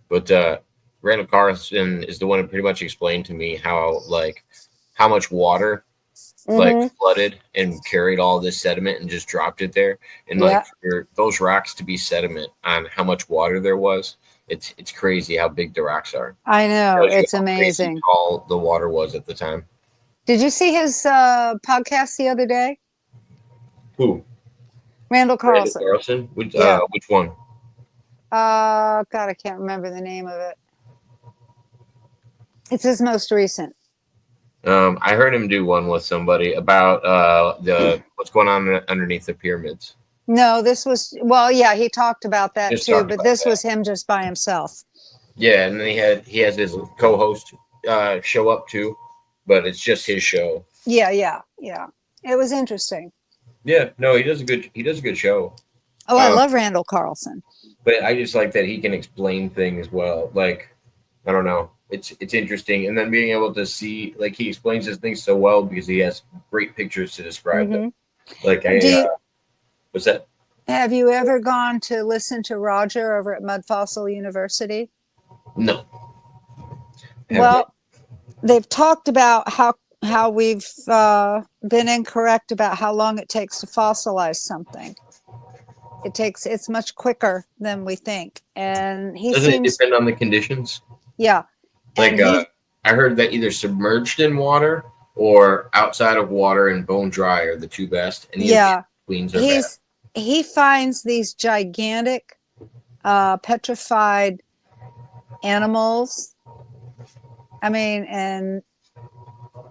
But Randall Carlson is the one who pretty much explained to me how much water Mm-hmm. flooded and carried all this sediment and just dropped it there. And Yeah, for those rocks to be sediment on how much water there was, it's crazy how big the rocks are. I know. Tells you It's how crazy amazing. tall the water was at the time. Did you see his podcast the other day? Who? Randall Randall Carlson. Carlson? Yeah. Which one? God, I can't remember the name of it. It's his most recent. I heard him do one with somebody about the what's going on underneath the pyramids. No, this was, well, yeah, he talked about that Just too, talked but about this was that. him just by himself. Yeah, and then he has his co-host show up too, but it's just his show. Yeah, yeah, yeah. It was interesting. Yeah, no, he does a good show. Oh, I Um, love Randall Carlson. but I just like that he can explain things well. Like I don't know, it's interesting, and then being able to see he explains his things so well because he has great pictures to describe them. Hmm. Like Do I you, what's that? have you ever gone to listen to Roger over at Mud Fossil University? No, haven't yet. Well, they've talked about how we've been incorrect about how long it takes to fossilize something. It's much quicker than we think, and he Doesn't it seems, depend on the conditions? yeah, and Like I heard that either submerged in water or outside of water and bone dry are the two best, and either yeah, queens are bad. he finds these gigantic petrified animals. I mean, and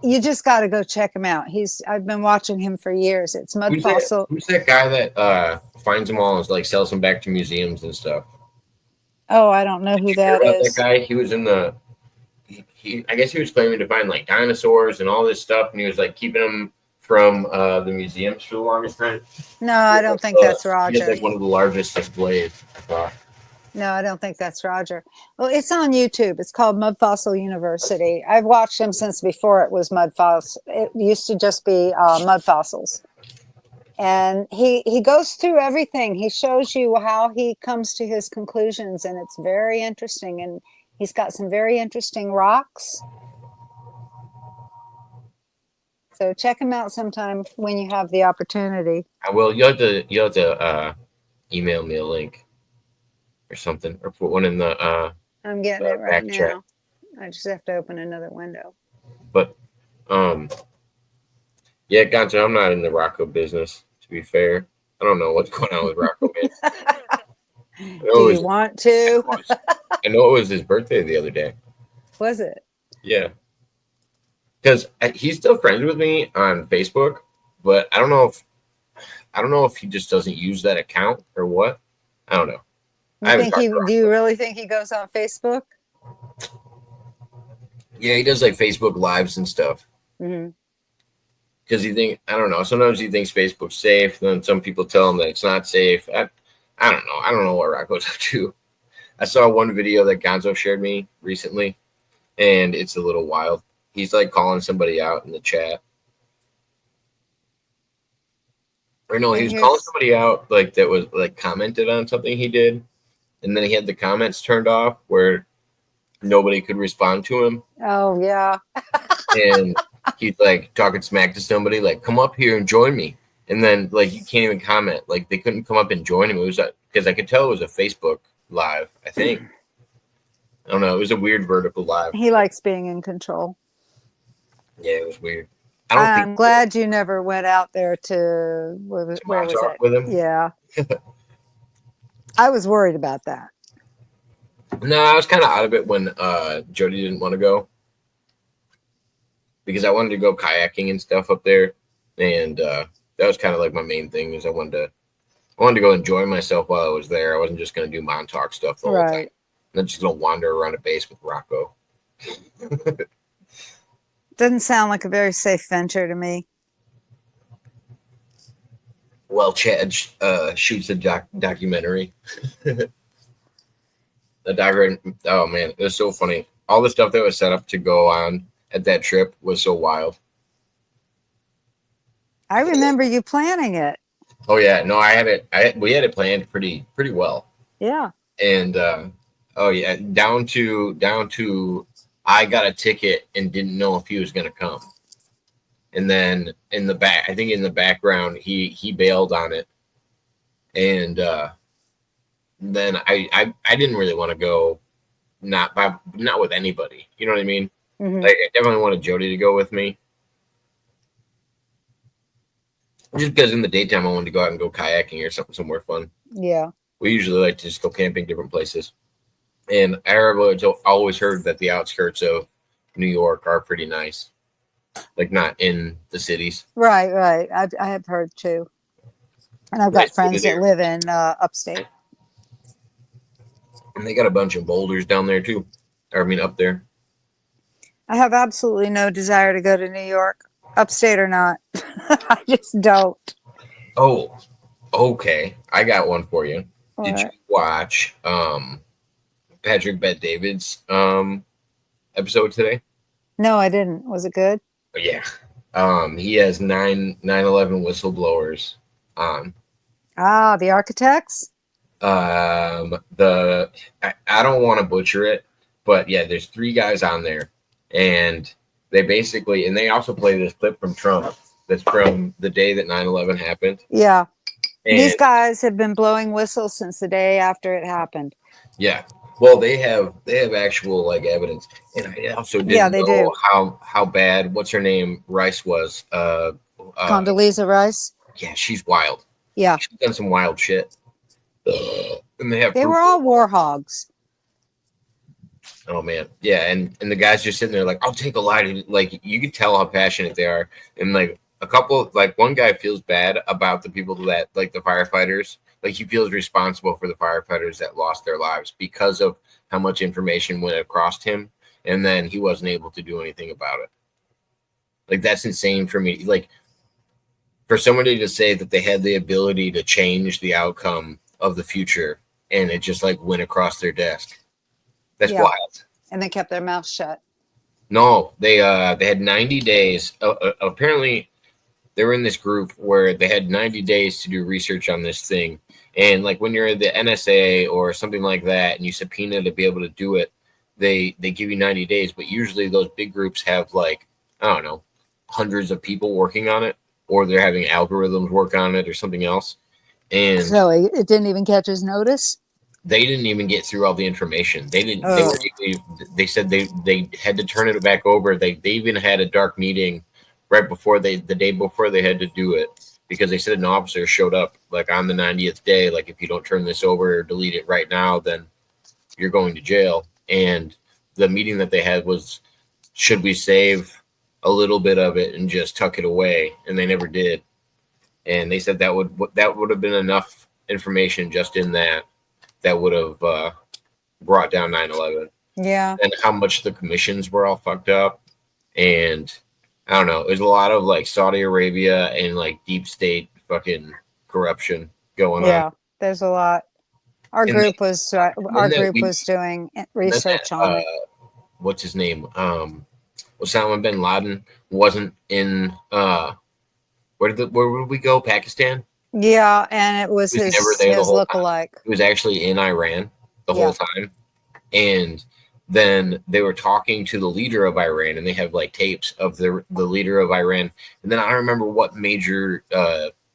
you just got to go check him out. I've been watching him for years. It's Mud Fossil. Who's that guy that finds them all and sells them back to museums and stuff? Oh, I don't know Did who you hear that about that is. guy? He was in the I guess he was claiming to find dinosaurs and all this stuff, and he was keeping them from the museums for the longest time. No, I don't think that's He had Roger. one of the largest displays. I thought. No, I don't think that's Roger. Well, it's on YouTube. It's called Mud Fossil University. I've watched him since before it was Mud Fossil. It used to just be Mud Fossils. And he goes through everything. He shows you how he comes to his conclusions, and it's very interesting. And he's got some very interesting rocks. So check him out sometime when you have the opportunity. I will. You have to email me a link or something, or put one in I'm getting it right back chat. now. I just have to open another window. But yeah, Gonzo, I'm not in the Rocco business. To be fair, I don't know what's going on with Rocco. Do you want to? I know it was his birthday the other day. Was it? Yeah, because he's still friends with me on Facebook, but I don't know if he just doesn't use that account or what. I don't know. Do you really think he goes on Facebook? Yeah, he does Facebook lives and stuff. Mm-hmm. Because I don't know. Sometimes he thinks Facebook's safe. Then some people tell him that it's not safe. I don't know. I don't know what Rocco's up to. I saw one video that Gonzo shared me recently, and it's a little wild. He's calling somebody out in the chat. Or no, he was calling somebody out that was commented on something he did, and then he had the comments turned off where nobody could respond to him. Oh yeah. And he's talking smack to somebody, come up here and join me. And then you can't even comment. They couldn't come up and join him. It was because I could tell it was a Facebook live, I think. I don't know. It was a weird vertical live. He likes being in control. Yeah, it was weird. I'm glad you never went out there to where was it? With him? Yeah. I was worried about that. No, I was kind of out of it when Jody didn't want to go. Because I wanted to go kayaking and stuff up there. And that was kind of my main thing is I wanted to go enjoy myself while I was there. I wasn't just going to do Montauk stuff the whole time. I'm just going to wander around a base with Rocco. Doesn't sound like a very safe venture to me. Well, Chad shoots a documentary. The documentary, oh man, it was so funny. All the stuff that was set up to go on at that trip was so wild. I remember you planning it. Oh yeah, no, we had it planned pretty well. Yeah. And Oh yeah, down to I got a ticket and didn't know if he was gonna come. And then in the back, I think in the background, he bailed on it, and then I didn't really want to go, not with anybody. You know what I mean? Mm-hmm. Like I definitely wanted Jody to go with me, just because in the daytime I wanted to go out and go kayaking or something somewhere fun. Yeah. We usually like to just go camping different places, and I always heard that the outskirts of New York are pretty nice, like not in the cities. Right, right. I have heard too. And I've got Nice city friends that there, live in upstate. and they got a bunch of boulders down there too. Or I mean, up there. I have absolutely no desire to go to New York, upstate or not. I just don't. Oh, okay. I got one for you. Did you What? watch Patrick Bet David's episode today? No, I didn't. Was it good? Yeah. He has 9/11 whistleblowers on. Ah, the architects? The I don't want to butcher it, but yeah, there's three guys on there, and they also play this clip from Trump that's from the day that 9/11 happened. Yeah. These And guys have been blowing whistles since the day after it happened. yeah, well, they have actual like evidence, and I also Yeah, didn't they know do. how bad what's her name Rice was. Condoleezza Rice. Yeah, she's wild. Yeah. She's done some wild shit, and they have They proof. were all war hogs. Oh man, yeah, and the guys just sitting there like, I'll take a lie to, like, you could tell how passionate they are, and like a couple, like one guy feels bad about the people that, like, the firefighters, like he feels responsible for the firefighters that lost their lives because of how much information went across him, and then he wasn't able to do anything about it. Like that's insane for me. Like for somebody to say that they had the ability to change the outcome of the future, and it just like went across their desk. That's Yeah. wild. And they kept their mouths shut. No, they had 90 days. Apparently, they were in this group where they had 90 days to do research on this thing. And like when you're the NSA or something like that, and you subpoena to be able to do it, they give you 90 days. But usually those big groups have like, I don't know, hundreds of people working on it, or they're having algorithms work on it or something else. And So it didn't even catch his notice? they didn't even get through all the information. They didn't. Oh. They said they had to turn it back over. They even had a dark meeting right before the day before they had to do it, because they said an officer showed up like on the 90th day. Like, if you don't turn this over or delete it right now, then you're going to jail. And the meeting that they had was, should we save a little bit of it and just tuck it away? And they never did. And they said that would have been enough information just in that would have brought down 9/11. Yeah. And how much the commissions were all fucked up. And I don't know. There's a lot of like Saudi Arabia and like deep state fucking corruption going on. Yeah. There's a lot. Our And group was doing research on it. What's his name? Osama bin Laden wasn't in where did we go? Pakistan? Yeah, and it was He was never his there the whole time. lookalike. He was actually in Iran the whole time. And then they were talking to the leader of Iran, and they have like tapes of the leader of Iran. And then I don't remember what major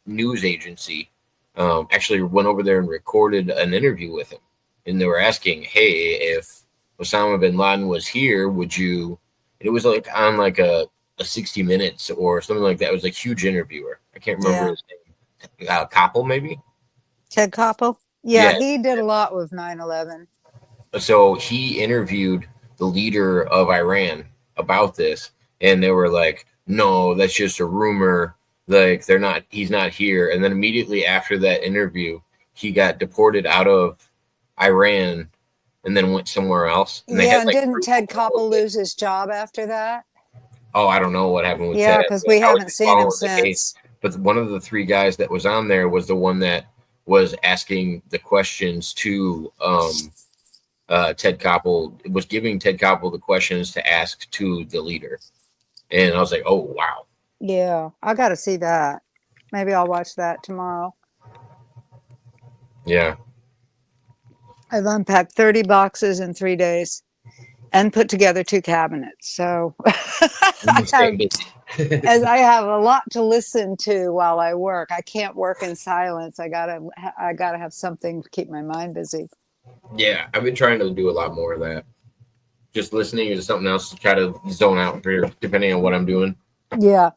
news agency actually went over there and recorded an interview with him. And they were asking, hey, if Osama bin Laden was here, would you? And it was like on like a 60 Minutes or something like that. It was like huge interviewer. I can't remember his name. Koppel, maybe? Ted Koppel? Yeah, he did a lot with 9/11. So he interviewed the leader of Iran about this, and they were like, no, that's just a rumor. Like, he's not here. And then immediately after that interview, he got deported out of Iran and then went somewhere else. And they had, like, didn't Ted Koppel lose his job after that? Oh, I don't know what happened with Ted. Yeah, because we haven't seen him since. But one of the three guys that was on there was the one that was asking the questions to Ted Koppel, was giving Ted Koppel the questions to ask to the leader. And I was like, oh, wow. Yeah, I got to see that. Maybe I'll watch that tomorrow. Yeah. I've unpacked 30 boxes in 3 days and put together 2 cabinets. So I have, as I have a lot to listen to while I work. I can't work in silence. I gotta have something to keep my mind busy. Yeah, I've been trying to do a lot more of that. Just listening to something else to try to zone out for depending on what I'm doing. Yeah.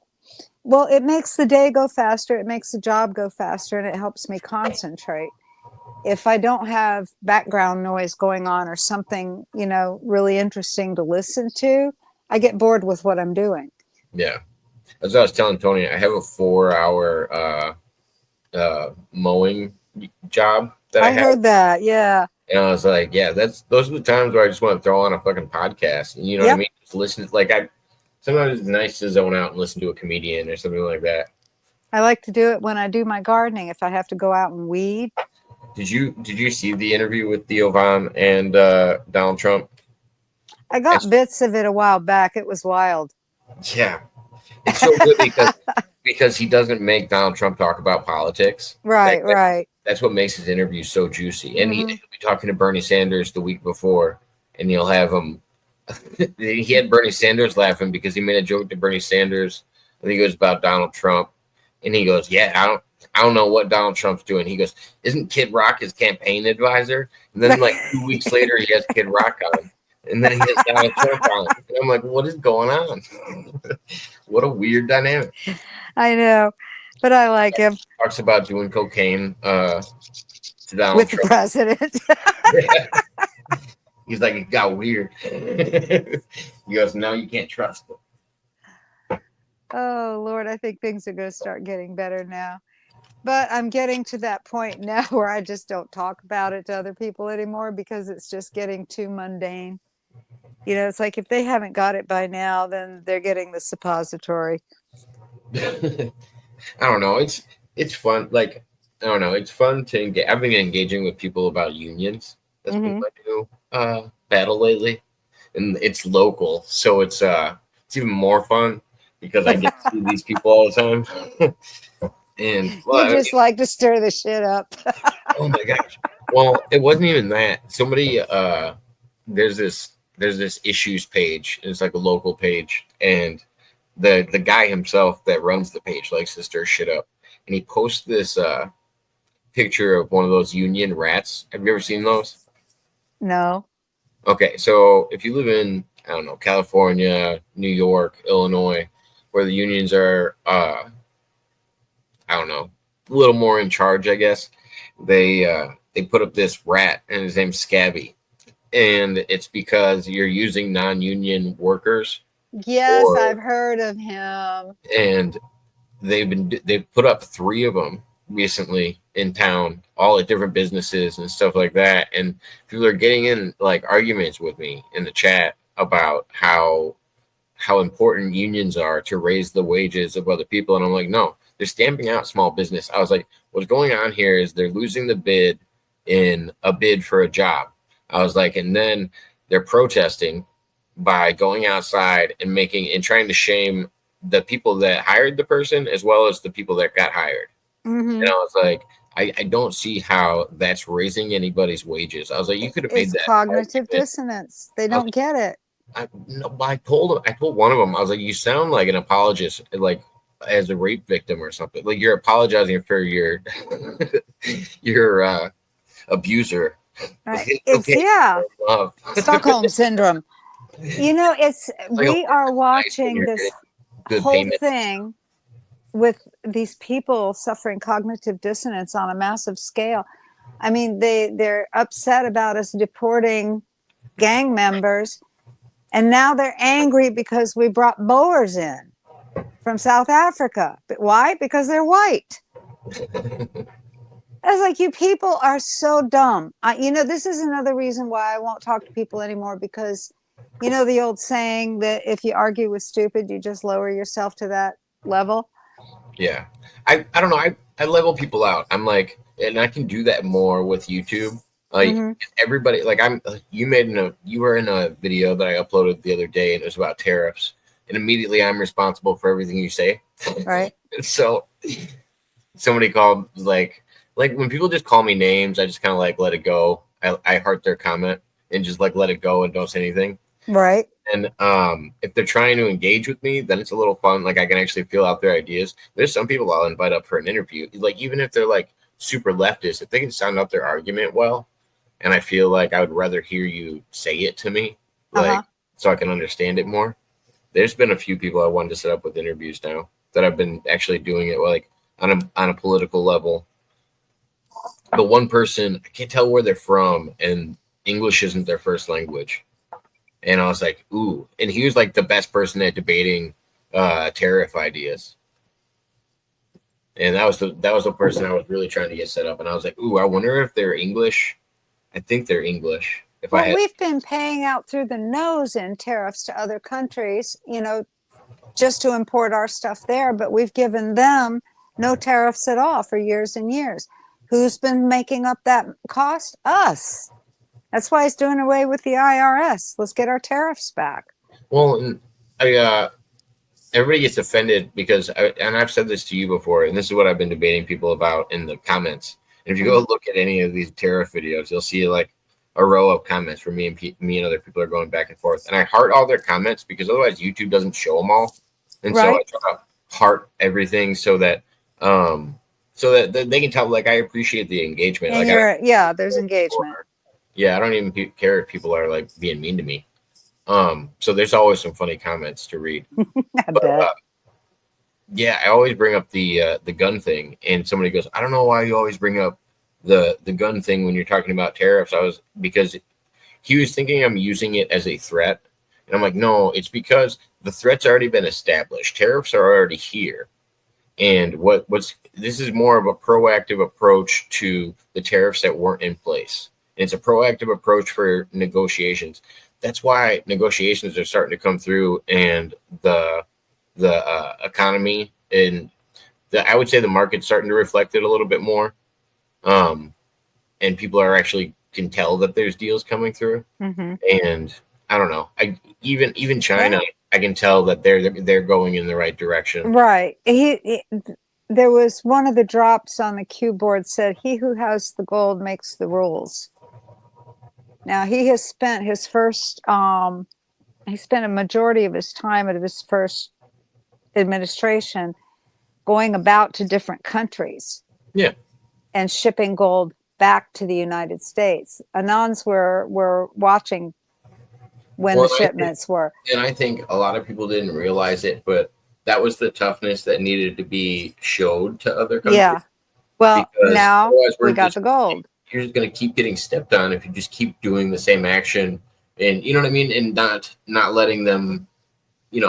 Well, it makes the day go faster. It makes the job go faster, and it helps me concentrate. If I don't have background noise going on or something, really interesting to listen to, I get bored with what I'm doing. Yeah. As I was telling Tony, I have a 4-hour mowing job that I I have. heard that. Yeah. And I was like, yeah, those are the times where I just want to throw on a fucking podcast. And you know what I Yep. mean? Just listen. Sometimes it's nice to zone out and listen to a comedian or something like that. I like to do it when I do my gardening. If I have to go out and weed. Did you see the interview with Theo Von and Donald Trump? I got bits of it a while back. It was wild. Yeah, it's so good because he doesn't make Donald Trump talk about politics. Right, right. That's what makes his interview so juicy. And Mm-hmm. he'll be talking to Bernie Sanders the week before, and he'll have him. He had Bernie Sanders laughing because he made a joke to Bernie Sanders. I think it was about Donald Trump, and he goes, "Yeah, I don't know what Donald Trump's doing." He goes, "Isn't Kid Rock his campaign advisor?" And then like 2 weeks later, he has Kid Rock on, and then he has Donald Trump on. And I'm like, "What is going on?" What a weird dynamic. I know, but I like him. Talks about doing cocaine to Donald with Trump. The president. He's like, it got weird. He goes, no, you can't trust him. Oh, Lord, I think things are going to start getting better now. But I'm getting to that point now where I just don't talk about it to other people anymore because it's just getting too mundane. It's like if they haven't got it by now, then they're getting the suppository. I don't know. It's fun. Like, I don't know. It's fun to engage. I've been engaging with people about unions. That's been my new battle lately. And it's local. So it's even more fun because I get to see these people all the time. And you just like to stir the shit up. Oh my gosh. Well, it wasn't even that. Somebody there's this issues page. It's like a local page, and the guy himself that runs the page likes to stir shit up. And he posts this picture of one of those union rats. Have you ever seen those? No. Okay, so if you live in, I don't know, California, New York, Illinois, where the unions are I don't know, a little more in charge, I guess. They put up this rat, and his name's Scabby, and it's because you're using non-union workers. Yes, I've heard of him. And they've put up 3 of them recently in town, all at different businesses and stuff like that. And people are getting in like arguments with me in the chat about how important unions are to raise the wages of other people. And I'm like, no. They're stamping out small business. I was like, what's going on here is they're losing the bid in a bid for a job. I was like, and then they're protesting by going outside and trying to shame the people that hired the person as well as the people that got hired. Mm-hmm. And I was like, I don't see how that's raising anybody's wages. I was like, you could have made that cognitive dissonance. They don't get it. I told one of them, I was like, you sound like an apologist, like as a rape victim or something. Like you're apologizing for your abuser. Right. It's Stockholm syndrome. We are watching this whole thing with these people suffering cognitive dissonance on a massive scale. I mean, they're upset about us deporting gang members, and now they're angry because we brought Boers in from South Africa. But why? Because they're white. I was like, you people are so dumb. This is another reason why I won't talk to people anymore, because the old saying that if you argue with stupid, you just lower yourself to that level. Yeah. I don't know. I level people out. I'm like, and I can do that more with YouTube. Like everybody, like you were in a video that I uploaded the other day, and it was about tariffs. And immediately I'm responsible for everything you say. Right. So somebody called, like when people just call me names, I just kind of like let it go. I heart their comment and just like let it go and don't say anything. Right. And if they're trying to engage with me, then it's a little fun. Like I can actually feel out their ideas. There's some people I'll invite up for an interview. Like even if they're like super leftist, if they can sound out their argument well, and I feel like I would rather hear you say it to me, like so I can understand it more. There's been a few people I wanted to set up with interviews now that I've been actually doing it like on a political level. The one person I can't tell where they're from, and English isn't their first language. And I was like, ooh. And he was like the best person at debating tariff ideas. And that was the person I was really trying to get set up. And I was like, ooh, I wonder if they're English. I think they're English. If I Well, had we've been paying out through the nose in tariffs to other countries, just to import our stuff there, but we've given them no tariffs at all for years and years. Who's been making up that cost? Us. That's why he's doing away with the IRS. Let's get our tariffs back. well, and everybody gets offended because and I've said this to you before, and this is what I've been debating people about in the comments. And if you go look at any of these tariff videos, you'll see like a row of comments where me and other people are going back and forth. And I heart all their comments because otherwise YouTube doesn't show them all. And so I try to heart everything so that they can tell like I appreciate the engagement. And like there's engagement. Yeah, I don't even care if people are like being mean to me. So there's always some funny comments to read. I bet. Yeah, I always bring up the gun thing, and somebody goes, "I don't know why you always bring up the gun thing when you're talking about tariffs." Because he was thinking I'm using it as a threat, and I'm like, no, it's because the threat's already been established. Tariffs are already here, and this is more of a proactive approach to the tariffs that weren't in place. And it's a proactive approach for negotiations. That's why negotiations are starting to come through, and the economy and I would say the market's starting to reflect it a little bit more. And people are actually can tell that there's deals coming through. And I don't know. Even China, I can tell that they're going in the right direction. Right. There was one of the drops on the cue board said, "He who has the gold makes the rules." Now he has spent his first he spent a majority of his time of his first administration going about to different countries. Yeah. And shipping gold back to the United States. Anons were watching when the shipments were. And I think a lot of people didn't realize it, but that was the toughness that needed to be showed to other countries. Yeah. Well, now we got the gold. You're just going to keep getting stepped on if you just keep doing the same action, and you know what I mean, and not letting them, I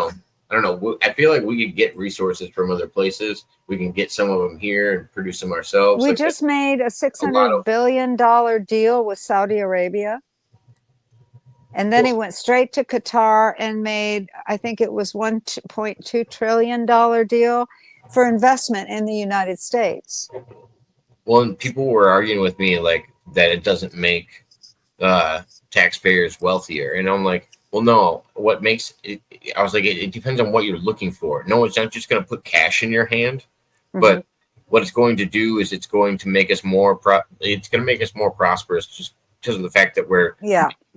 don't know. I feel like we could get resources from other places. We can get some of them here and produce them ourselves. We just made a $600 billion deal with Saudi Arabia. And then he went straight to Qatar and made, I think it was $1.2 trillion deal for investment in the United States. Well, and people were arguing with me like that it doesn't make taxpayers wealthier. And I'm like, well, no, what makes it, I was like, it depends on what you're looking for. No, it's not just going to put cash in your hand, but what it's going to do is it's going to make us more prosperous just because of the fact that we're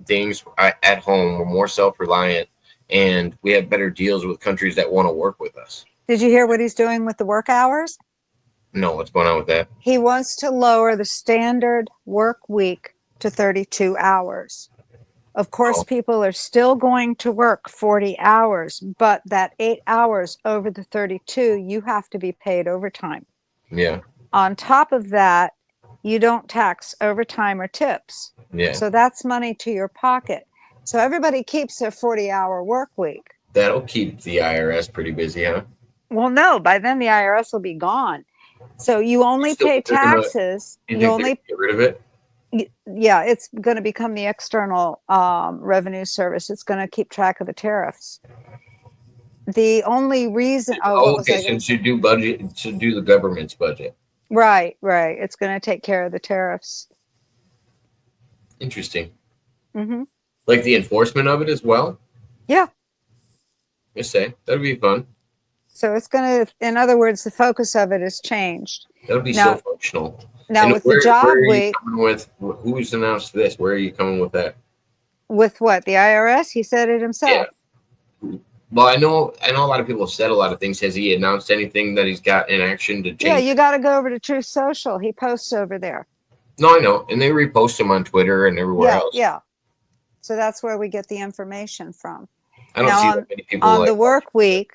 things at home, we're more self-reliant, and we have better deals with countries that want to work with us. Did you hear what he's doing with the work hours? No, what's going on with that? He wants to lower the standard work week to 32 hours. Of course, people are still going to work 40 hours, but that 8 hours over the 32, you have to be paid overtime. Yeah. On top of that, you don't tax overtime or tips. Yeah. So that's money to your pocket. So everybody keeps their 40-hour work week. That'll keep the IRS pretty busy, huh? Well, no, by then the IRS will be gone. So you only pay taxes. You only get rid of it? Yeah, it's going to become the external revenue service. It's going to keep track of the tariffs. The only reason. Okay. So to do the government's budget. Right. It's going to take care of the tariffs. Interesting. Like the enforcement of it as well. Yeah. You say that'd be fun. So it's going to, in other words, the focus of it has changed. That'll be so functional. Now And with the where job are you week, coming with? Who's announced this? Where are you coming with that? with what, the IRS? He said it Yeah. himself. Well, I know a lot of people have said a lot of things. Has he announced anything that he's got in action to Yeah, change? you got to go over to Truth Social. He posts over there. No, I know, and they repost him on Twitter and everywhere Yeah, else. yeah. So that's where we get the information from. I don't Now see that many people on like. the work week,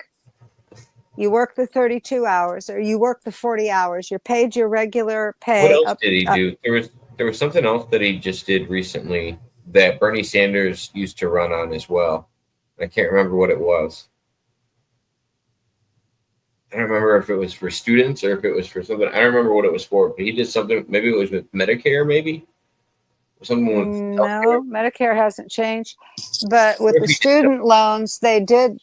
you work the 32 hours or you work the 40 hours. You're paid your regular What pay else up. did he do? There was something else that he just did recently that Bernie Sanders used to run on as well. I can't remember what it was. I don't remember if it was for students or if it was for something. I don't remember what it was for, but he did something. Maybe it was with Medicare, maybe something with healthcare. No, Medicare hasn't changed. But with Or if the he did student loans, they did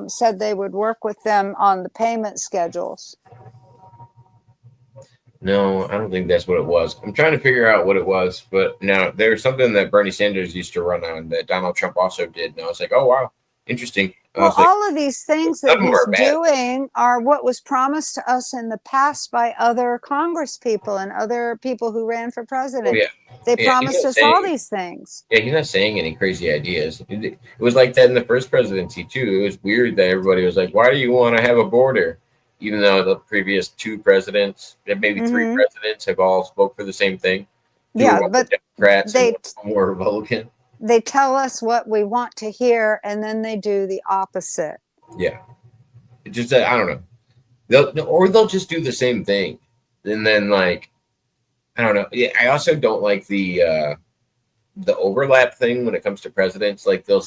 said they would work with them on the payment schedules. No, I don't think that's what it was. I'm trying to figure out what it was, but now there's something that Bernie Sanders used to run on that Donald Trump also did. And I was like, oh wow, interesting. I Well, was like, all of these things none that of them he's are bad. doing are what was promised to us in the past by other Congress people and other people who ran for Oh president. yeah, They yeah. He's promised not us all saying. these things. Yeah, he's not saying any crazy ideas. It was like that in the first presidency too. It was weird that everybody was like, "Why do you want to have a border?" Even though the previous two presidents, maybe three Hmm. presidents, have all spoke for the same thing. Two of Yeah, them were but Democrats and they one of them were Republican. they tell us what we want to hear, and then they do the opposite. Yeah, it just I don't know. They'll just do the same thing, and then like I don't know. Yeah, I also don't like the overlap thing when it comes to presidents. Like they'll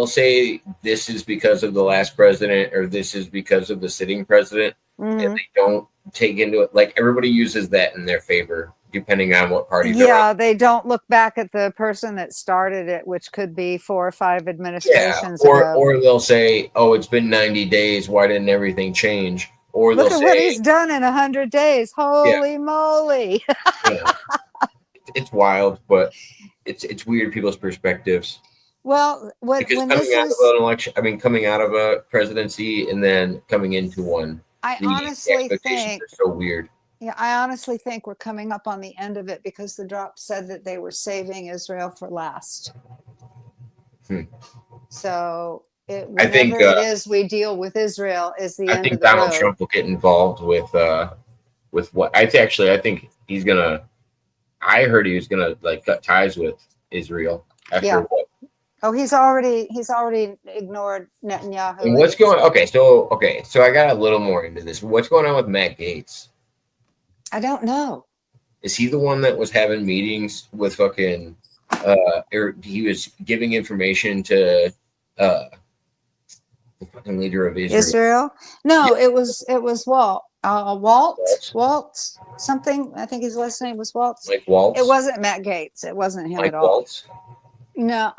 say this is because of the last president or this is because of the sitting president, and Hmm. they don't take into it. Like everybody uses that in their favor, depending on what party they're on. Yeah, they don't look back at the person that started it, which could be 4 or 5 Yeah, administrations or ago. or they'll say, "Oh, it's been 90 days. Why didn't everything change?" Or they'll Look at what he's say, done in 100 days. "Yeah, Holy moly. yeah, it's wild, but it's weird people's perspectives." Well, Because when coming this out of is, an election, I mean, coming out of a presidency and then coming into one, I the honestly expectations think, are so weird. yeah, I honestly think we're coming up on the end of it because the drop said that they were saving Israel for last. Hmm. So I think whenever it is we deal with Israel is the I end of think the Donald road. Trump will get involved with what I think he's gonna. I heard he was gonna like cut ties with Israel after Yeah. what? Oh, he's already ignored And Netanyahu and what's he's going? So I got a little more into this. What's going on with Matt Gaetz? I don't know. Is he the one that was having meetings with fucking? Or he was giving information to uh the fucking leader of Israel. Israel? Yeah, No, it was Walt, Waltz, Walt, something. I think his last name was Waltz. Mike It Waltz, wasn't Matt Gates. It wasn't him at Mike all. Waltz. No,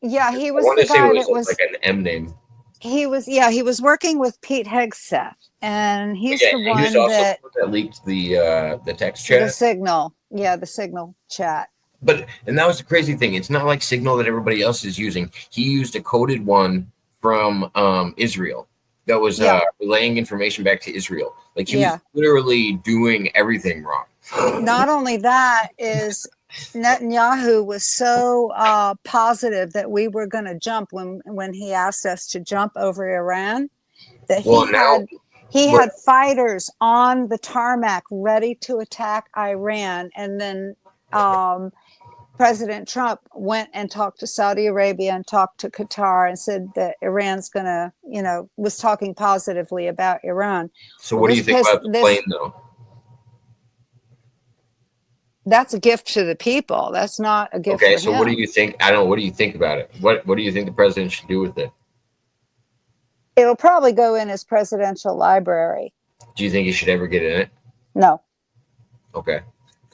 yeah, I he was want the to say it guy was that like was an M name. he was working with Pete Hegseth, and But he's yeah, the he was one also the that one that leaked the text the chat. signal, yeah, the signal chat. But and that was the crazy thing. It's not like Signal that everybody else is using. He used a coded one from Israel that was Yeah, relaying information back to Israel. Like he was yeah. literally doing everything wrong. Not only that is Netanyahu was so positive that we were going to jump when he asked us to jump over Iran that Well, now, he but had fighters on the tarmac ready to attack Iran, and then President Trump went and talked to Saudi Arabia and talked to Qatar and said that Iran's going to, was talking positively about Iran. so Well, what do you think about the plane though? that's a gift to the people. That's not a gift Okay, for so what do him. you think? I don't know. What do you think about it? What do you think the president should do with it? It'll probably go in his presidential library. Do you think he should ever get in it? No, Okay.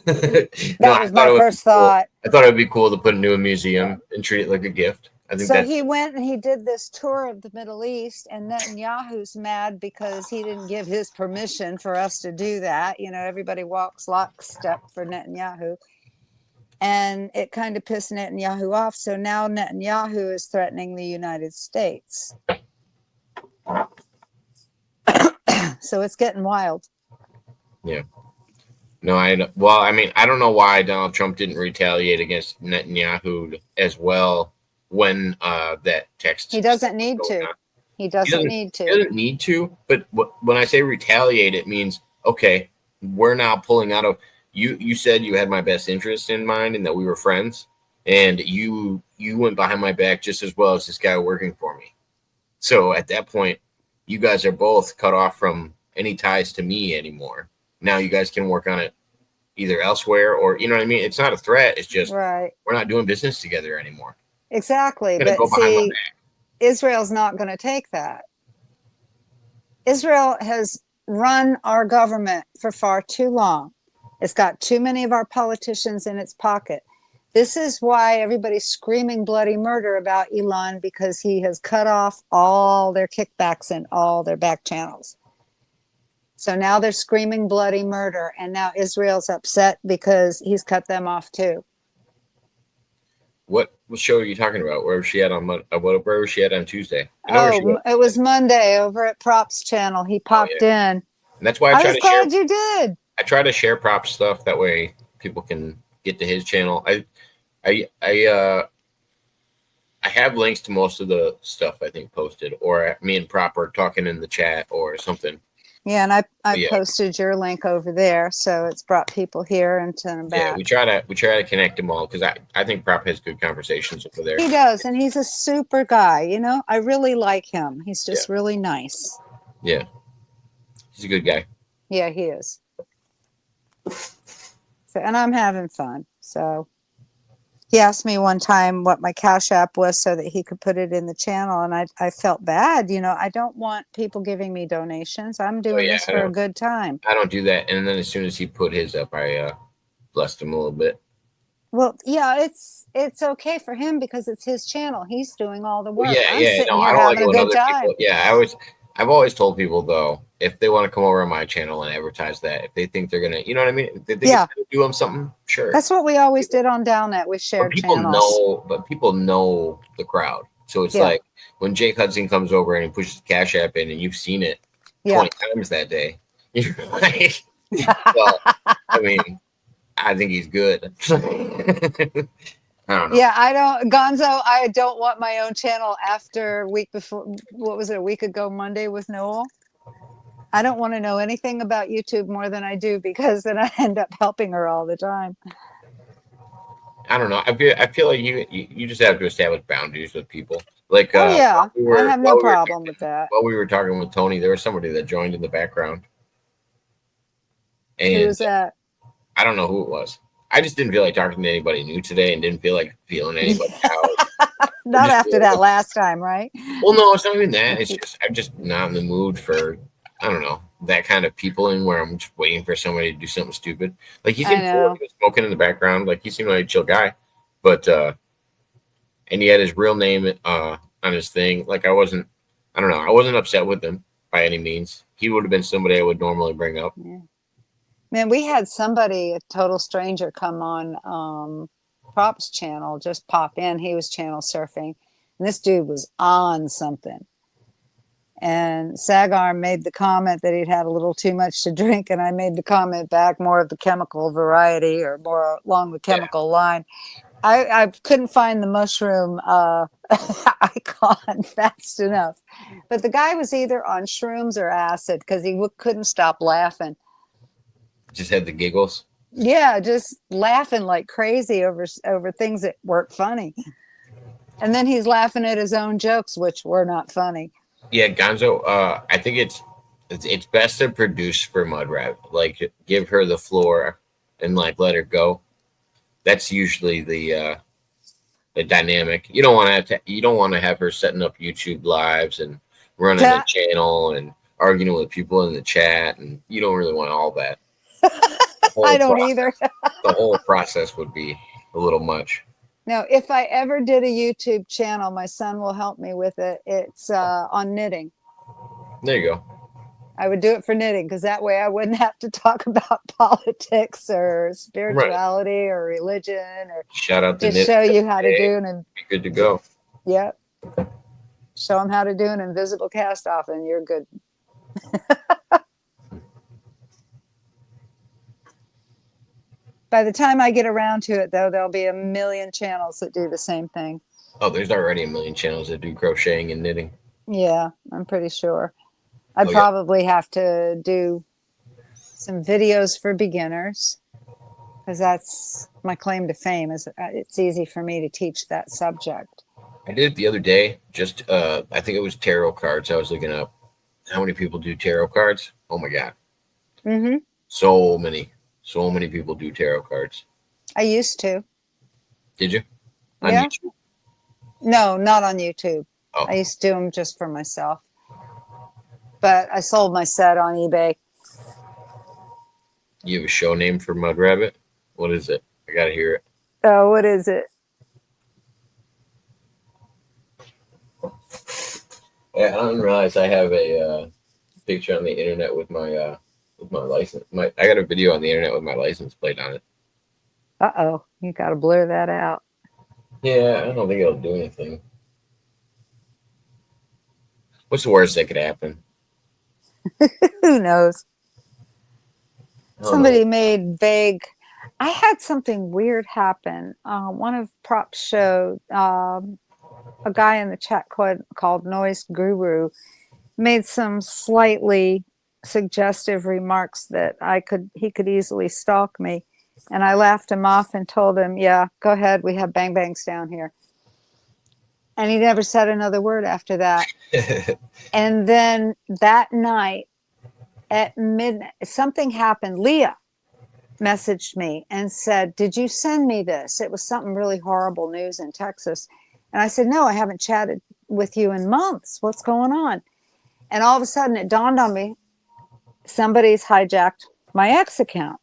No, that I was thought my it would be first cool. thought. I thought it would be cool to put into a museum and treat it like a gift. I think So that's he went and he did this tour of the Middle East, and Netanyahu's mad because he didn't give his permission for us to do that. Everybody walks lockstep for Netanyahu. And it kind of pissed Netanyahu off. So now Netanyahu is threatening the United States. So it's getting wild. Yeah. No, well, I mean, I don't know why Donald Trump didn't retaliate against Netanyahu as well when that text He stuff doesn't was need going to. on. He He doesn't doesn't. need He to. doesn't need to. But when I say retaliate, it means okay, we're now pulling out of you. You said you had my best interest in mind and that we were friends, and you went behind my back just as well as this guy working for me. So at that point, you guys are both cut off from any ties to me anymore. Now you guys can work on it either elsewhere or you know what I mean. It's not a threat. It's just Right. we're not doing business together anymore. Exactly. I'm gonna But go behind my see, back. Israel's not going to take that. Israel has run our government for far too long. It's got too many of our politicians in its pocket. This is why everybody's screaming bloody murder about Elon, because he has cut off all their kickbacks and all their back channels. So now they're screaming bloody murder, and now Israel's upset because he's cut them off too. What show are you talking about? Where was she at on where was she at on Tuesday? I know where she Oh, was. it was Monday over at Props channel. He Oh popped yeah, in. and that's why I I try was to share. glad you did. I try to share prop stuff that way people can get to his channel. I I uh I have links to most of the stuff I think posted, or me and Prop are talking in the chat or something. Yeah, and I Yeah, posted your link over there, so it's brought people here and to them yeah, back. we try to connect them all because I think Prop has good conversations over there. He does, and he's a super guy. You know, I really like him. He's Yeah, just really nice. yeah, he's a good guy. Yeah, he is. So, and I'm having fun. So he asked me one time what my Cash App was so that he could put it in the channel, and I felt bad. You know, I don't want people giving me donations. I'm Oh doing yeah, this for a good time. I don't do that. And then as soon as he put his up, I blessed him a little bit. Well, yeah, it's okay for him because it's his channel. He's doing all the Well, work. yeah, I'm yeah. sitting No, I here don't like having it a when good other time. people. Yeah, I've always told people though, if they want to come over on my channel and advertise that, if they think they're gonna, you know what I mean, if they think it's Yeah, gonna do them something, sure. that's what we always did on Downnet. We But shared channels. people know the crowd. So it's Yeah, like when Jake Hudson comes over and he pushes the Cash App in, and you've seen it yeah. 20 times that day. You're like, well, I mean, I think he's good. I don't know. Yeah, I don't, Gonzo, I don't want my own channel after a week before, what was it, a week ago Monday with Noel? I don't want to know anything about YouTube more than I do because then I end up helping her all the time. I don't know. I feel like you just have to establish boundaries with people. Like Oh, yeah, I have no while we were problem with that. while we were talking with Tony, there was somebody that joined in the background, Who and was that? I don't know who it was. I just didn't feel like talking to anybody new today, and didn't feel like feeling anybody out. I Not just after feel that like, last time, right? well, no, it's not even that. It's just I'm just not in the mood for I don't know that kind of people in where I'm just waiting for somebody to do something stupid. Like he I seemed cool. know. He was smoking in the background. Like he seemed like a chill guy, but and he had his real name on his thing. Like I don't know, I wasn't upset with him by any means. He would have been somebody I would normally bring up. Yeah. Man, we had somebody, a total stranger, come on Props channel, just pop in. He was channel surfing, and this dude was on something. And Sagar made the comment that he'd had a little too much to drink, and I made the comment back, more of the chemical variety or more along the Yeah, chemical line. I couldn't find the mushroom icon fast enough, but the guy was either on shrooms or acid because he couldn't stop laughing. just had the giggles. Yeah, just laughing like crazy over things that weren't funny. And then he's laughing at his own jokes, which were not funny. Yeah, Gonzo. I think it's best to produce for Muddrabit. Like give her the floor and like let her go. That's usually the dynamic. You don't want to have her setting up YouTube lives and running a Yeah, channel and arguing with people in the chat, and you don't really want all that. The I whole don't either. process, the whole process would be a little much. Now, if I ever did a YouTube channel, my son will help me with it. It's on knitting. There you go. I would do it for knitting because that way I wouldn't have to talk about politics or Right. spirituality or religion or Shout out to just Knit show for you how to today. do an, Be good to go. yeah, show them how to do an invisible cast off and you're good. By the time I get around to it, though, there'll be a million channels that do the same thing. Oh, there's already a million channels that do crocheting and knitting. Yeah, I'm pretty sure. I'd Oh, yeah. probably have to do some videos for beginners because that's my claim to fame. Is it's easy for me to teach that subject. I did it the other day. Just, I think it was tarot cards. I was looking up how many people do tarot cards. Oh my God. Mm-hmm. So many people do tarot cards. I used to. Did you? On Yeah. YouTube? No, not on YouTube. Oh, I used to do them just for myself. But I sold my set on eBay. you have a show name for Muddrabit? What is it? I gotta hear it. Oh, what is it? Yeah, I didn't realize I have a picture on the internet with my license. I got a video on the internet with my license plate on it. Uh-oh. You got to blur that out. Yeah, I don't think it'll do anything. What's the worst that could happen? Who knows? I don't know. Somebody made vague. I had something weird happen. One of Prop's show, a guy in the chat called Noise Guru made some slightly suggestive remarks that he could easily stalk me. And I laughed him off and told him, yeah, go ahead. We have bang bangs down here. And he never said another word after that. And then that night at midnight, something happened. Leah messaged me and said, did you send me this? It was something really horrible news in Texas. And I said, no, I haven't chatted with you in months. What's going on? And all of a sudden it dawned on me, somebody's hijacked my X account.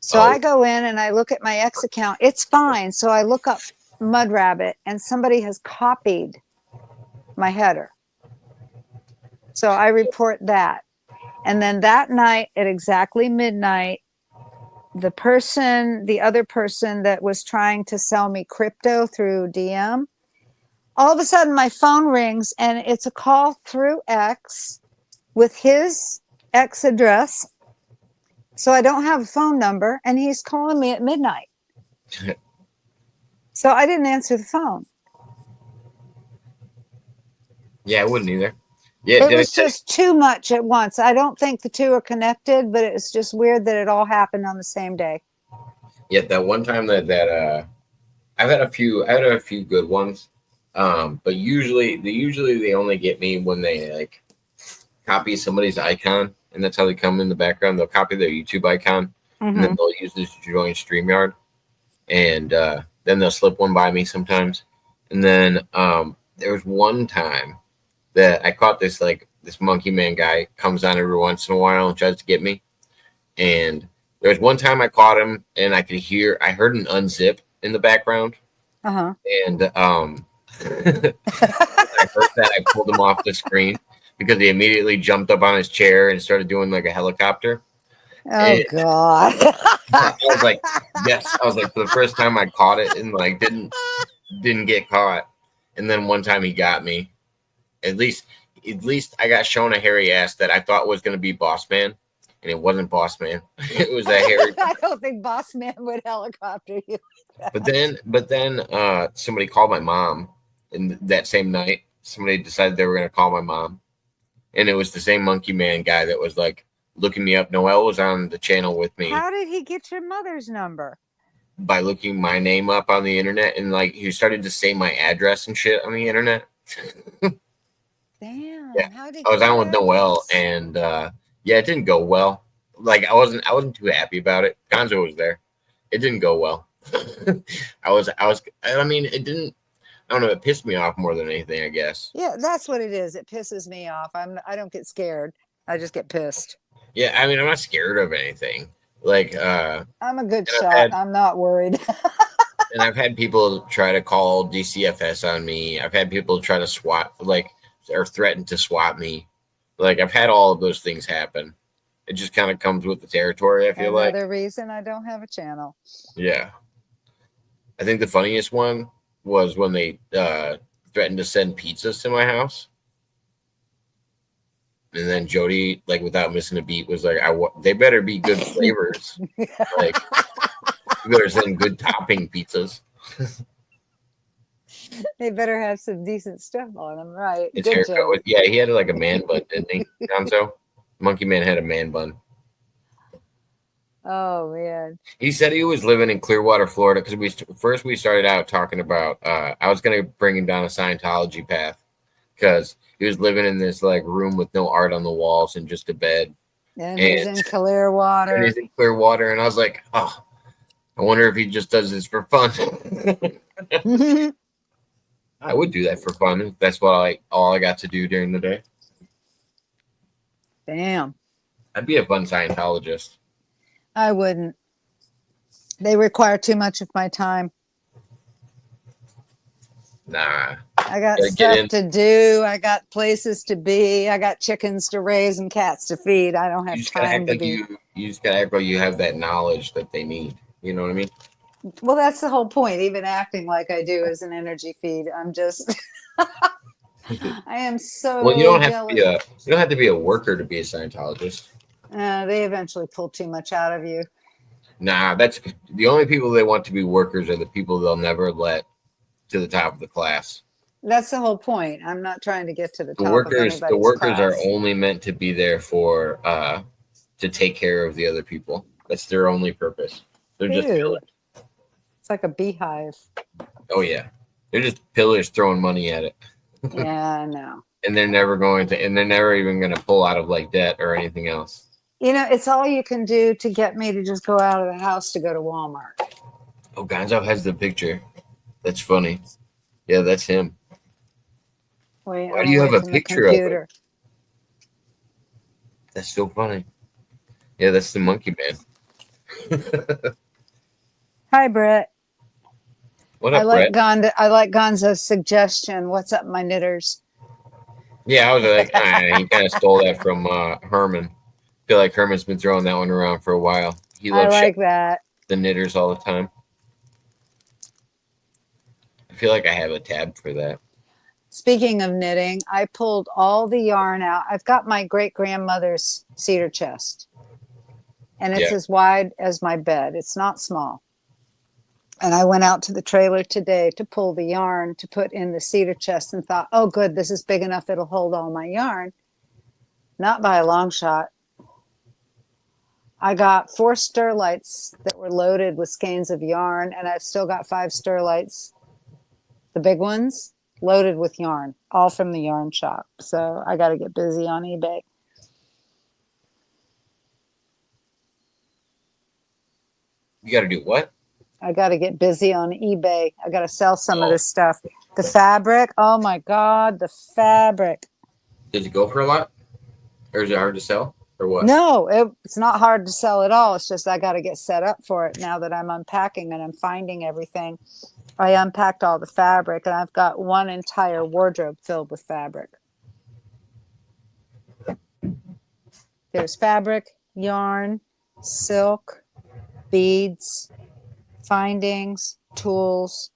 So Oh, I go in and I look at my X account. It's fine. So I look up Muddrabit and somebody has copied my header. So I report that. And then that night at exactly midnight, the other person that was trying to sell me crypto through DM, all of a sudden my phone rings and it's a call through X with his X address. So I don't have a phone number and he's calling me at midnight. So I didn't answer the phone. yeah, I wouldn't either. Yeah, It did was just too much at once. I don't think the two are connected, but it's just weird that it all happened on the same day. Yeah, that one time that I've had a few good ones. But usually they only get me when they like copy somebody's icon, and that's how they come in the background. They'll copy their YouTube icon, and then they'll use this to join StreamYard, and then they'll slip one by me sometimes. And then there was one time that I caught this monkey man guy comes on every once in a while and tries to get me. And there was one time I caught him, and I heard an unzip in the background, and I heard that I pulled him off the screen because he immediately jumped up on his chair and started doing like a helicopter. Oh And God. I was like, yes. I was like, for the first time I caught it and like didn't get caught. And then one time he got me. At least I got shown a hairy ass that I thought was gonna be Bossman, and it wasn't Bossman. It was a hairy. I don't think Bossman would helicopter you. But then somebody called my mom, and that same night somebody decided they were gonna call my mom, and it was the same monkey man guy that was like looking me up. Noelle was on the channel with me. How did he get your mother's number? By looking my name up on the internet, and like he started to say my address and shit on the internet. Damn. Yeah, How did I was on with Noelle, and yeah, it didn't go well. Like I wasn't too happy about it. Gonzo was there. It didn't go well. I mean, it didn't. I don't know. It pissed me off more than anything, I guess. Yeah, that's what it is. It pisses me off. I don't get scared. I just get pissed. Yeah, I mean, I'm not scared of anything. Like, I'm a good shot. I'm not worried. and I've had people try to call DCFS on me. I've had people try to swat, like, or threaten to swat me. Like, I've had all of those things happen. It just kind of comes with the territory, I feel like. Another reason I don't have a channel. Yeah. I think the funniest one was when they threatened to send pizzas to my house. And then Jody, like, without missing a beat, was like, they better be good flavors. Like, You better send good topping pizzas. They better have some decent stuff on them, right? His Good haircut job. was, yeah, he had like a man bun, didn't he, Gonzo? Monkey Man had a man bun. Oh man. He said he was living in Clearwater, Florida, because we started out talking about I was gonna bring him down a Scientology path because he was living in this like room with no art on the walls and just a bed, And he's and, in Clearwater. he's in Clearwater, and I was like, oh, I wonder if he just does this for fun. I would do that for fun if that's what all I got to do during the day. Damn. I'd be a fun Scientologist. I wouldn't. They require too much of my time. Nah. I got Gotta stuff to do. I got places to be. I got chickens to raise and cats to feed. I don't have time to be. You just gotta act like you have that knowledge that they need. You know what I mean? Well, that's the whole point. Even acting like I do is an energy feed. I'm just. I am so Well, jealous. You don't have to be a worker to be a Scientologist. They eventually pull too much out of you. Nah, that's the only people they want to be workers are the people they'll never let to the top of the class. That's the whole point. I'm not trying to get to the top of anybody's The workers class. are only meant to be there for to take care of the other people. That's their only purpose. They're just pillars. It's like a beehive. Oh yeah, they're just pillars throwing money at it. Yeah, I know. And they're never even going to pull out of like debt or anything else. You know, it's all you can do to get me to just go out of the house to go to Walmart. Oh, Gonzo has the picture. That's funny. Yeah, that's him. Wait, why do you have a picture of it? That's so funny. Yeah, that's the Monkey Man. Hi, Brett. What up, Brett? I like Gonzo's suggestion. What's up, my knitters? Yeah, I was like, he kind of stole that from Herman. I feel like Herman's been throwing that one around for a while. He loves that. The knitters all the time. I feel like I have a tab for that. Speaking of knitting, I pulled all the yarn out. I've got my great grandmother's cedar chest, and it's as wide as my bed. It's not small. And I went out to the trailer today to pull the yarn to put in the cedar chest and thought, oh, good, this is big enough. It'll hold all my yarn. Not by a long shot. I got 4 sterlites that were loaded with skeins of yarn, and I've still got 5 sterlites, the big ones, loaded with yarn, all from the yarn shop. So I got to get busy on eBay. You got to do what? I got to get busy on eBay. I got to sell some of this stuff. The fabric. Oh my God, the fabric. Did it go for a lot? Or is it hard to sell? Or what? No, it's not hard to sell at all. It's just I got to get set up for it now that I'm unpacking and I'm finding everything. I unpacked all the fabric and I've got one entire wardrobe filled with fabric. There's fabric, yarn, silk, beads, findings, tools,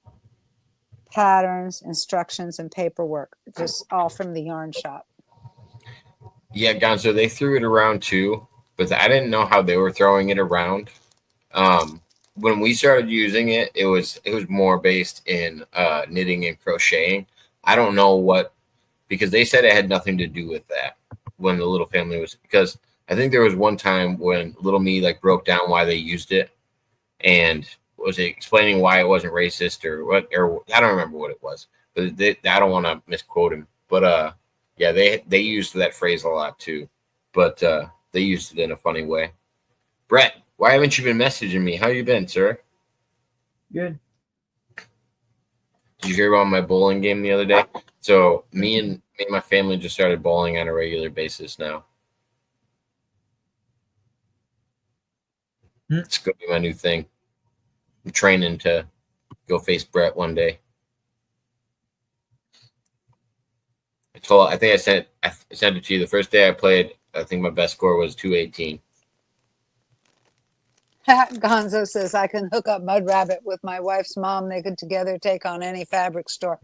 patterns, instructions, and paperwork. Just all from the yarn shop. Yeah, Gonzo, they threw it around too, but I didn't know how they were throwing it around. When we started using it, it was more based in knitting and crocheting. I don't know what, because they said it had nothing to do with that when the little family was, because I think there was one time when little me like broke down why they used it and was explaining why it wasn't racist or what, or I don't remember what it was, but I don't want to misquote him, but yeah, they used that phrase a lot too, but they used it in a funny way. Brett, why haven't you been messaging me? How you been, sir? Good. Did you hear about my bowling game the other day? So me and my family just started bowling on a regular basis now. It's gonna be my new thing. I'm training to go face Brett one day. I think I sent it to you the first day I played. I think my best score was 218. Gonzo says I can hook up Muddrabit with my wife's mom. They could together take on any fabric store.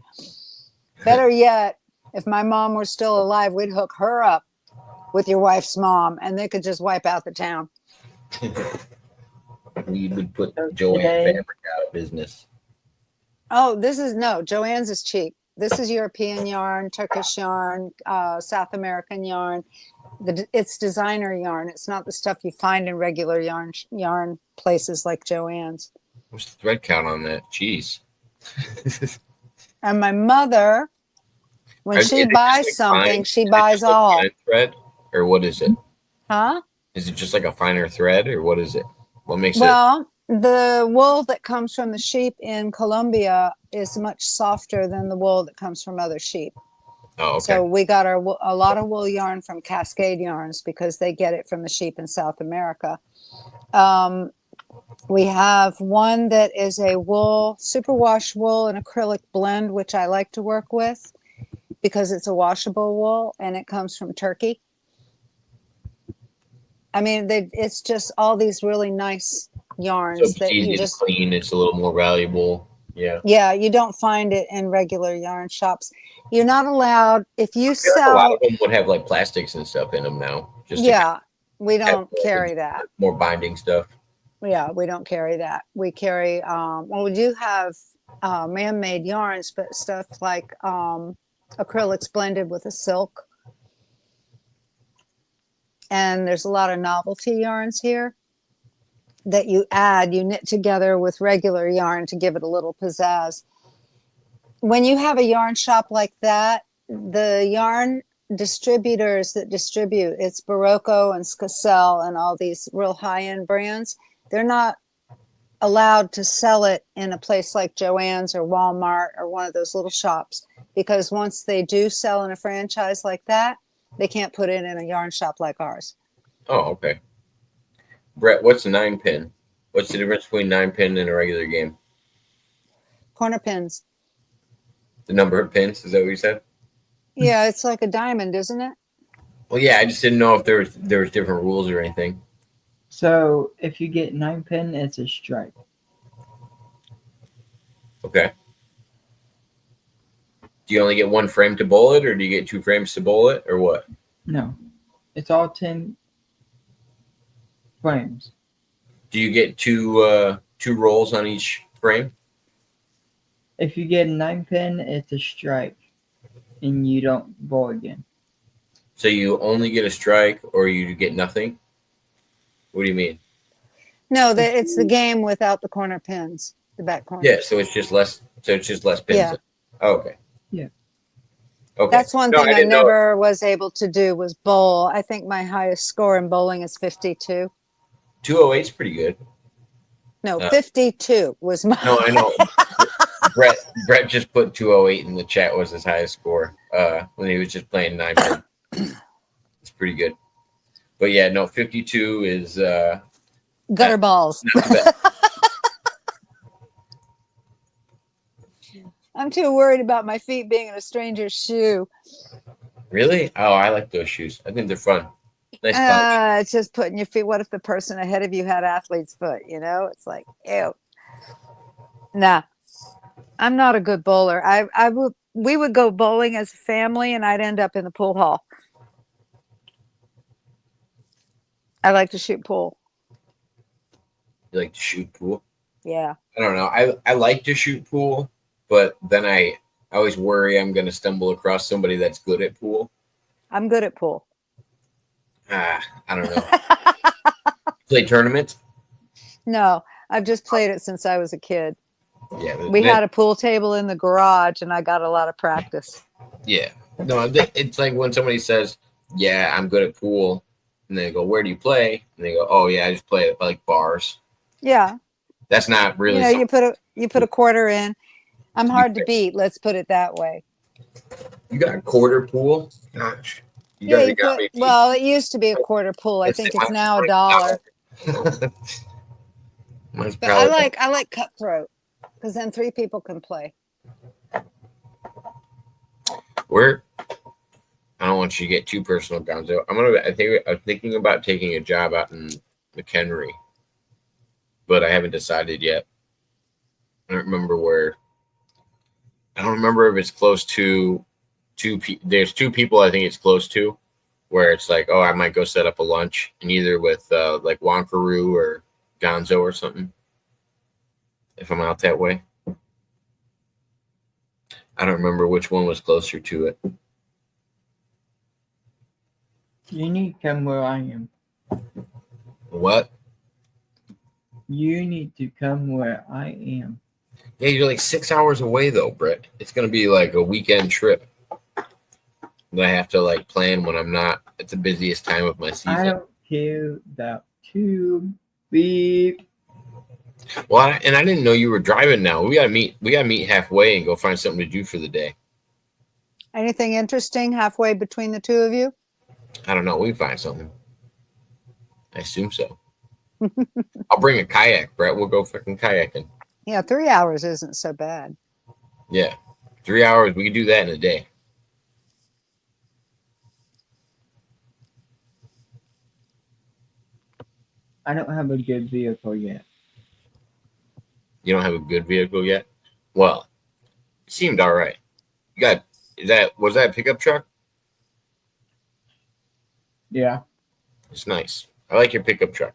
Better yet, if my mom were still alive, we'd hook her up with your wife's mom, and they could just wipe out the town. We would put So Joanne today, Fabric out of business. Oh, Joann's is cheap. This is European yarn, Turkish yarn, South American yarn. It's designer yarn. It's not the stuff you find in regular yarn places like Joann's. What's the thread count on that? Jeez. And my mother, when Is she it just buys like something, fine? she Is it buys just like all. fine thread, or what is it? Huh? Is it just like a finer thread, or what is it? What makes it? Well, the wool that comes from the sheep in Colombia is much softer than the wool that comes from other sheep. Oh, okay. So we got a lot of wool yarn from Cascade Yarns because they get it from the sheep in South America. We have one that is a wool, superwash wool and acrylic blend, which I like to work with because it's a washable wool and it comes from Turkey. I mean, it's just all these really nice So yarns it's that you easy to just, clean. It's a little more valuable. Yeah. yeah, you don't find it in regular yarn shops. You're not allowed, if you I feel like a lot sell, of them would have like plastics and stuff in them now, just to yeah, we have don't carry that. more binding stuff. Yeah, we don't carry that. We carry, well, we do have man-made yarns, but stuff like acrylics blended with a silk. And there's a lot of novelty yarns here that you knit together with regular yarn to give it a little pizzazz. When you have a yarn shop like that, the yarn distributors that distribute, it's Barocco and Skacel and all these real high-end brands, they're not allowed to sell it in a place like Joann's or Walmart or one of those little shops, because once they do sell in a franchise like that, they can't put it in a yarn shop like ours. Oh, okay. Brett, what's a 9-pin? What's the difference between 9-pin and a regular game? Corner pins. The number of pins, is that what you said? Yeah, it's like a diamond, isn't it? Well, yeah, I just didn't know if there was different rules or anything. so if you get 9-pin, it's a strike. Okay. Do you only get one frame to bowl it, or do you get 2 frames to bowl it, or what? No, it's all 10 frames. Do you get two rolls on each frame? If you get a 9-pin, it's a strike, and you don't bowl again. So you only get a strike, or you get nothing? What do you mean? No, it's the game without the corner pins, the back corner. Yeah, so it's just less. So it's just less pins. Yeah. Oh, okay. Yeah. Okay. That's one thing I never was able to do was bowl. I think my highest score in bowling is 52. 208 is pretty good. No, 52 was my. No, I know. Brett just put 208 in the chat was his highest score when he was just playing 9-pin. It's pretty good. But yeah, no, 52 is gutter balls. not the best. I'm too worried about my feet being in a stranger's shoe. Really? Oh, I like those shoes. I think they're fun. Nice polish. It's just putting your feet. What if the person ahead of you had athlete's foot? You know, it's like, ew. Nah, I'm not a good bowler. We would go bowling as a family, and I'd end up in the pool hall. I like to shoot pool. You like to shoot pool? Yeah. I don't know. I like to shoot pool, but then I always worry I'm going to stumble across somebody that's good at pool. I'm good at pool. I don't know. Play tournaments? No, I've just played it since I was a kid. Yeah. We had a pool table in the garage, and I got a lot of practice. Yeah. No, it's like when somebody says, yeah, I'm good at pool, and they go, where do you play? And they go, oh, yeah, I just play at like bars. Yeah. That's not really. You know, you put a quarter in. I'm hard to beat. Let's put it that way. You got a quarter pool? Gosh. Well, it used to be a quarter pool. I think it's now $1. But I like cutthroat because then 3 people can play. I don't want you to get too personal, Gonzo. I'm thinking about taking a job out in McHenry, but I haven't decided yet. I don't remember where. I don't remember if it's close to there's 2 people I think it's close to, where it's like, oh, I might go set up a lunch, and either with like Wankaroo or Gonzo or something. If I'm out that way. I don't remember which one was closer to it. You need to come where I am. What? You need to come where I am. Yeah, you're like 6 hours away though, Brett. It's gonna be like a weekend trip that I have to like plan when I'm not at the busiest time of my season. I don't care about tube. Beep. Well, and I didn't know you were driving now. We gotta meet. We gotta meet halfway and go find something to do for the day. Anything interesting halfway between the two of you? I don't know. We can find something. I assume so. I'll bring a kayak, Brett. We'll go fucking kayaking. Yeah, 3 hours isn't so bad. Yeah, 3 hours. We can do that in a day. I don't have a good vehicle yet. You don't have a good vehicle yet? Well, it seemed all right. You got was that a pickup truck? Yeah. It's nice. I like your pickup truck.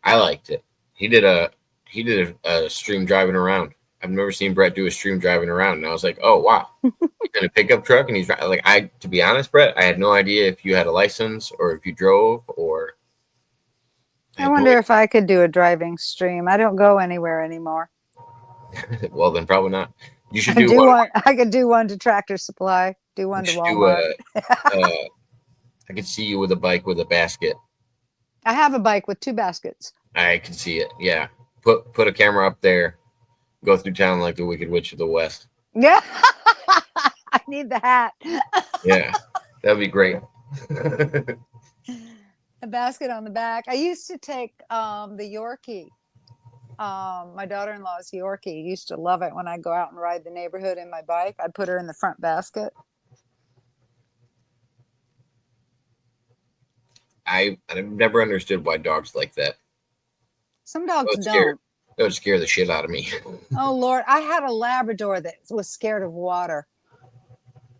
I liked it. He did a stream driving around. I've never seen Brett do a stream driving around, and I was like, oh wow, he's in a pickup truck, and he's like, to be honest, Brett, I had no idea if you had a license or if you drove or. I wonder if I could do a driving stream. I don't go anywhere anymore. Well, then probably not. You should I do one. I could do one to Tractor Supply. Do one to Walmart. I could see you with a bike with a basket. I have a bike with 2 baskets. I can see it. Yeah, put a camera up there. Go through town like the Wicked Witch of the West. Yeah, I need the hat. Yeah, that'd be great. A basket on the back. I used to take the Yorkie. My daughter-in-law's Yorkie. Used to love it when I go out and ride the neighborhood in my bike. I'd put her in the front basket. I've never understood why dogs like that. Some dogs don't. That would scare the shit out of me. Oh Lord, I had a Labrador that was scared of water.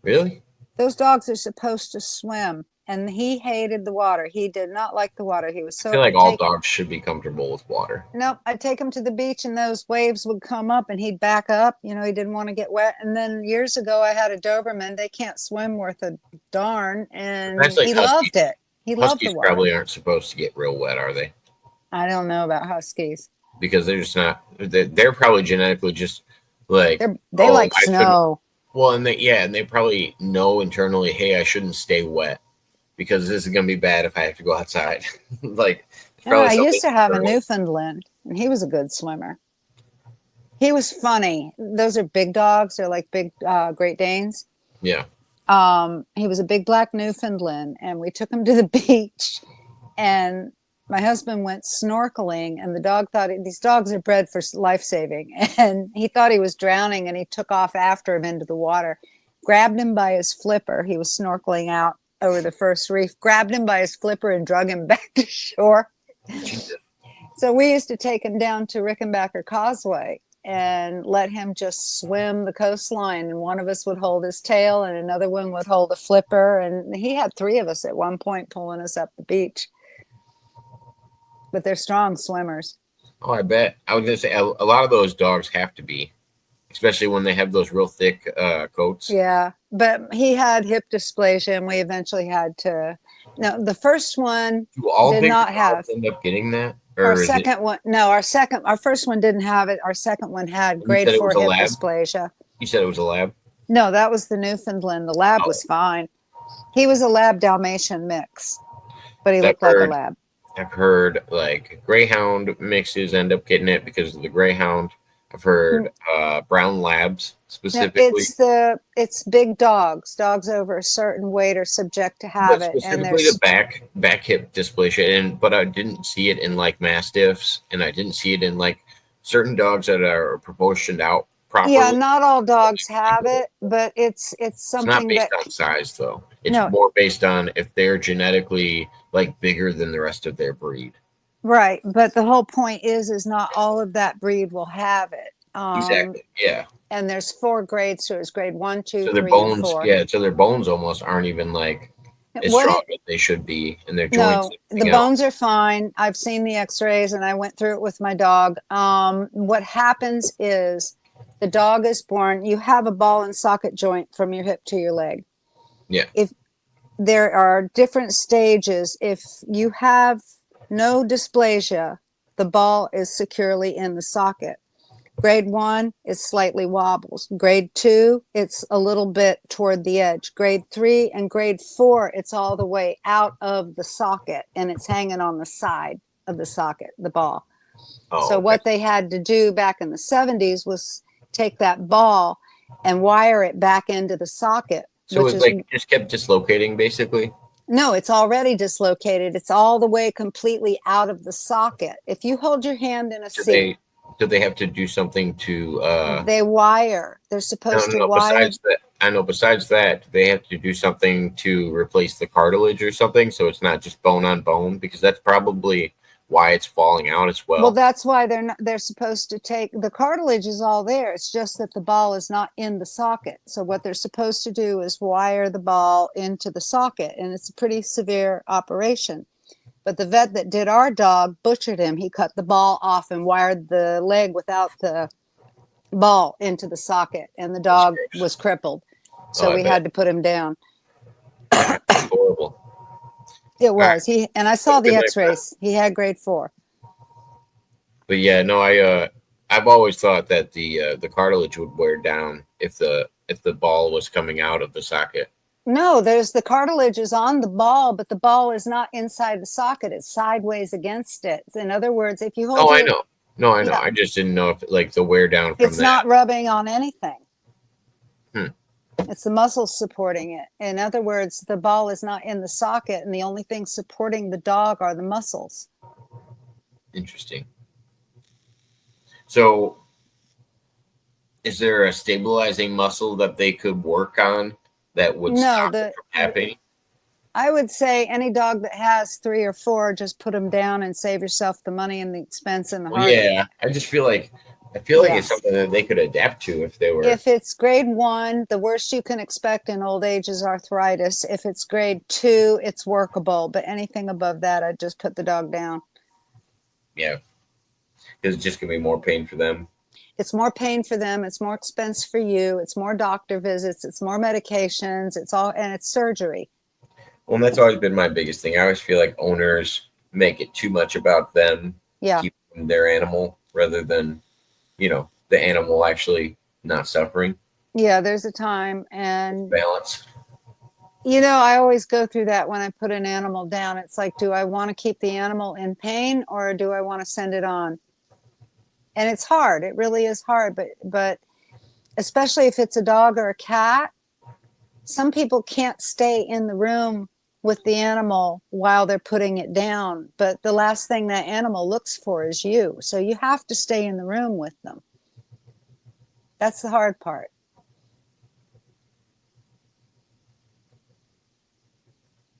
Really? Those dogs are supposed to swim, and he hated the water. He did not like the water. He was so. I feel like all dogs should be comfortable with water. Nope, I'd take him to the beach, and those waves would come up, and he'd back up. You know, he didn't want to get wet. And then years ago, I had a Doberman. They can't swim worth a darn, and he loved it. He loved the water. Huskies probably aren't supposed to get real wet, are they? I don't know about huskies. Because they're just not. They're probably genetically just like they like snow. Well, and they probably know internally, hey, I shouldn't stay wet because this is gonna be bad if I have to go outside. Like, I used to have a Newfoundland, and he was a good swimmer. He was funny. Those are big dogs. They're like big Great Danes. Yeah. He was a big black Newfoundland, and we took him to the beach, and my husband went snorkeling, and the dog thought these dogs are bred for life-saving, and he thought he was drowning, and he took off after him into the water, grabbed him by his flipper. He was snorkeling out over the first reef, grabbed him by his flipper and drug him back to shore. So we used to take him down to Rickenbacker Causeway and let him just swim the coastline, and one of us would hold his tail and another one would hold a flipper, and he had 3 of us at one point pulling us up the beach. But they're strong swimmers. Oh, I bet. I was gonna say a lot of those dogs have to be, especially when they have those real thick coats. Yeah, but he had hip dysplasia, and we eventually had to. No, the first one did not have. End up getting that. Our second one, no, our first one didn't have it. Our second one had grade 4 hip dysplasia. You said it was a lab? No, that was the Newfoundland. The lab was fine. He was a lab Dalmatian mix, but he looked like a lab. I've heard like Greyhound mixes end up getting it because of the Greyhound. I've heard brown labs specifically. No, it's big dogs. Dogs over a certain weight are subject to have it. Specifically the back hip dysplasia, but I didn't see it in like Mastiffs, and I didn't see it in like certain dogs that are proportioned out properly. Yeah, not all dogs have it, but it's something. It's not based on size though. It's more based on if they're genetically like bigger than the rest of their breed. Right, but the whole point is not all of that breed will have it. Exactly. Yeah. And there's 4 grades, so it's grade 1, 2, so 3, and 4. Yeah, so their bones almost aren't even like as What strong it as they should be in their joints No, and the everything else. bones are fine. I've seen the x-rays and I went through it with my dog. What happens is the dog is born, you have a ball and socket joint from your hip to your leg. Yeah. If there are different stages, if you have no dysplasia, the ball is securely in the socket. Grade 1, it slightly wobbles. Grade 2, it's a little bit toward the edge. Grade 3 and grade 4, it's all the way out of the socket and it's hanging on the side of the socket, the ball. Oh, So okay. what they had to do back in the 70s was take that ball and wire it back into the socket, So which it is like just kept dislocating basically. no, it's already dislocated. It's all the way completely out of the socket. If you hold your hand in a Do seat, they have to do something to they wire. They're no, supposed no, to no. wire. Besides that, they have to do something to replace the cartilage or something, so it's not just bone on bone, because that's probably why it's falling out as Well, well. that's why they're supposed to take the cartilage is all there. It's just that the ball is not in the socket. So what they're supposed to do is wire the ball into the socket, and it's a pretty severe operation. But the vet that did our dog butchered him. He cut the ball off and wired the leg without the ball into the socket, and the That's dog gross. was crippled. Oh, So I we bet. had to put him down. That's horrible. It I was he, and I have saw a good the night for that. X-rays. He had grade 4. But yeah, no, I've always thought that the cartilage would wear down if the ball was coming out of the socket. No, there's the cartilage is on the ball, but the ball is not inside the socket. It's sideways against it. In other words, if you hold Oh, I your, know. No, I know. yeah, I just didn't know if like the wear down from it's that. not rubbing on anything. Hmm. It's the muscles supporting it. In other words, the ball is not in the socket, and the only thing supporting the dog are the muscles. Interesting. So, is there a stabilizing muscle that they could work on that would No, stop it from happening? I would say any dog that has 3 or 4, just put them down and save yourself the money and the expense and the Well, heartache. yeah. I feel like Yeah. it's something that they could adapt to if they were. If it's grade 1, the worst you can expect in old age is arthritis. If it's grade 2, it's workable. But anything above that, I'd just put the dog down. Yeah, because it's just gonna be more pain for them. It's more pain for them. It's more expense for you. It's more doctor visits. It's more medications. It's all, and it's surgery. Well, and that's always been my biggest thing. I always feel like owners make it too much about them Yeah. keeping their animal rather than, the animal actually not suffering. Yeah, there's a time. And, Balance. I always go through that when I put an animal down. It's like, do I want to keep the animal in pain or do I want to send it on? And it's hard. It really is hard. But especially if it's a dog or a cat, some people can't stay in the room with the animal while they're putting it down. But the last thing that animal looks for is you. So you have to stay in the room with them. That's the hard part.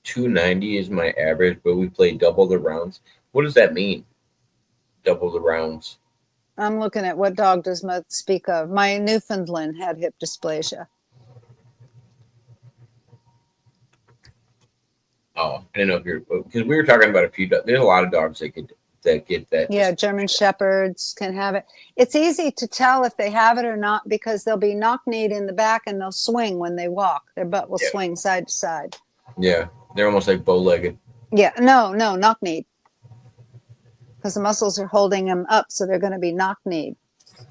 $290 is my average, but we play double the rounds. What does that mean? Double the rounds. I'm looking at what dog does Mo speak of. My Newfoundland had hip dysplasia. Oh, I didn't know if you're because we were talking about a few. There's a lot of dogs that get that. Yeah, German Shepherds can have it. It's easy to tell if they have it or not because they'll be knock-kneed in the back and they'll swing when they walk. Their butt will Yeah. swing side to side. Yeah, they're almost like bow-legged. Yeah, no, knock-kneed. Because the muscles are holding them up, so they're going to be knock-kneed.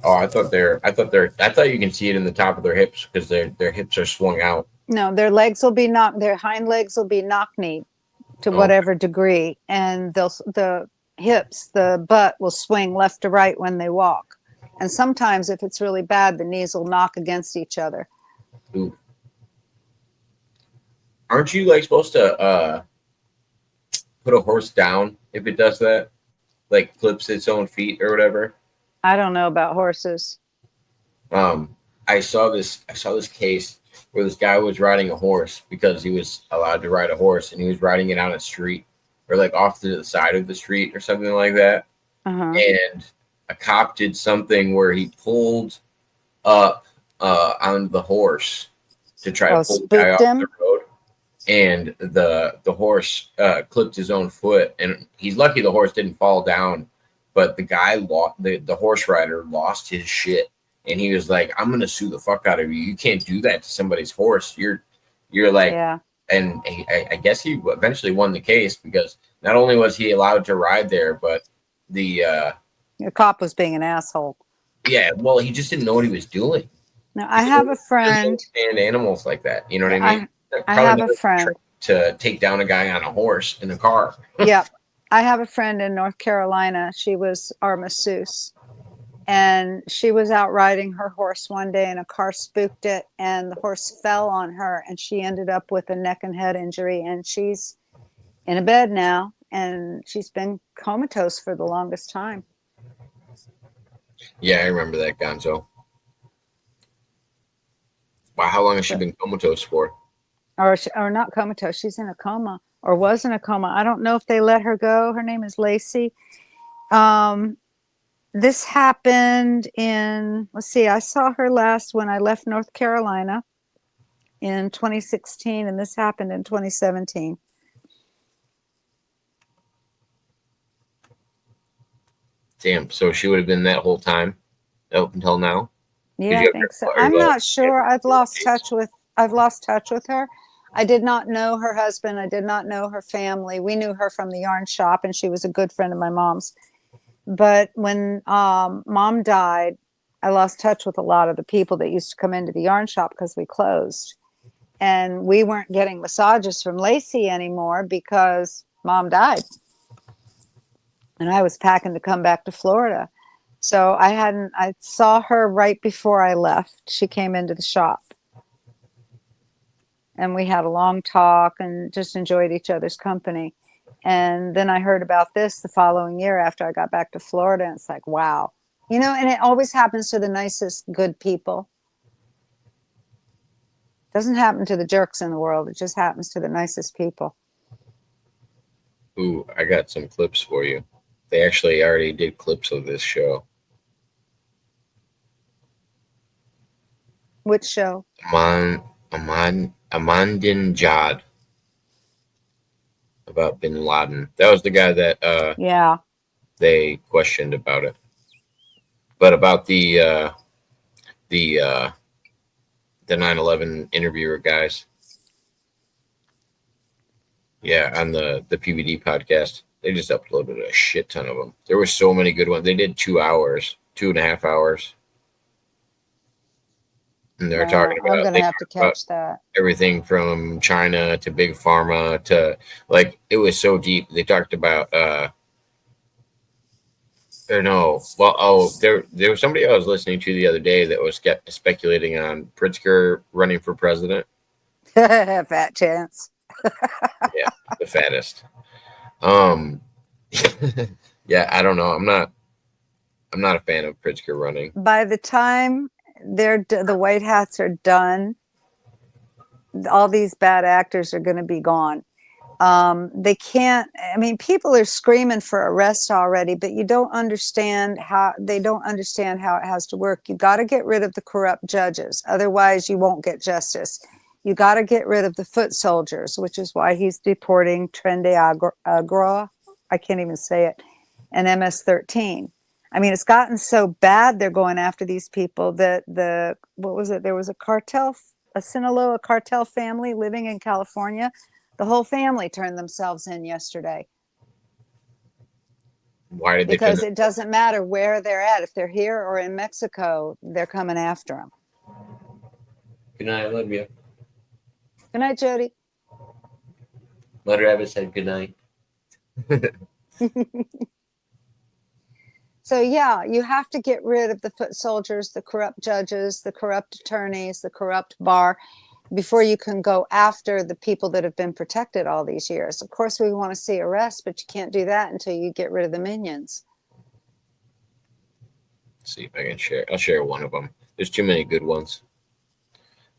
Oh, I thought you can see it in the top of their hips because their hips are swung out. No, their legs will be their hind legs will be knock-kneed to whatever degree, and the hips, the butt will swing left to right when they walk. And sometimes, if it's really bad, the knees will knock against each other. Ooh. Aren't you like supposed to put a horse down if it does that? Like clips its own feet or whatever? I don't know about horses. I saw this case where this guy was riding a horse because he was allowed to ride a horse, and he was riding it on a street or like off to the side of the street or something like that. Uh-huh. And a cop did something where he pulled up on the horse to try to pull the guy off the road, and the horse clipped his own foot, and he's lucky the horse didn't fall down, but the guy lost the horse rider lost his shit, and he was like, I'm gonna sue the fuck out of you. You can't do that to somebody's horse. You're like, Yeah. and I guess he eventually won the case, because not only was he allowed to ride there, but the cop was being an asshole. yeah, well, he just didn't know what he was doing. Now, I have a friend. And animals like that, you know what I mean? I have a friend to take down a guy on a horse in a car. Yeah, I have a friend in North Carolina. She was our masseuse, and she was out riding her horse one day, and a car spooked it, and the horse fell on her, and she ended up with a neck and head injury, and she's in a bed now, and she's been comatose for the longest time. Yeah, I remember that, Gonzo. Wow, how long has she been comatose for? Or not comatose. She's in a coma, or was in a coma. I don't know if they let her go. Her name is Lacey. This happened in, let's see, I saw her last when I left North Carolina in 2016, and this happened in 2017. Damn, so she would have been that whole time up until now? Yeah, I think so. I'm not sure. I've lost touch with her. I did not know her husband. I did not know her family. We knew her from the yarn shop, and she was a good friend of my mom's. But when mom died, I lost touch with a lot of the people that used to come into the yarn shop because we closed. And we weren't getting massages from Lacey anymore because mom died. And I was packing to come back to Florida. So I saw her right before I left. She came into the shop. And we had a long talk and just enjoyed each other's company. And then I heard about this the following year after I got back to Florida. And it's like, wow. You know, and it always happens to the nicest, good people. It doesn't happen to the jerks in the world. It just happens to the nicest people. Ooh, I got some clips for you. They actually already did clips of this show. Which show? Ahmadinejad. About Bin Laden. That was the guy that yeah, they questioned about it. But about the 9/11 interviewer guys. Yeah, on the PBD podcast, they just uploaded a shit ton of them. There were so many good ones. They did 2 hours, 2.5 hours. And they're talking about, I'm gonna have to catch that. Everything from China to big pharma to, like, it was so deep. They talked about there was somebody I was listening to the other day that was speculating on Pritzker running for president. Fat chance. Yeah, the fattest. Yeah, I don't know. I'm not a fan of Pritzker running. By the time the white hats are done, all these bad actors are going to be gone. They can't. I mean, people are screaming for arrest already, but you don't understand how they don't understand how it has to work. You got to get rid of the corrupt judges, otherwise you won't get justice. You got to get rid of the foot soldiers, which is why he's deporting Trende Agro. I can't even say it, and MS-13. I mean, it's gotten so bad they're going after these people that what was it? There was a Sinaloa cartel family living in California. The whole family turned themselves in yesterday. Why did they? Because it doesn't matter where they're at. If they're here or in Mexico, they're coming after them. Good night, I love you. Good night, Jody. Muddrabit said good night. So, yeah, you have to get rid of the foot soldiers, the corrupt judges, the corrupt attorneys, the corrupt bar, before you can go after the people that have been protected all these years. Of course, we want to see arrests, but you can't do that until you get rid of the minions. Let's see if I can share. I'll share one of them. There's too many good ones.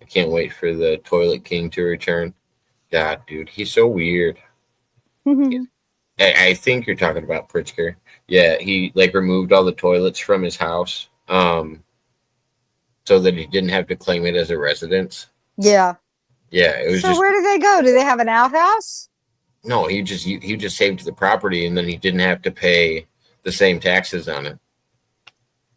I can't wait for the Toilet King to return. God, dude, he's so weird. I think you're talking about Pritzker. Yeah, he removed all the toilets from his house, so that he didn't have to claim it as a residence. Yeah. Yeah, it was So just where do they go? Do they have an outhouse? no. He just saved the property, and then he didn't have to pay the same taxes on it.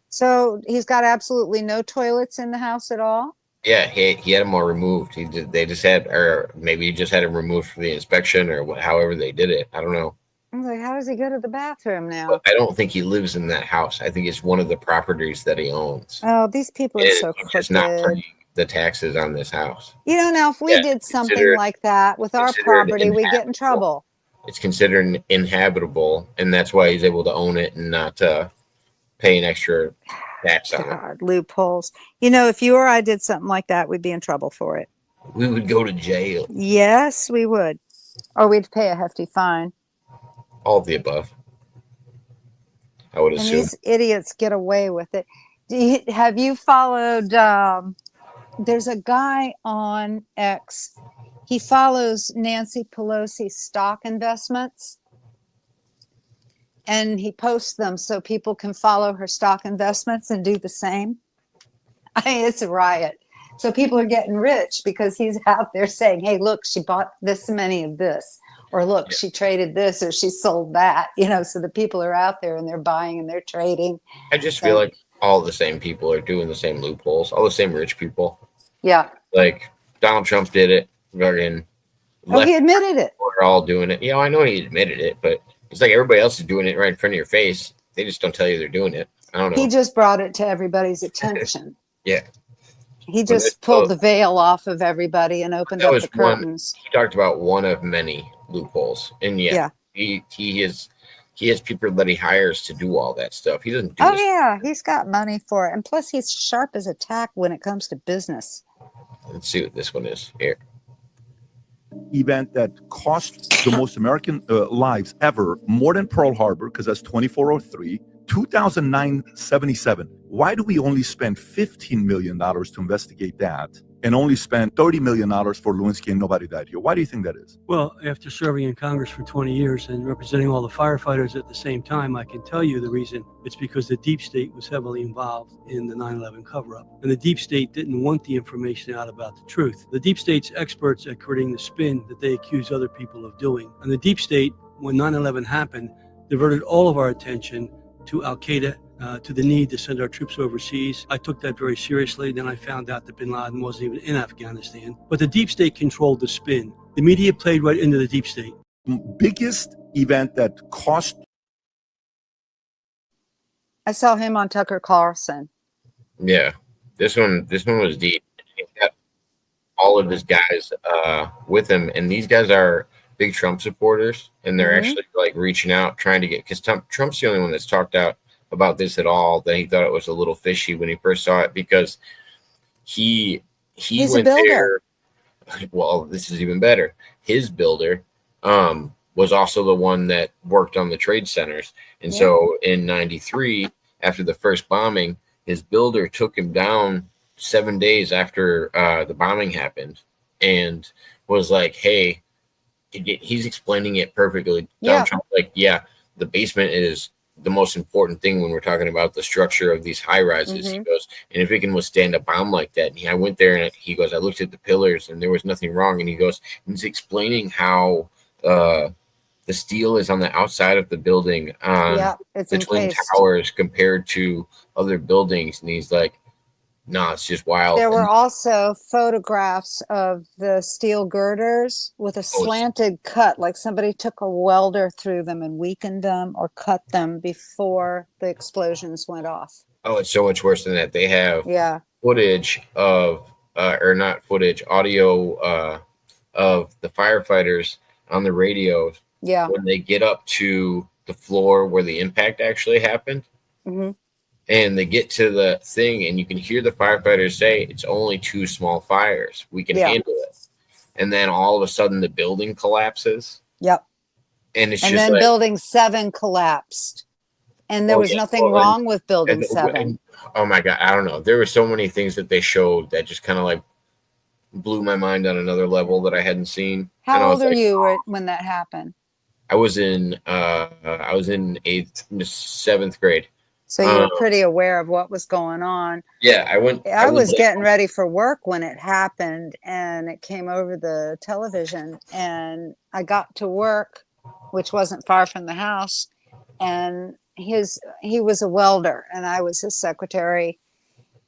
So he's got absolutely no toilets in the house at all? Yeah, he had them all removed. They just had, or maybe he just had them removed for the inspection, or however they did it. I don't know. I'm like, how does he go to the bathroom But now? I don't think he lives in that house. I think it's one of the properties that he owns, Oh, these people are and so he's just not crooked. paying the taxes on this house. Now, if we Yeah, did something like that with our considered property, we get in inhabitable. trouble. It's considered inhabitable, and that's why he's able to own it and not pay an extra tax on it. God, loopholes. If you or I did something like that, we'd be in trouble for it. We would go to jail. Yes, we would. Or we'd pay a hefty fine. All of the above, I would And assume. these idiots get away with it. Have you followed? There's a guy on X. He follows Nancy Pelosi's stock investments, and he posts them so people can follow her stock investments and do the same. It's a riot. So people are getting rich because he's out there saying, hey, look, she bought this many of this, or look, she traded this, or she sold that, so the people are out there and they're buying and they're trading. I just feel like all the same people are doing the same loopholes, all the same rich people. Yeah. Like Donald Trump did it. Fucking he admitted it. We're all doing it. I know he admitted it, but it's like everybody else is doing it right in front of your face. They just don't tell you they're doing it. I don't know. He just brought it to everybody's attention. Yeah. He just pulled the veil off of everybody and opened up the curtains. He talked about one of many loopholes, and he has people that he hires to do all that stuff. He doesn't do. He's got money for it, and plus he's sharp as a tack when it comes to business. Let's see what this one is here. Event that cost the most American lives ever, more than Pearl Harbor, because that's 2403. 2009 77. Why do we only spend $15 million to investigate that and only spend $30 million for Lewinsky and nobody died here? Why do you think that is? Well, after serving in Congress for 20 years and representing all the firefighters at the same time, I can tell you the reason. It's because the deep state was heavily involved in the 9/11 cover-up. And the deep state didn't want the information out about the truth. The deep state's experts at creating the spin that they accuse other people of doing. And the deep state, when 9/11 happened, diverted all of our attention to Al-Qaeda, to the need to send our troops overseas. I took that very seriously. Then I found out that bin Laden wasn't even in Afghanistan. But the deep state controlled the spin. The media played right into the deep state. Biggest event that cost. I saw him on Tucker Carlson. Yeah, this one was deep. He's got all of his guys with him, and these guys are big Trump supporters, and they're actually like reaching out, trying to get, because Trump's the only one that's talked out about this at all, that he thought it was a little fishy when he first saw it, because he's went there. Well, this is even better. His builder was also the one that worked on the trade centers, and so in '93, after the first bombing, his builder took him down 7 days after the bombing happened, and was like, hey, he's explaining it perfectly. Donald Trump, like, the basement is the most important thing when we're talking about the structure of these high rises. He goes, and if it can withstand a bomb like that, and I went there and he goes, I looked at the pillars and there was nothing wrong. And he goes, he's explaining how the steel is on the outside of the building on the Twin Towers compared to other buildings. And he's like, no, it's just wild. There were also photographs of the steel girders with a slanted cut, like somebody took a welder through them and weakened them or cut them before the explosions went off. Oh, it's so much worse than that. They have footage of, or not footage, audio of the firefighters on the radios when they get up to the floor where the impact actually happened. And they get to the thing, and you can hear the firefighters say, it's only 2 small fires. We can handle it. And then all of a sudden, the building collapses. And it's and just then like, building 7 collapsed. And there was nothing wrong with building 7. Oh, my God. I don't know. There were so many things that they showed that just kind of like blew my mind on another level that I hadn't seen. How old are you when that happened? I was in 7th grade. So you were pretty aware of what was going on. Yeah, I was getting ready for work when it happened, and it came over the television, and I got to work, which wasn't far from the house, and he was a welder and I was his secretary,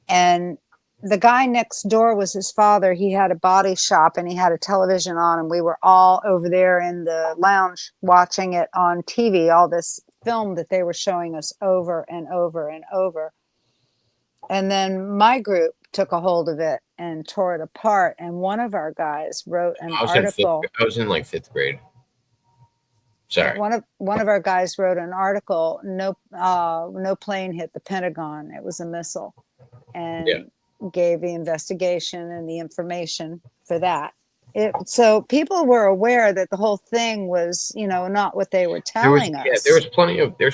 and the guy next door was his father. He had a body shop and he had a television on, and we were all over there in the lounge watching it on TV, all this film that they were showing us over and over and over. And then my group took a hold of it and tore it apart. And one of our guys wrote an article. I was in like 5th grade. Sorry. One of our guys wrote an article. No plane hit the Pentagon. It was a missile, and gave the investigation and the information for that. So people were aware that the whole thing was, not what they were telling us. Yeah, there's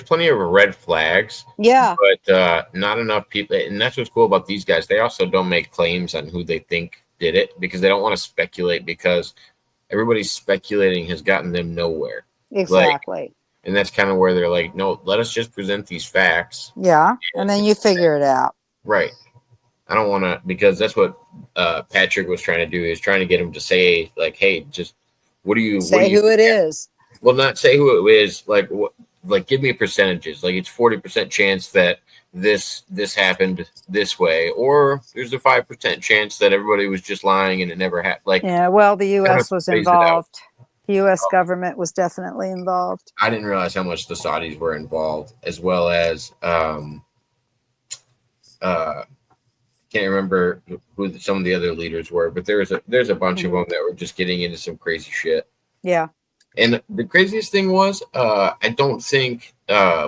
plenty of red flags. Yeah. But not enough people. And that's what's cool about these guys. They also don't make claims on who they think did it because they don't want to speculate, because everybody's speculating has gotten them nowhere. Exactly. And that's kind of where they're like, no, let us just present these facts. Yeah. And then you figure it out. Right. I don't want to, because that's what Patrick was trying to do. He was trying to get him to say, like, hey, just who it is. Well, not say who it is. Like, give me percentages. Like, it's 40% chance that this happened this way, or there's a 5% chance that everybody was just lying and it never happened. Like, yeah, well, the U.S. was involved. The U.S. government was definitely involved. I didn't realize how much the Saudis were involved, as well as can't remember who some of the other leaders were, but there's a bunch of them that were just getting into some crazy shit. Yeah. And the craziest thing was, I don't think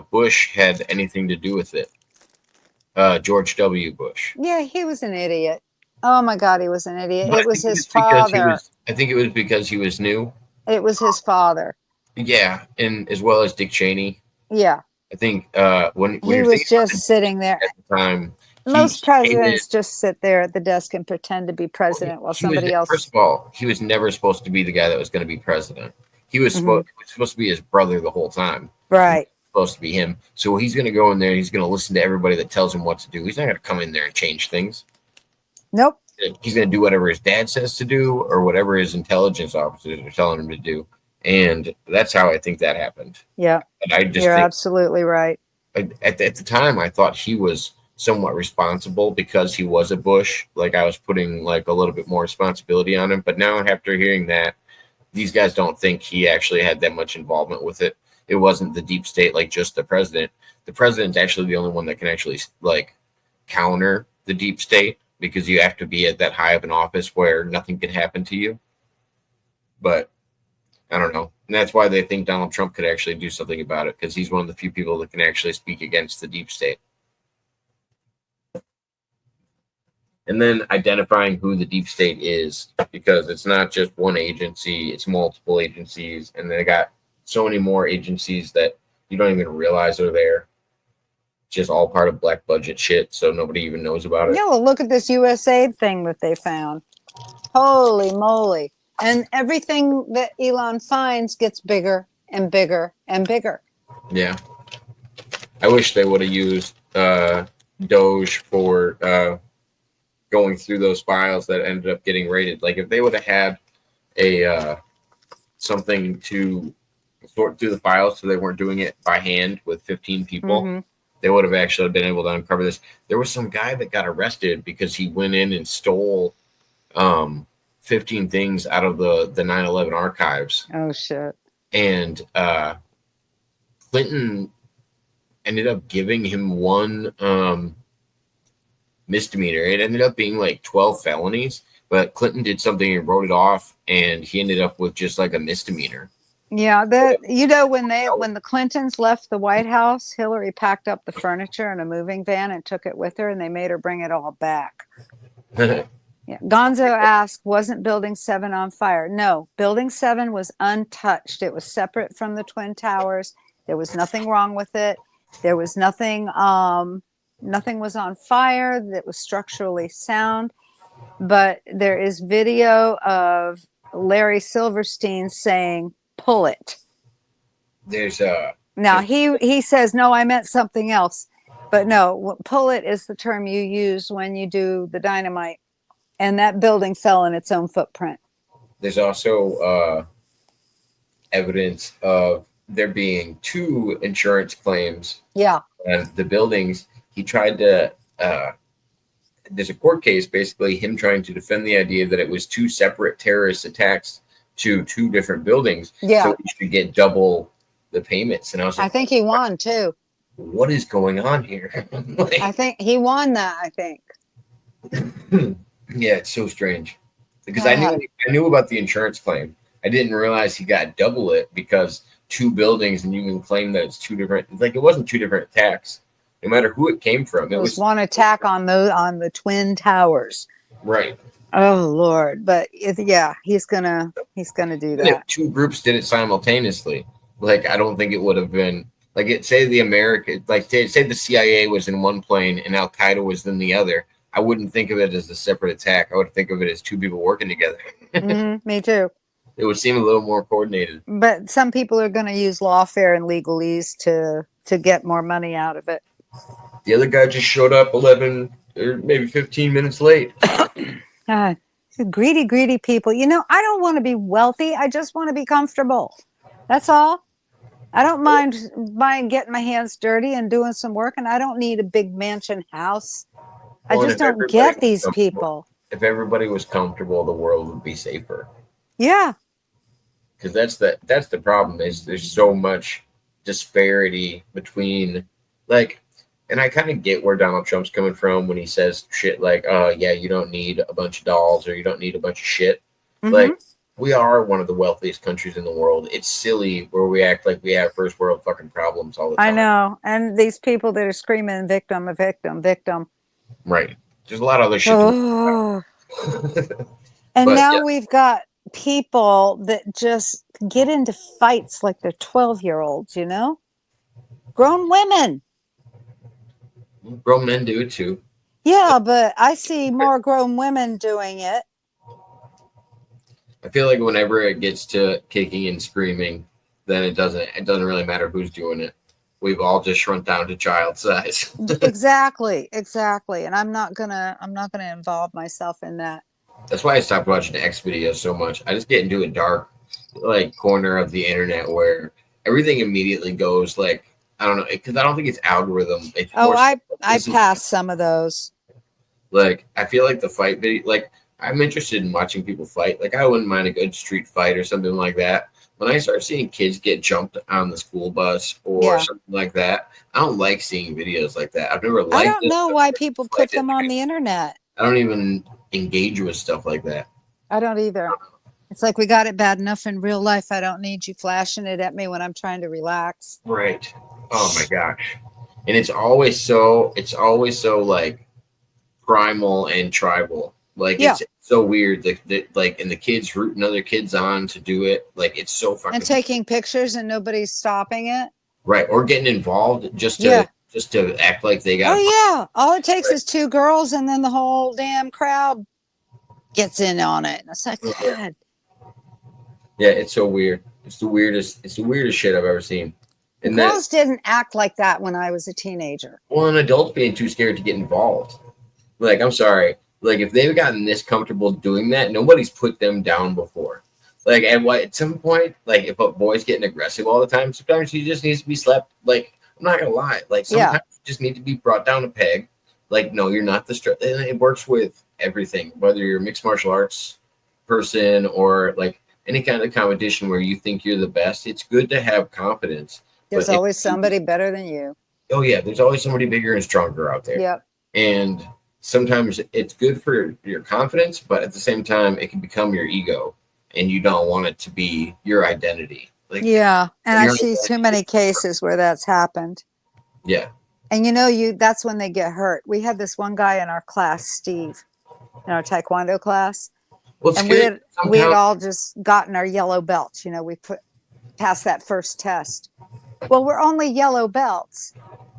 Bush had anything to do with it. George W. Bush. Yeah, he was an idiot. Oh my God, he was an idiot. It was his father. I think it was because he was new. It was his father. Yeah, and as well as Dick Cheney. Yeah. I think when he was just sitting there at the time. Most presidents just sit there at the desk and pretend to be president while somebody else. First of all, he was never supposed to be the guy that was going to be president. He was supposed to be his brother the whole time. Right. Supposed to be him. So he's going to go in there and he's going to listen to everybody that tells him what to do. He's not going to come in there and change things. Nope. He's going to do whatever his dad says to do or whatever his intelligence officers are telling him to do. And that's how I think that happened. Yeah. And you're absolutely right. At the time, I thought he was somewhat responsible because he was a Bush. Like, I was putting like a little bit more responsibility on him. But now, after hearing that, these guys don't think he actually had that much involvement with it. It wasn't the deep state, like just the president. The president's actually the only one that can actually like counter the deep state, because you have to be at that high of an office where nothing can happen to you. But I don't know. And that's why they think Donald Trump could actually do something about it, because he's one of the few people that can actually speak against the deep state. And then identifying who the deep state is, because it's not just one agency, it's multiple agencies. And they got so many more agencies that you don't even realize are there. Just all part of black budget shit, so nobody even knows about it. Yeah, well, look at this USAID thing that they found. Holy moly. And everything that Elon finds gets bigger and bigger and bigger. Yeah. I wish they would have used Doge for going through those files that ended up getting raided. Like, if they would have had a something to sort through the files so they weren't doing it by hand with 15 people, they would have actually been able to uncover this. There was some guy that got arrested because he went in and stole 15 things out of the 9/11 archives. Oh, shit. And Clinton ended up giving him one misdemeanor. It ended up being like 12 felonies, but Clinton did something and wrote it off, and he ended up with just like a misdemeanor. Yeah, when the Clintons left the White House, Hillary packed up the furniture in a moving van and took it with her, and they made her bring it all back. Yeah. Gonzo asked, wasn't Building 7 on fire? No, Building 7 was untouched. It was separate from the Twin Towers. There was nothing wrong with it. There was nothing was on fire that was structurally sound. But there is video of Larry Silverstein saying, pull it. There's now he says, no, I meant something else. But no, pullet is the term you use when you do the dynamite. And that building fell in its own footprint. There's also evidence of there being 2 insurance claims. Yeah. And the buildings, he tried to, there's a court case, basically him trying to defend the idea that it was 2 separate terrorist attacks to 2 different buildings. Yeah. So he should get double the payments. And I was like, I think he won too. what is going on here? Like, I think he won that, I think. yeah, it's so strange. Because I knew about the insurance claim. I didn't realize he got double it because 2 buildings and you can claim that it's 2 different, like it wasn't 2 different attacks. No matter who it came from. It was one attack on the twin towers. Right. Oh Lord. But yeah, he's gonna do that. If 2 groups did it simultaneously, like I don't think it would have been like it say the America, like say the CIA was in one plane and Al Qaeda was in the other. I wouldn't think of it as a separate attack. I would think of it as 2 people working together. Me too. It would seem a little more coordinated. But some people are going to use lawfare and legalese to get more money out of it. The other guy just showed up 11 or maybe 15 minutes late. God, greedy people. You know, I don't want to be wealthy. I just want to be comfortable. That's all. I don't mind getting my hands dirty and doing some work, and I don't need a big mansion house. I just don't get these people. If everybody was comfortable, the world would be safer. Yeah. Because that's the problem is there's so much disparity between like, and I kind of get where Donald Trump's coming from when he says shit like, oh yeah, you don't need a bunch of dolls or you don't need a bunch of shit. Like we are one of the wealthiest countries in the world. It's silly where we act like we have first world fucking problems all the time. I know. And these people that are screaming victim, a victim, victim. Right. There's a lot of other shit. Oh. And but, now yeah. we've got people that just get into fights like they're 12-year-olds, you know? Grown women. Grown men do it too. Yeah, but I see more grown women doing it. I feel like whenever it gets to kicking and screaming, then it doesn't really matter who's doing it. We've all just shrunk down to child size. Exactly. And I'm not gonna involve myself in that. That's why I stopped watching X videos so much. I just get into a dark like corner of the internet where everything immediately goes like, I don't know, because I don't think it's algorithm. It's I passed some of those. Like I feel like the fight video, like I'm interested in watching people fight. Like I wouldn't mind a good street fight or something like that. When I start seeing kids get jumped on the school bus or something like that, I don't like seeing videos like that. I've never liked it. I don't know why people put them on the internet. I don't even engage with stuff like that. I don't either. It's like we got it bad enough in real life. I don't need you flashing it at me when I'm trying to relax. Right. Oh my gosh. And it's always so like primal and tribal. Like it's so weird that like and the kids rooting other kids on to do it. Like it's so fucking and taking pictures and nobody's stopping it. Right. Or getting involved just to act like they got all it takes is 2 girls and then the whole damn crowd gets in on it. And it's like, God. Yeah, it's so weird. It's the weirdest shit I've ever seen. And girls didn't act like that when I was a teenager. Well, and adults being too scared to get involved. Like, I'm sorry. Like, if they've gotten this comfortable doing that, nobody's put them down before. Like, at some point, like, if a boy's getting aggressive all the time, sometimes he just needs to be slapped. Like, I'm not gonna lie. Like, sometimes you just need to be brought down a peg. Like, no, you're not the it works with everything, whether you're a mixed martial arts person or like any kind of competition where you think you're the best. It's good to have confidence. There's always somebody better than you. Oh yeah, there's always somebody bigger and stronger out there. Yep. And sometimes it's good for your confidence, but at the same time, it can become your ego, and you don't want it to be your identity. Like, and I see too many cases where that's happened. Yeah. And that's when they get hurt. We had this one guy in our class, Steve, in our Taekwondo class. Well, and we had all just gotten our yellow belts. We passed that first test. Well, we're only yellow belts.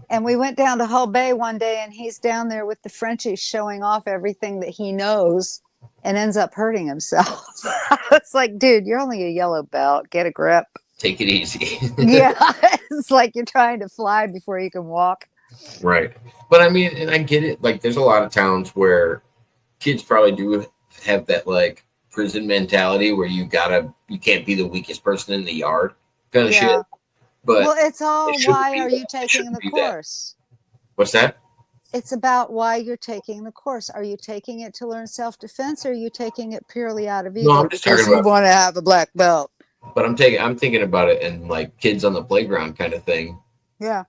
And we went down to Hull Bay one day and he's down there with the Frenchies showing off everything that he knows and ends up hurting himself. It's like, dude, you're only a yellow belt. Get a grip. Take it easy. Yeah. It's like you're trying to fly before you can walk. Right. But I mean, and I get it. Like, there's a lot of towns where kids probably do have that like prison mentality where you can't be the weakest person in the yard kind of shit. Yeah. But Well, it's all it shouldn't why be are that. you It taking shouldn't the be that. course? What's that? It's about why you're taking the course. Are you taking it to learn self-defense, or are you taking it purely out of No, ego I'm just because talking you about. want to have a black belt? But I'm thinking about it and like kids on the playground kind of thing. Yeah.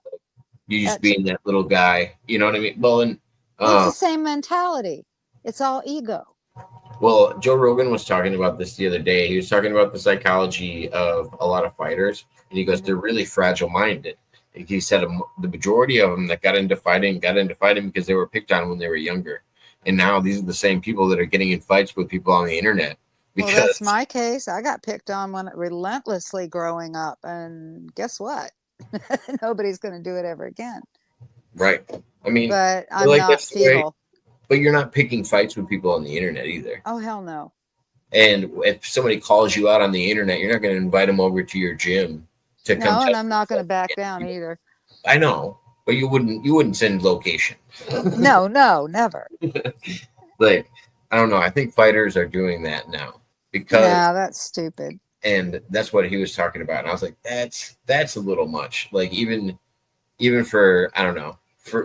You just That's, being that little guy, you know what I mean? Well, and well, it's the same mentality. It's all ego. well, Joe Rogan was talking about this the other day. He was talking about the psychology of a lot of fighters, and he goes, they're really fragile minded. He said the majority of them that got into fighting because they were picked on when they were younger, and now these are the same people that are getting in fights with people on the internet. Well, Because that's my case. I got picked on relentlessly growing up, and guess what? Nobody's going to do it ever again. right, I mean, But I'm like not that's the way. feeble. But you're not picking fights with people on the internet either. Oh, hell no. And if somebody calls you out on the internet, you're not going to invite them over to your gym to come. No, and test I'm not going to yourself back down against you. either. I know, but you wouldn't send location. No, never. Like, I don't know. I think fighters are doing that now because, No, that's stupid. and that's what he was talking about. And I was like, that's a little much. Like even for, I don't know,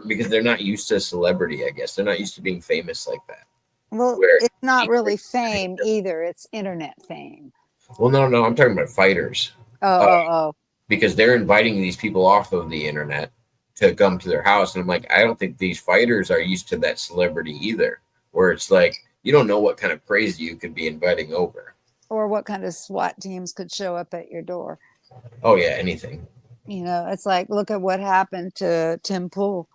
because they're not used to celebrity. I guess they're not used to being famous like that. Well, Where it's not really fame either. It's internet fame. well, no, I'm talking about fighters. Oh. Because they're inviting these people off of the internet to come to their house. And I'm like, I don't think these fighters are used to that celebrity either, where it's like, you don't know what kind of crazy you could be inviting over. Or what kind of SWAT teams could show up at your door. Oh, yeah, anything. You know, it's like, look at what happened to Tim Pool.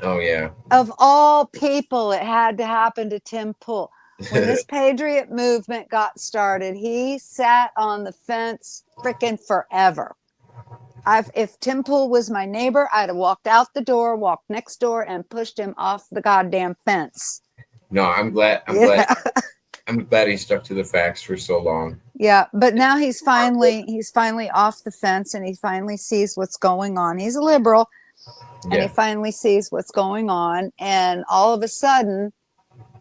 Oh, yeah. Of all people, it had to happen to Tim Pool. When this Patriot movement got started, he sat on the fence freaking forever. If Tim Pool was my neighbor, I'd have walked out the door, walked next door, and pushed him off the goddamn fence. No, I'm glad. I'm glad he stuck to the facts for so long. Yeah, but now he's finally off the fence, and he finally sees what's going on. He's a liberal, and he finally sees what's going on, and all of a sudden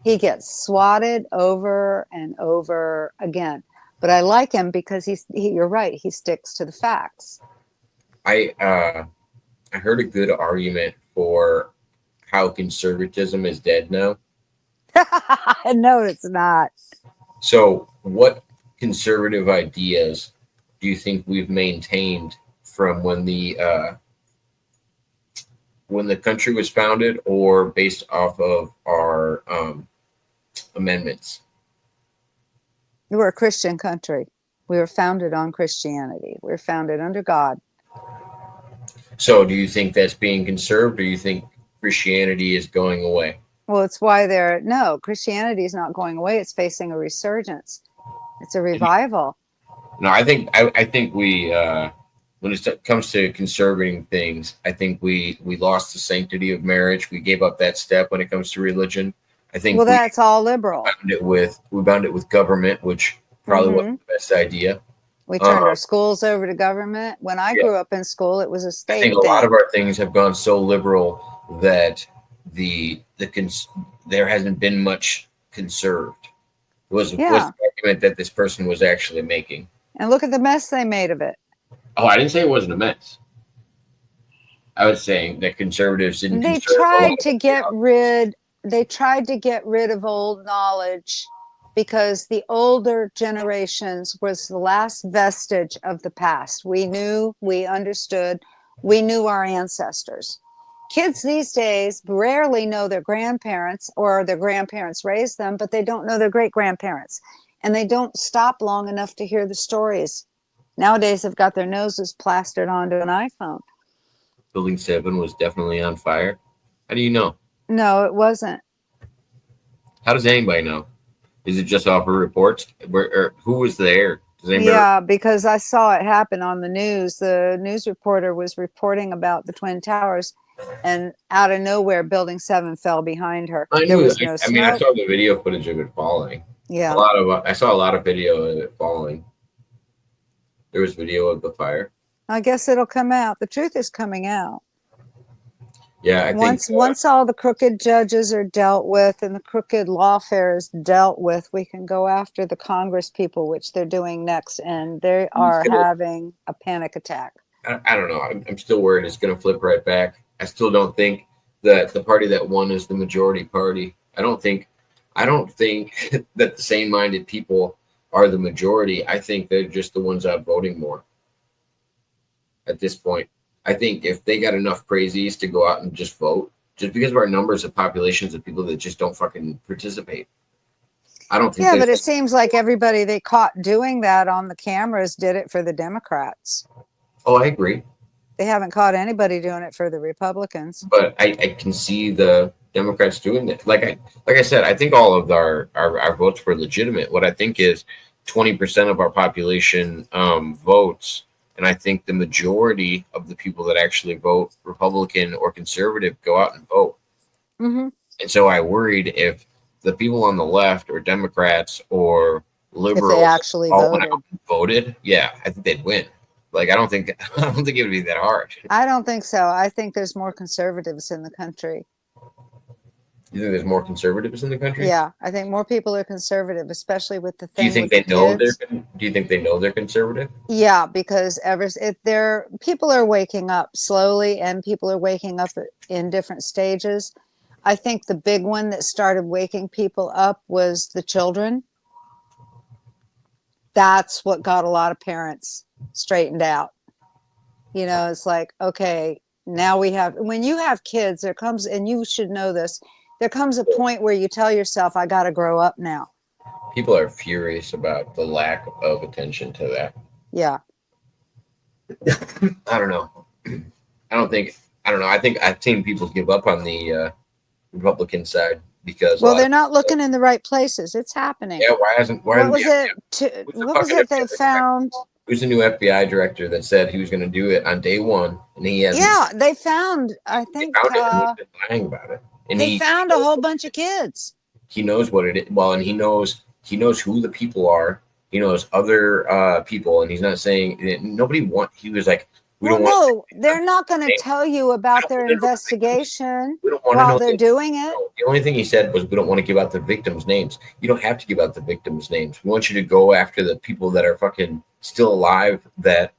he gets swatted over and over again. But I like him because you're right, he sticks to the facts. I heard a good argument for how conservatism is dead now. No, it's not. So, what conservative ideas do you think we've maintained from when the country was founded, or based off of our amendments? We're a Christian country. We were founded on Christianity. We were founded under God. So, do you think that's being conserved, or do you think Christianity is going away? Well, it's why Christianity is not going away. It's facing a resurgence. It's a revival. No, I think we when it comes to conserving things, I think we lost the sanctity of marriage. We gave up that step when it comes to religion. I think that's all liberal. We bound it with government, which probably wasn't the best idea. We turned our schools over to government. When I grew up in school, it was a state. I think a lot of our things have gone so liberal that there hasn't been much conserved. Was the argument that this person was actually making. And look at the mess they made of it. Oh, I didn't say it wasn't a mess. I was saying that conservatives didn't. They tried to get rid of old knowledge, because the older generations was the last vestige of the past. We knew, we understood, we knew our ancestors. Kids these days rarely know their grandparents, or their grandparents raised them, but they don't know their great-grandparents. And they don't stop long enough to hear the stories. Nowadays, they've got their noses plastered onto an iPhone. Building 7 was definitely on fire. How do you know? No, it wasn't. How does anybody know? Is it just off of reports? Who was there? Yeah, because I saw it happen on the news. The news reporter was reporting about the Twin Towers, and out of nowhere, Building 7 fell behind her. There was no smoke. I mean, I saw the video footage of it falling. Yeah. I saw a lot of video of it falling. There was video of the fire. I guess it'll come out. The truth is coming out. Yeah, I think Once all the crooked judges are dealt with and the crooked lawfare is dealt with, we can go after the Congress people, which they're doing next, and they are having a panic attack. I don't know. I'm still worried it's going to flip right back. I still don't think that the party that won is the majority party. I don't think that the sane-minded people are the majority. I think they're just the ones out voting more at this point. I think if they got enough crazies to go out and just vote, just because of our numbers of populations of people that just don't fucking participate. I don't think. Yeah, but it seems like everybody they caught doing that on the cameras did it for the Democrats. Oh, I agree. They haven't caught anybody doing it for the Republicans. But I can see the Democrats doing it. Like I said, I think all of our votes were legitimate. What I think is 20% of our population votes. And I think the majority of the people that actually vote Republican or conservative go out and vote. Mm-hmm. And so I worried if the people on the left or Democrats or liberals if they actually voted, yeah, I think they'd win. Like I don't think it would be that hard. I don't think so. I think there's more conservatives in the country. You think there's more conservatives in the country? Yeah, I think more people are conservative, especially with the thing. Do you think they know they're? Do you think they know they're conservative? Yeah, because people are waking up slowly, and people are waking up in different stages. I think the big one that started waking people up was the children. That's what got a lot of parents straightened out. You know, it's like, okay, now when you have kids, there comes, and you should know this, there comes a point where you tell yourself, I got to grow up now. People are furious about the lack of attention to that. Yeah. I don't know. I don't know. I think I've seen people give up on the Republican side because they're not looking in the right places. It's happening. Yeah, what was it they found? Who's the new FBI director that said he was going to do it on day one, and he hasn't? Yeah, they found. I think they found it, and he's been lying about it. And they found a whole bunch of kids. He knows what it is. Well, and he knows who the people are. He knows other people, and he's not saying nobody He was like, they're not going to tell you about their investigation while they're doing it. The only thing he said was, we don't want to give out the victims' names. You don't have to give out the victims' names. We want you to go after the people that are fucking still alive. That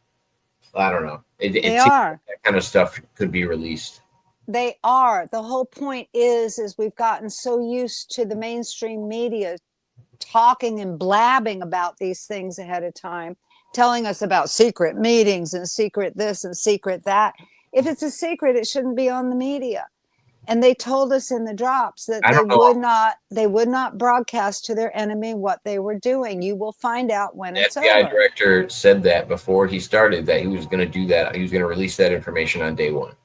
I don't know. They are. Like that kind of stuff could be released. They are. The whole point is we've gotten so used to the mainstream media talking and blabbing about these things ahead of time, telling us about secret meetings and secret this and secret that. If it's a secret, it shouldn't be on the media. And they told us in the drops that they would not broadcast to their enemy what they were doing. You will find out when it's over. The FBI director said that before he started, that he was going to do that. He was going to release that information on day one.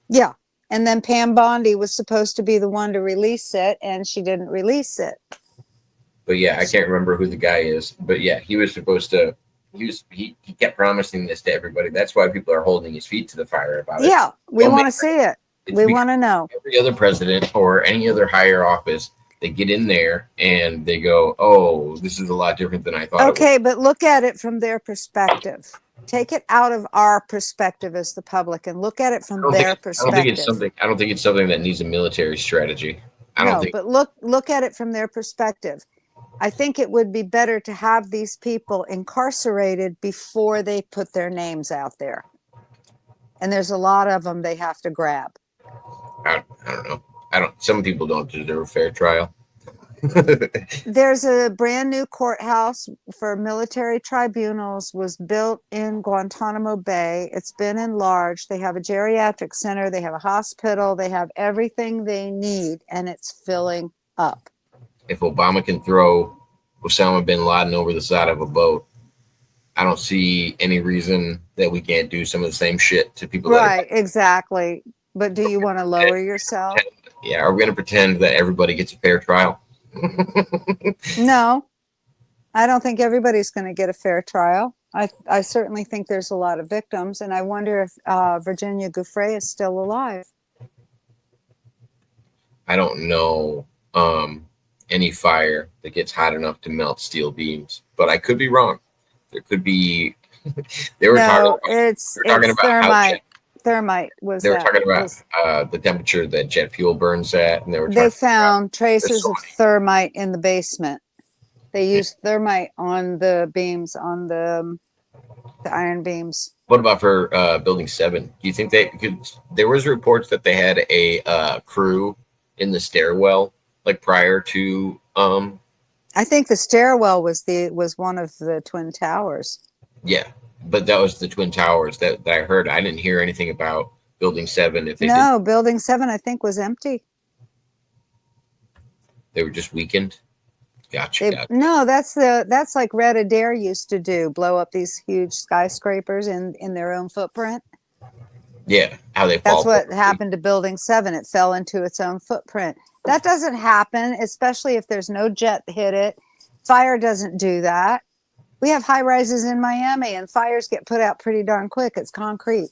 Yeah. And then Pam Bondi was supposed to be the one to release it, and she didn't release it. But yeah, I can't remember who the guy is. But yeah, he was supposed to. He kept promising this to everybody. That's why people are holding his feet to the fire about it. Yeah, we want to see it. We want to know. Every other president or any other higher office, they get in there and they go, "Oh, this is a lot different than I thought." Okay, but look at it from their perspective. Take it out of our perspective as the public and look at it from their perspective. I don't think it's something that needs a military strategy. But look at it from their perspective. I think it would be better to have these people incarcerated before they put their names out there. And there's a lot of them they have to grab. I don't know. Some people don't deserve a fair trial. There's a brand new courthouse for military tribunals, was built in Guantanamo Bay. It's been enlarged. They have a geriatric center. They have a hospital. They have everything they need, and it's filling up. If Obama can throw Osama bin Laden over the side of a boat, I don't see any reason that we can't do some of the same shit to people. Right, exactly. But do you want to lower yourself? Yeah, are we going to pretend that everybody gets a fair trial? No, I don't think everybody's going to get a fair trial. I certainly think there's a lot of victims, and I wonder if Virginia Giuffre is still alive. I don't know any fire that gets hot enough to melt steel beams, but I could be wrong. There could be. They were talking about thermite. thermite was They were that? talking about Was the temperature that jet fuel burns at, and they were they talking found traces so of thermite in the basement. They used thermite on the beams, on the iron beams. What about for Building 7? Do you think they could? There was reports that they had a crew in the stairwell, like prior to. I think the stairwell was one of the twin towers. Yeah, but that was the twin towers that I heard. I didn't hear anything about Building 7. If they No, Building 7, I think, was empty. they were just weakened. Gotcha. No, that's like Red Adair used to do, blow up these huge skyscrapers in their own footprint. Yeah, how they That's fall. what happened to Building 7. It fell into its own footprint. That doesn't happen, especially if there's no jet hit it. Fire doesn't do that. We have high rises in Miami, and fires get put out pretty darn quick. It's concrete.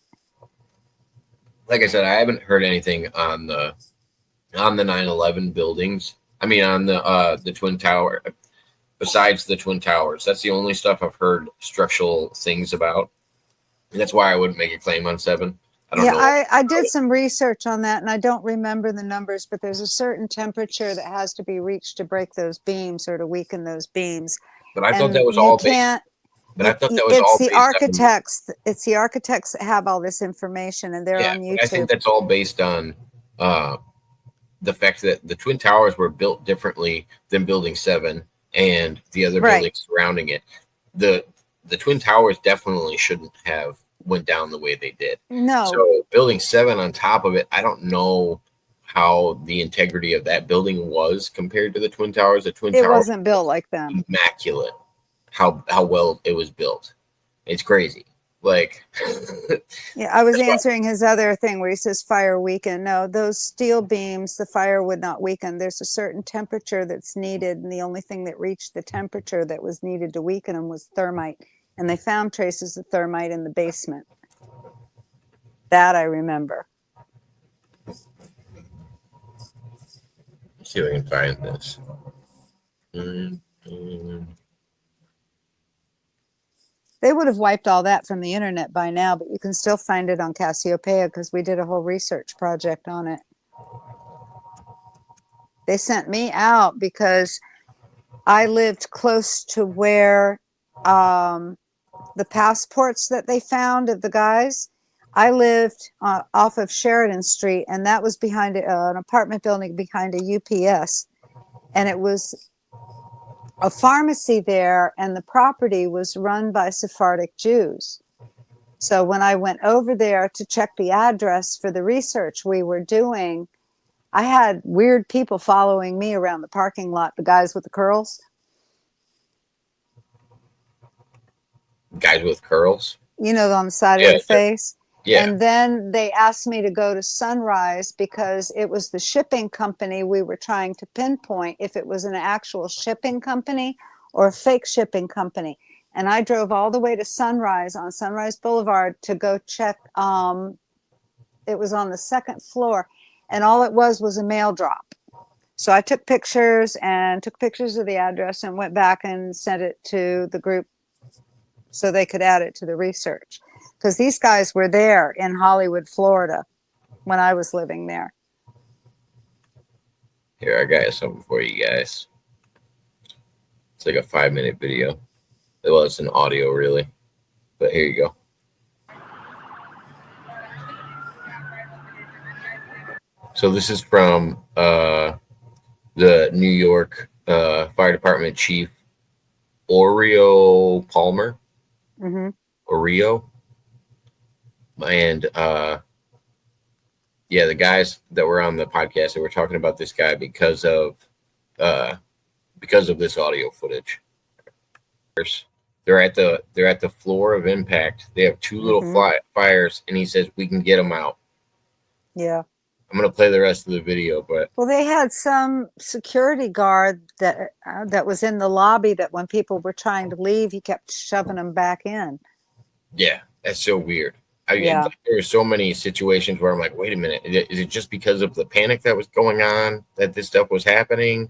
Like I said, I haven't heard anything on the 9/11 buildings. I mean, on the twin tower. Besides the twin towers, that's the only stuff I've heard structural things about. And that's why I wouldn't make a claim on 7. I don't know. I did some research on that, and I don't remember the numbers, but there's a certain temperature that has to be reached to break those beams or to weaken those beams. But I thought that was all based. But I thought that was all the architects. It's the architects that have all this information, and they're on YouTube. I think that's all based on the fact that the twin towers were built differently than Building 7 and the other buildings surrounding it. The twin towers definitely shouldn't have went down the way they did. No. So Building 7 on top of it, I don't know how the integrity of that building was compared to the twin towers. The twin towers wasn't built like them. Immaculate. How well it was built. It's crazy. Like I was answering his other thing where he says fire weaken. No, those steel beams, the fire would not weaken. There's a certain temperature that's needed, and the only thing that reached the temperature that was needed to weaken them was thermite. And they found traces of thermite in the basement. That I remember. Let's see if I can find this. They would have wiped all that from the internet by now, but you can still find it on Cassiopeia because we did a whole research project on it. They sent me out because I lived close to where the passports that they found of the guys. I lived off of Sheridan Street, and that was behind an apartment building behind a UPS. And it was a pharmacy there, and the property was run by Sephardic Jews. So when I went over there to check the address for the research we were doing, I had weird people following me around the parking lot, the guys with the curls. Guys with curls? You know, on the side of the face. Yeah. And then they asked me to go to Sunrise because it was the shipping company we were trying to pinpoint if it was an actual shipping company or a fake shipping company. And I drove all the way to Sunrise on Sunrise Boulevard to go check. It was on the second floor, and all it was a mail drop. So I took pictures of the address and went back and sent it to the group so they could add it to the research. Because these guys were there in Hollywood, Florida, when I was living there. Here, I got something for you guys. It's like a 5-minute video. Well, it's an audio, really. But here you go. So this is from the New York Fire Department Chief Oreo Palmer. Mm-hmm. Oreo. And the guys that were on the podcast, they were talking about this guy because of this audio footage. They're at the floor of impact. They have two little fires, and he says we can get them out. Yeah. I'm gonna play the rest of the video, but they had some security guard that was in the lobby that when people were trying to leave, he kept shoving them back in. Yeah, that's so weird. There were so many situations where I'm like, wait a minute, is it just because of the panic that was going on that this stuff was happening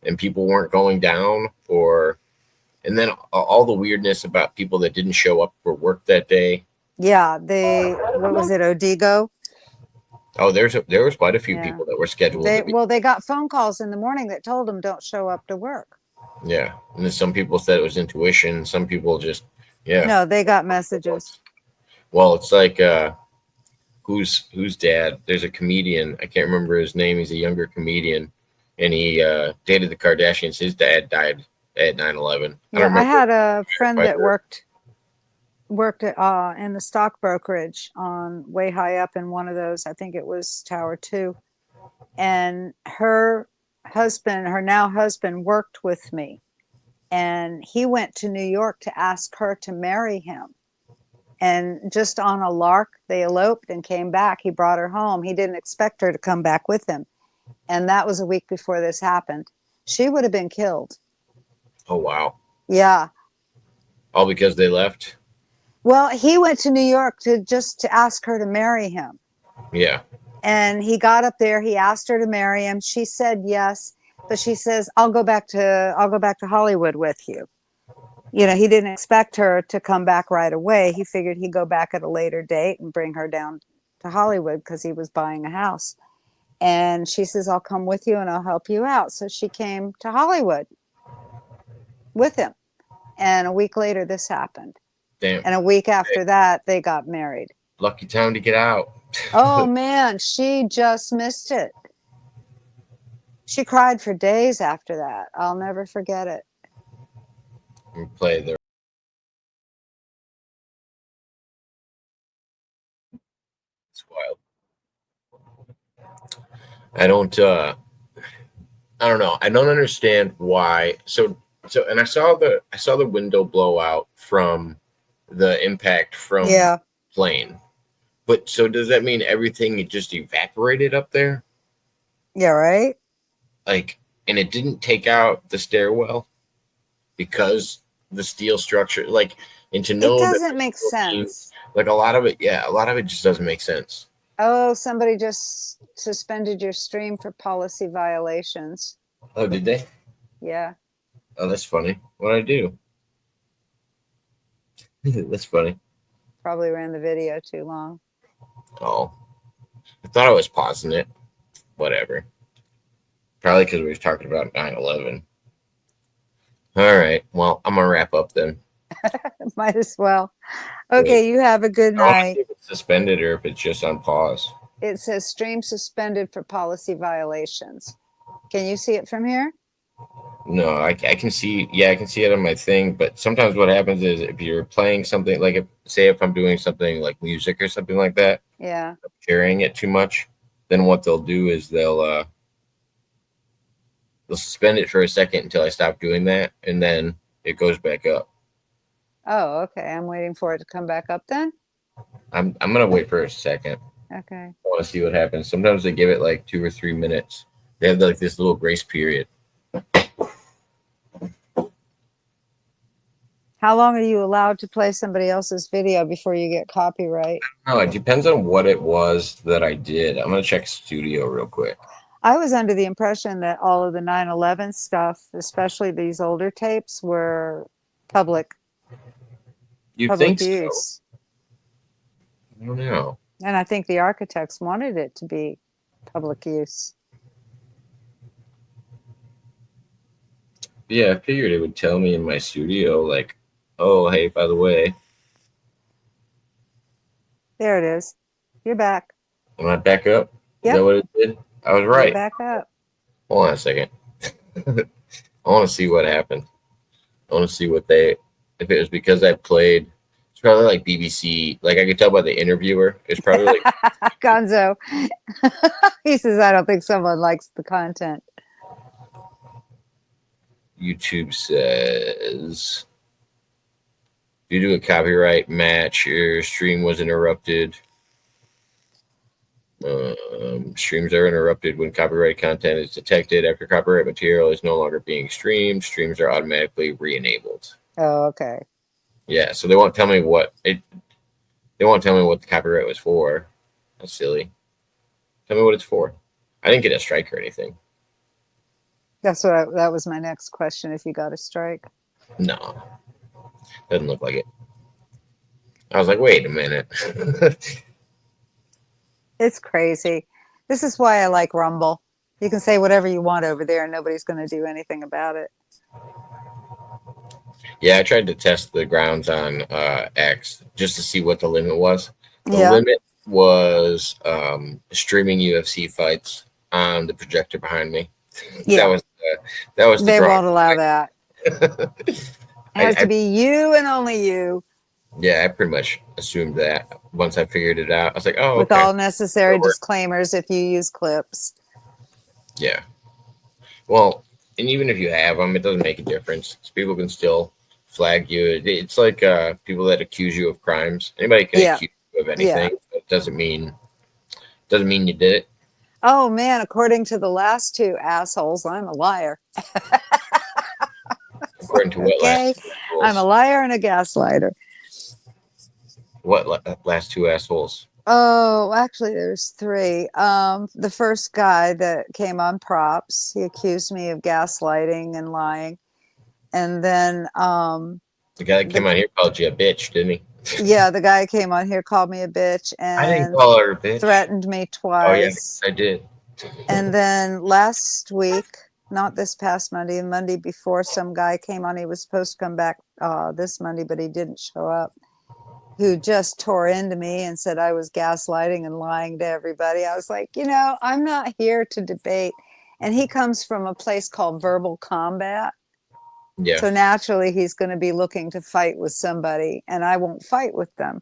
and people weren't going down? And then all the weirdness about people that didn't show up for work that day. Yeah, what was it, Odigo? Oh, there was quite a few Yeah. people that were scheduled to be. They got phone calls in the morning that told them don't show up to work. Yeah, and then some people said it was intuition. Some people just, yeah. No, they got messages. Well, it's like whose dad? There's a comedian. I can't remember his name. He's a younger comedian, and he dated the Kardashians. His dad died at 9/11. Yeah, I had a friend that worked in the stock brokerage on way high up in one of those. I think it was Tower 2. And her now husband, worked with me. And he went to New York to ask her to marry him. And just on a lark, they eloped and came back. He brought her home. He didn't expect her to come back with him. And that was a week before this happened. She would have been killed. Oh, wow. Yeah. All because they left? Well, he went to New York to ask her to marry him. Yeah. And he got up there. He asked her to marry him. She said yes, but she says, "I'll go back to Hollywood with you." You know, he didn't expect her to come back right away. He figured he'd go back at a later date and bring her down to Hollywood because he was buying a house. And she says, "I'll come with you and I'll help you out." So she came to Hollywood with him. And a week later, this happened. Damn. And a week after that, they got married. Lucky time to get out. Oh, man, she just missed it. She cried for days after that. I'll never forget it. We play the. It's wild. I don't know. I don't understand why. And I saw the window blow out from the impact from plane. But so does that mean everything just evaporated up there? Yeah, right? Like, and it didn't take out the stairwell because the steel structure, like, and to know it doesn't make sense. Like a lot of it just doesn't make sense. Oh, somebody just suspended your stream for policy violations. Oh, did they? Yeah. Oh, that's funny. What'd I do? That's funny. Probably ran the video too long. Oh, I thought I was pausing it. Whatever. Probably because we were talking about 9/11. All right. Well, I'm going to wrap up then. Might as well. Okay, you have a good night. If it's suspended or if it's just on pause. It says stream suspended for policy violations. Can you see it from here? No, I can see. Yeah, I can see it on my thing. But sometimes what happens is if you're playing something, like if I'm doing something like music or something like that, yeah, carrying it too much, then what they'll do is they'll suspend it for a second until I stop doing that, and then it goes back up. Oh, okay. I'm waiting for it to come back up then. I'm gonna wait for a second. Okay. I want to see what happens. Sometimes they give it like 2 or 3 minutes. They have like this little grace period. How long are you allowed to play somebody else's video before you get copyright? No, it depends on what it was that I did. I'm gonna check Studio real quick. I was under the impression that all of the 9/11 stuff, especially these older tapes, were public. You think use. So? I don't know. And I think the architects wanted it to be public use. Yeah, I figured it would tell me in my studio, like, oh, hey, by the way. There it is. You're back. Am I back up? Yep. Is that what it did? I was right. You're back up. Hold on a second. I want to see what happened. I want to see if it was because I played. It's probably like BBC. Like I could tell by the interviewer. It's probably like Gonzo. He says, I don't think someone likes the content. YouTube says, due to a copyright match, your stream was interrupted. Streams are interrupted when copyright content is detected. After copyright material is no longer being streamed, streams are automatically re-enabled. Oh, okay. Yeah, so they won't tell me what they won't tell me what the copyright was for. That's silly. Tell me what it's for. I didn't get a strike or anything. That was my next question. If you got a strike? No, doesn't look like it. I was like, wait a minute. It's crazy. This is why I like Rumble. You can say whatever you want over there and nobody's going to do anything about it. Yeah, I tried to test the grounds on X just to see what the limit was. The Yeah. limit was streaming UFC fights on the projector behind me. Yeah. That was the They draw. won't allow that. It has to I, be you and only you yeah, I pretty much assumed that once I figured it out. I was like, oh, with okay. all necessary That'll work. disclaimers if you use clips. Yeah. Well, and even if you have them, it doesn't make a difference. People can still flag you. It's like people that accuse you of crimes. Anybody can Yeah. accuse you of anything. It doesn't mean you did it. Oh man, according to the last two assholes, I'm a liar. According to what Okay. I'm a liar and a gaslighter. last two assholes? Oh, actually, there's three. The first guy that came on props, he accused me of gaslighting and lying. And then, The guy that came out here called you a bitch, didn't he? yeah, the guy came on here, called me a bitch, I didn't and call her a bitch. threatened me Oh yeah, twice. I did. And then last week, not this past Monday, the Monday before, some guy came on. He was supposed to come back this Monday, but he didn't show up. Who just tore into me and said I was gaslighting and lying to everybody. I was like, I'm not here to debate. And he comes from a place called Verbal Combat. Yeah. So naturally, he's going to be looking to fight with somebody, and I won't fight with them.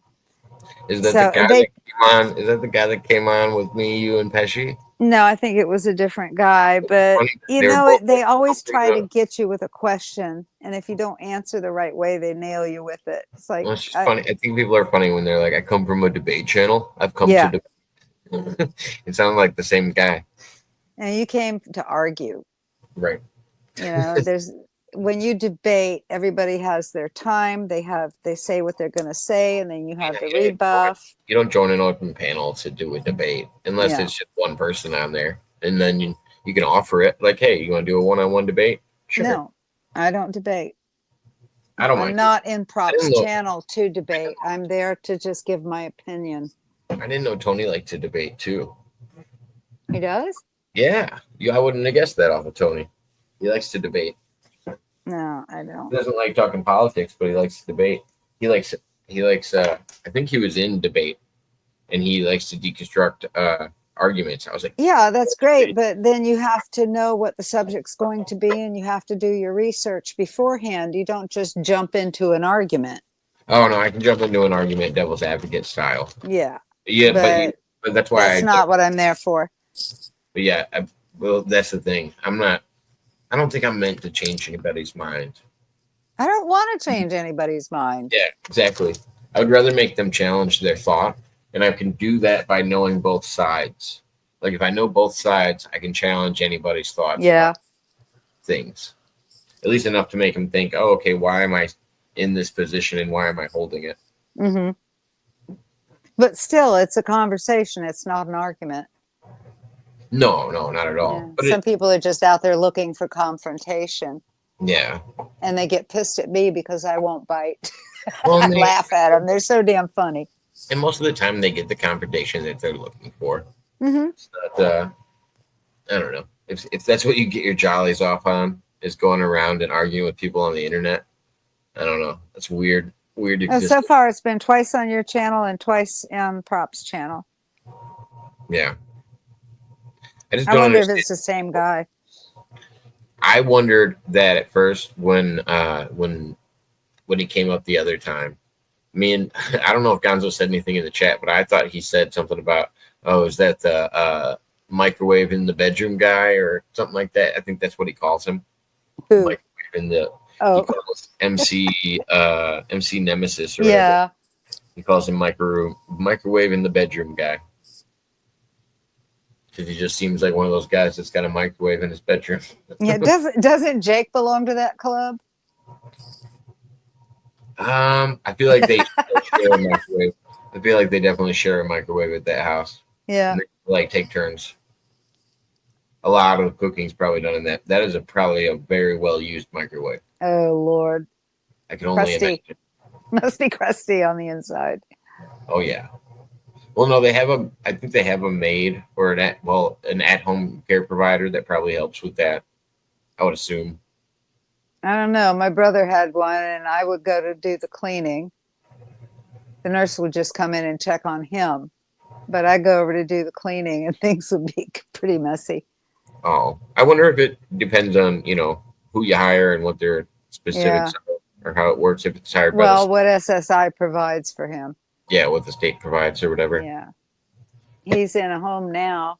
Is that So the guy they- that came on? Is that the guy that came on with me, you, and Pesci? No, I think it was a different guy, but Funny that they were both they always pretty try to good. get you with a question, and if you don't answer the right way, they nail you with it. It's like, Well, it's just funny. I think people are funny when they're like, "I come from a debate channel. I've come Yeah. to debate." It sounds like the same guy, and you came to argue. right? There's when you debate, everybody has their time. They say what they're going to say, and then you have the rebuff. You don't join an open panel to do a debate unless Yeah. it's just one person on there, and then you can offer it like, "Hey, you want to do a one-on-one debate?" Sure. No, I don't debate. I don't I'm mind. not in Prop's didn't know- channel to debate. I'm there to just give my opinion. I didn't know Tony liked to debate too. He does? Yeah, I wouldn't have guessed that off of Tony. He likes to debate. No, I don't. He doesn't like talking politics, but he likes to debate. He likes I think he was in debate, and he likes to deconstruct arguments. I was like, Yeah, that's great, but then you have to know what the subject's going to be, and you have to do your research beforehand. You don't just jump into an argument. oh no, I can jump into an argument devil's advocate style. Yeah, Yeah, but that's why that's not what I'm there for. But yeah, well, that's the thing. I don't think I'm meant to change anybody's mind. I don't want to change anybody's mind. Yeah, exactly. I would rather make them challenge their thought, and I can do that by knowing both sides. Like if I know both sides, I can challenge anybody's thoughts. Yeah. about things, at least enough to make them think, "Oh, okay, why am I in this position, and why am I holding it?" Mm-hmm. But still, it's a conversation. It's not an argument. No, not at all. Yeah. But Some people are just out there looking for confrontation, yeah. and they get pissed at me because I won't bite. Well, I laugh at them. They're so damn funny. and most of the time, they get the confrontation that they're looking for. Mm-hmm. It's not, I don't know. If that's what you get your jollies off on, is going around and arguing with people on the internet. I don't know. That's weird. Weird. So far, it's been twice on your channel and twice on Prop's channel. Yeah. I just I don't wonder if understand. it's the same guy. I wondered that at first when he came up the other time. I don't know if Gonzo said anything in the chat, but I thought he said something about, oh, is that the microwave in the bedroom guy or something like that? I think that's what he calls him. Who? Microwave in the Oh, he calls MC Nemesis or whatever. yeah. He calls him microwave in the bedroom guy. Because he just seems like one of those guys that's got a microwave in his bedroom. Yeah. Doesn't Jake belong to that club? I feel like they share a microwave. I feel like they definitely share a microwave at that house. Yeah. And they, like take turns. A lot of the cooking's probably done in that. That is probably a very well used microwave. Oh Lord. I can only Crusty. imagine. Must be crusty on the inside. Oh yeah. Well, no, they have a. I think they have a maid or an at-home care provider that probably helps with that. I would assume. I don't know. My brother had one, and I would go to do the cleaning. The nurse would just come in and check on him, but I go over to do the cleaning, and things would be pretty messy. Oh, I wonder if it depends on who you hire and what their specifics Yeah. are, or how it works if it's hired by Well, what SSI provides for him. what the state provides or whatever. Yeah. He's in a home now,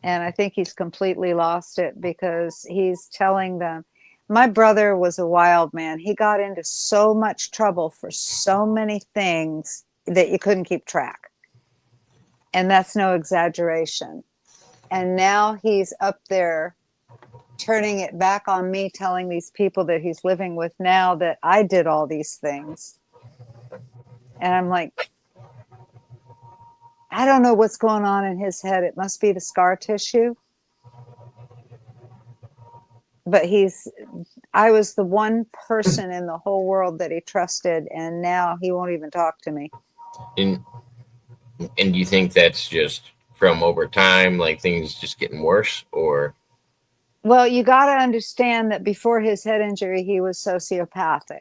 and I think he's completely lost it because he's telling them. My brother was a wild man. He got into so much trouble for so many things that you couldn't keep track. And that's no exaggeration. And now he's up there turning it back on me, telling these people that he's living with now that I did all these things. And I'm like, I don't know what's going on in his head. It must be the scar tissue. But I was the one person in the whole world that he trusted, and now he won't even talk to me. And do you think that's just from over time, like things just getting worse, or? Well, you got to understand that before his head injury, he was sociopathic.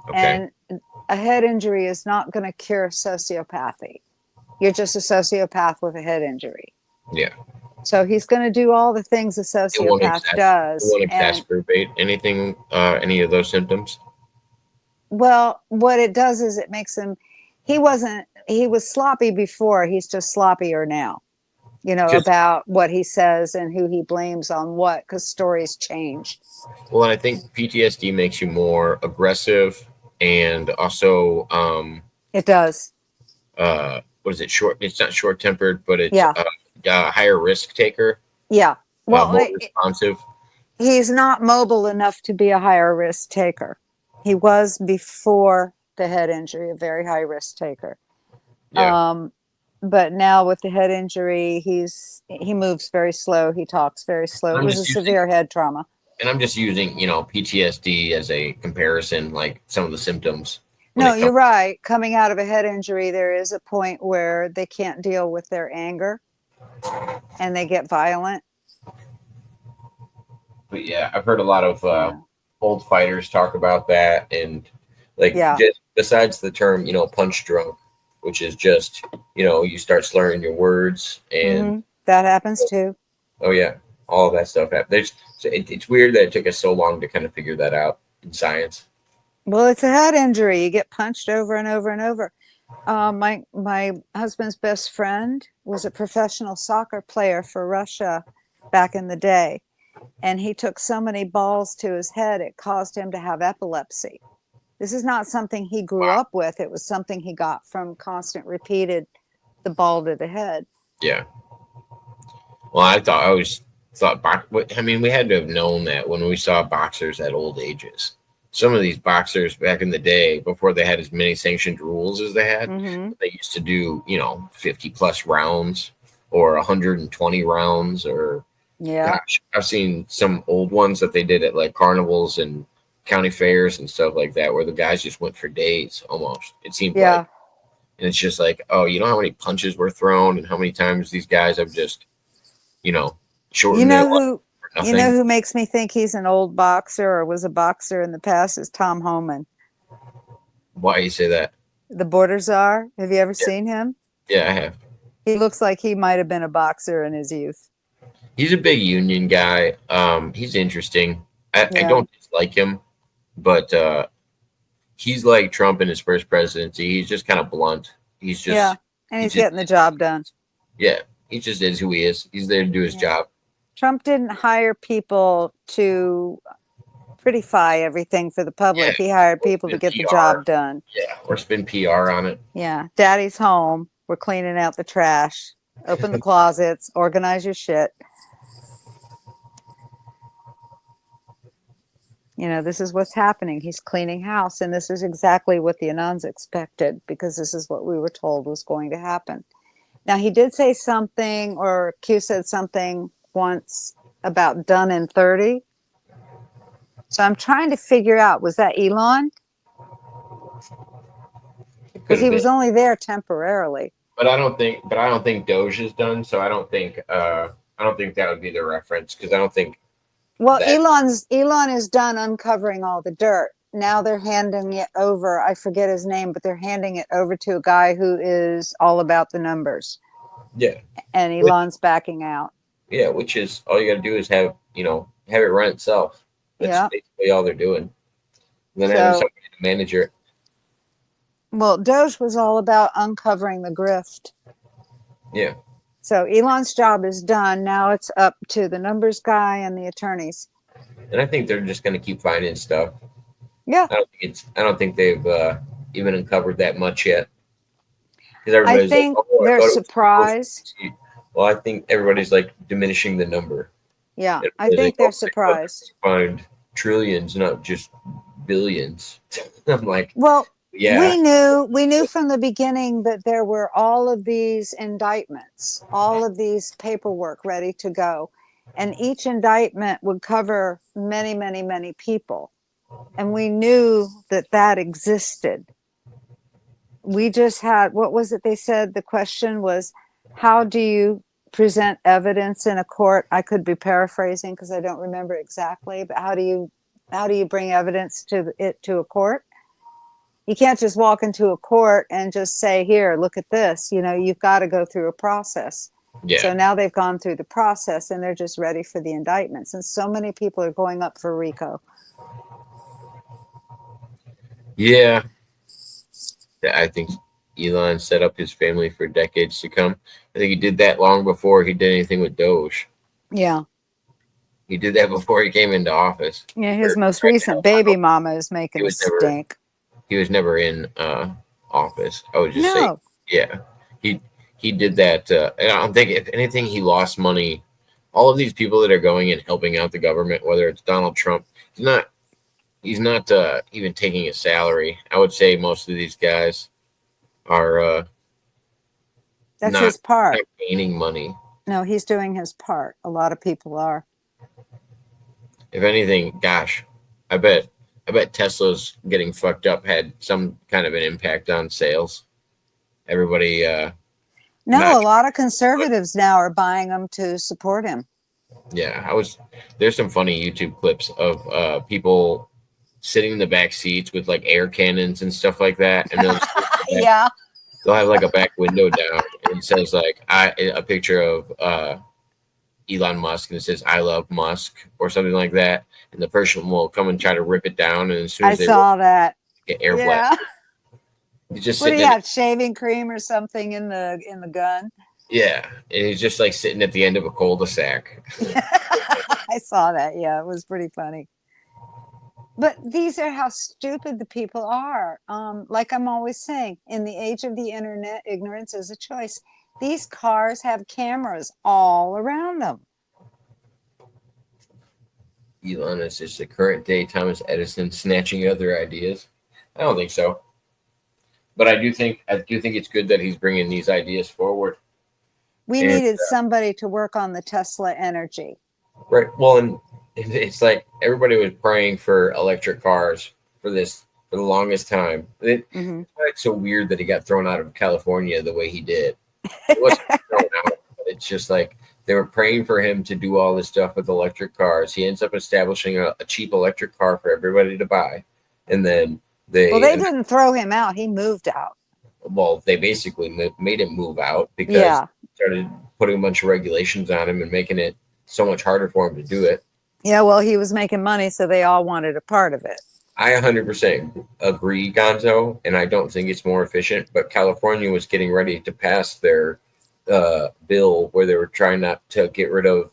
Okay. And a head injury is not going to cure sociopathy. You're just a sociopath with a head injury. Yeah. So he's going to do all the things a sociopath does. It won't exacerbate anything, any of those symptoms? Well, what it does is it makes him, he was sloppy before, he's just sloppier now, about what he says and who he blames on what, because stories change. Well, and I think PTSD makes you more aggressive and also, it does. What is it? It's not short-tempered, but it's Yeah. A higher risk taker. Yeah. Well, more responsive. He's not mobile enough to be a higher risk taker. He was before the head injury, a very high risk taker. Yeah. But now with the head injury, he moves very slow. He talks very slow. It was a severe head trauma. And I'm just using, PTSD as a comparison, like some of the symptoms. No, you're right. Coming out of a head injury, there is a point where they can't deal with their anger and they get violent. But yeah, I've heard a lot of old fighters talk about that, and just besides the term, punch drunk, which is just, you start slurring your words, and that happens too. Oh yeah, all of that stuff happens. It's weird that it took us so long to kind of figure that out in science. Well, it's a head injury. You get punched over and over and over. My husband's best friend was a professional soccer player for Russia back in the day. And he took so many balls to his head, it caused him to have epilepsy. This is not something he grew up with. It was something he got from constant repeated, the ball to the head. Yeah. Well, I always thought, we had to have known that when we saw boxers at old ages. Some of these boxers back in the day, before they had as many sanctioned rules as they had, they used to do, 50 plus rounds or 120 rounds or, gosh, I've seen some old ones that they did at like carnivals and county fairs and stuff like that, where the guys just went for days almost. It seemed like, and it's just like, oh, you know how many punches were thrown and how many times these guys have just, shortened their life. You know who makes me think he's an old boxer or was a boxer in the past is Tom Homan. Why you say that? The Border Czar. Have you ever seen him? Yeah, I have. He looks like he might have been a boxer in his youth. He's a big union guy. He's interesting. I don't dislike him, but he's like Trump in his first presidency. He's just kind of blunt. He's just and he's getting the job done. Yeah, he just is who he is. He's there to do his job. Trump didn't hire people to prettify everything for the public. He hired people to get the job done. Yeah, or spend PR on it. Yeah, Daddy's home. We're cleaning out the trash. Open the closets. Organize your shit. This is what's happening. He's cleaning house, and this is exactly what the Anons expected, because this is what we were told was going to happen. Now, he did say something, or Q said something once about done in 30. So I'm trying to figure out, was that Elon? because he was only there temporarily. But I don't think Doge is done. So I don't think that would be the reference, because I don't think. Well, Elon is done uncovering all the dirt. Now they're handing it over. I forget his name, but they're handing it over to a guy who is all about the numbers. Yeah. And Elon's backing out. Yeah, which is all you got to do is have it run itself. That's basically all they're doing. And then having somebody to manage it. Well, Doge was all about uncovering the grift. Yeah. So Elon's job is done. Now it's up to the numbers guy and the attorneys. And I think they're just going to keep finding stuff. Yeah. I don't think they've even uncovered that much yet. I think they're surprised. Well, I think everybody's like diminishing the number. Yeah, I think they're surprised. Find trillions, not just billions. I'm like, well, yeah. We knew from the beginning that there were all of these indictments, all of these paperwork ready to go. And each indictment would cover many, many, many people. And we knew that existed. We just had, what was it they said? The question was, how do you present evidence in a court? I could be paraphrasing because I don't remember exactly, but how do you bring evidence to a court? You can't just walk into a court and just say, here, look at this. You've got to go through a process. Yeah. So now they've gone through the process and they're just ready for the indictments. And so many people are going up for RICO. Yeah. I think Elon set up his family for decades to come. I think he did that long before he did anything with Doge. Yeah. He did that before he came into office. Yeah, his most recent baby mama is making a stink. He was never in office. I would just say, yeah, he did that. I don't think, if anything, he lost money. All of these people that are going and helping out the government, whether it's Donald Trump, he's not even taking a salary. I would say most of these guys are that's his part. Not gaining money. No, he's doing his part. A lot of people are. If anything, gosh, I bet Tesla's getting fucked up had some kind of an impact on sales. Everybody. No, a lot of conservatives now are buying them to support him. Yeah, there's some funny YouTube clips of people sitting in the back seats with like air cannons and stuff like that, and they'll have like a back window down, and it says like a picture of Elon Musk, and it says "I love Musk" or something like that, and the person will come and try to rip it down, and as soon as that get air blast. He's just what do you have, shaving cream or something in the gun? Yeah, and he's just like sitting at the end of a cul-de-sac. I saw that. Yeah, it was pretty funny. But these are how stupid the people are. Like I'm always saying, in the age of the internet, ignorance is a choice. These cars have cameras all around them. Elon is just the current day Thomas Edison snatching other ideas. I don't think so. But I do think it's good that he's bringing these ideas forward. We needed somebody to work on the Tesla energy. Right. Well, and it's like everybody was praying for electric cars for the longest time. It's so weird that he got thrown out of California the way he did. It wasn't thrown out. It's just like they were praying for him to do all this stuff with electric cars. He ends up establishing a cheap electric car for everybody to buy, and then they didn't throw him out. He moved out. Well, they basically made him move out because they started putting a bunch of regulations on him and making it so much harder for him to do it. Yeah, well, he was making money, so they all wanted a part of it. I 100% agree, Gonzo, and I don't think it's more efficient. But California was getting ready to pass their bill where they were trying not to get rid of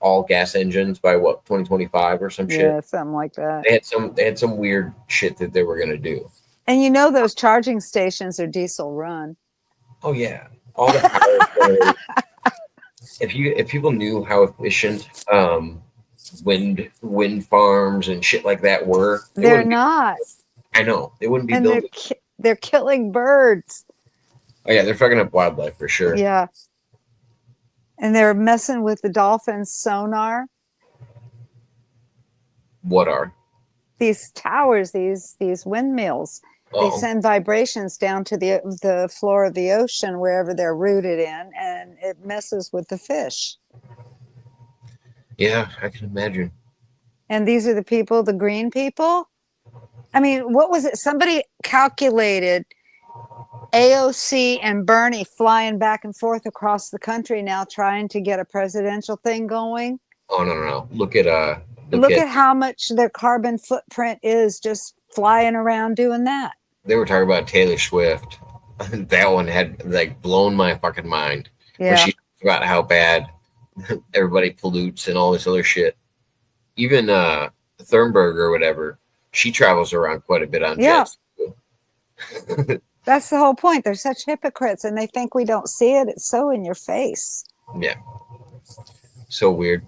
all gas engines by 2025 or some shit. Yeah, something like that. They had some weird shit that they were gonna do. And those charging stations are diesel run. Oh yeah, all the power. If people knew how efficient wind farms and shit like that were, they're not. I know they wouldn't be building. They're killing birds. Oh yeah, they're fucking up wildlife for sure. Yeah, and they're messing with the dolphins' sonar. What are these towers? These windmills. They send vibrations down to the floor of the ocean, wherever they're rooted in, and it messes with the fish. Yeah, I can imagine. And these are the people, the green people. I mean, what was it? Somebody calculated AOC and Bernie flying back and forth across the country now, trying to get a presidential thing going. Oh no. Look at Look at how much their carbon footprint is just flying around doing that. They were talking about Taylor Swift. That one had like blown my fucking mind. Yeah. When she talked about how bad everybody pollutes and all this other shit. Even Thunberg or whatever, she travels around quite a bit on jets. That's the whole point. They're such hypocrites, and they think we don't see it. It's so in your face. Yeah. So weird.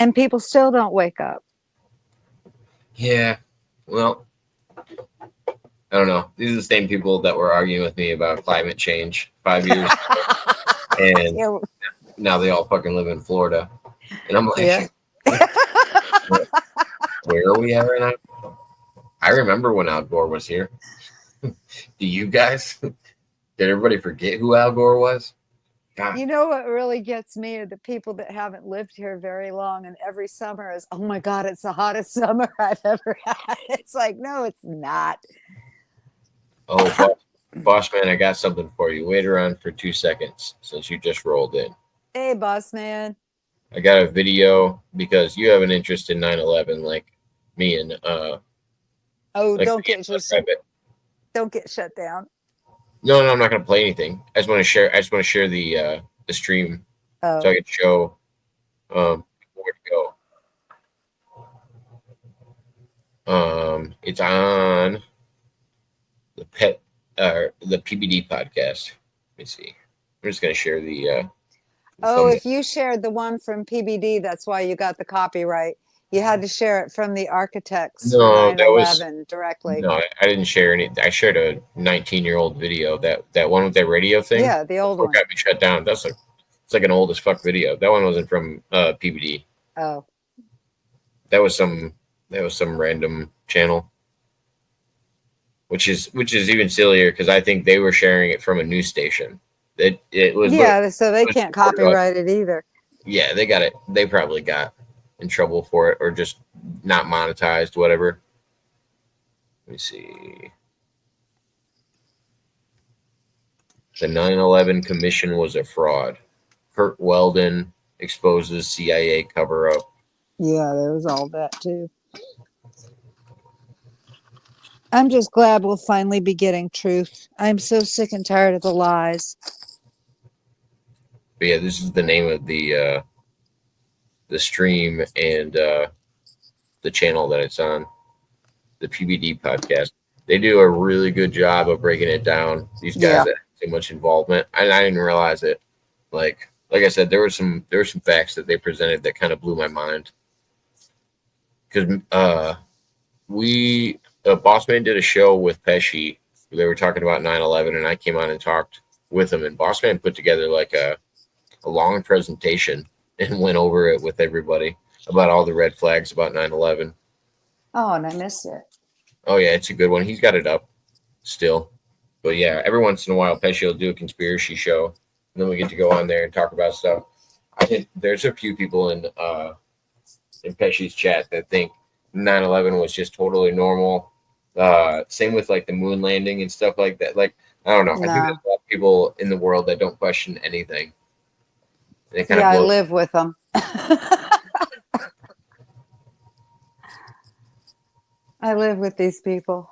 And people still don't wake up. Yeah. Well, I don't know. These are the same people that were arguing with me about climate change 5 years ago. And now they all fucking live in Florida. And I'm like, where are we at right now? I remember when Al Gore was here. Do you guys? Did everybody forget who Al Gore was? God. You know what really gets me are the people that haven't lived here very long, and every summer is, oh my God, it's the hottest summer I've ever had. It's like, no, it's not. Oh, Bossman, I got something for you. Wait around for 2 seconds since you just rolled in. Hey, Bossman. I got a video because you have an interest in 9/11, like me and like don't get shut down. No, I'm not gonna play anything. I just want to share the stream so I can show where to go. It's on the PBD podcast. Let me see. I'm just gonna share the if you shared the one from PBD, that's why you got the copyright. You had to share it from the architects for 9/11 directly. No, I didn't share any. I shared a 19-year-old video. That one with that radio thing. Yeah, the old one. Got me shut down. It's like an old as fuck video. That one wasn't from PBD. Oh. That was some random channel. Which is even sillier because I think they were sharing it from a news station. It was so they can't copyright it either. Yeah, they got it. They probably got in trouble for it or just not monetized, whatever. Let me see. The 9/11 Commission was a fraud. Kurt Weldon exposes CIA cover-up. Yeah, there was all that too. I'm just glad we'll finally be getting truth. I'm so sick and tired of the lies. But yeah, this is the name of the stream and the channel that it's on, the PBD podcast. They do a really good job of breaking it down. These guys that have too much involvement, and I didn't realize it. Like I said, there were some facts that they presented that kind of blew my mind. Because Bossman did a show with Pesci. They were talking about 9/11, and I came on and talked with him. And Bossman put together like a long presentation and went over it with everybody about all the red flags about 9/11. Oh, and I missed it. Oh, yeah, it's a good one. He's got it up still. But, yeah, every once in a while, Pesci will do a conspiracy show, and then we get to go on there and talk about stuff. I think there's a few people in Pesci's chat that think 9/11 was just totally normal. Same with, like, the moon landing and stuff like that. Like, I don't know. I think there's a lot of people in the world that don't question anything. I live with them. I live with these people.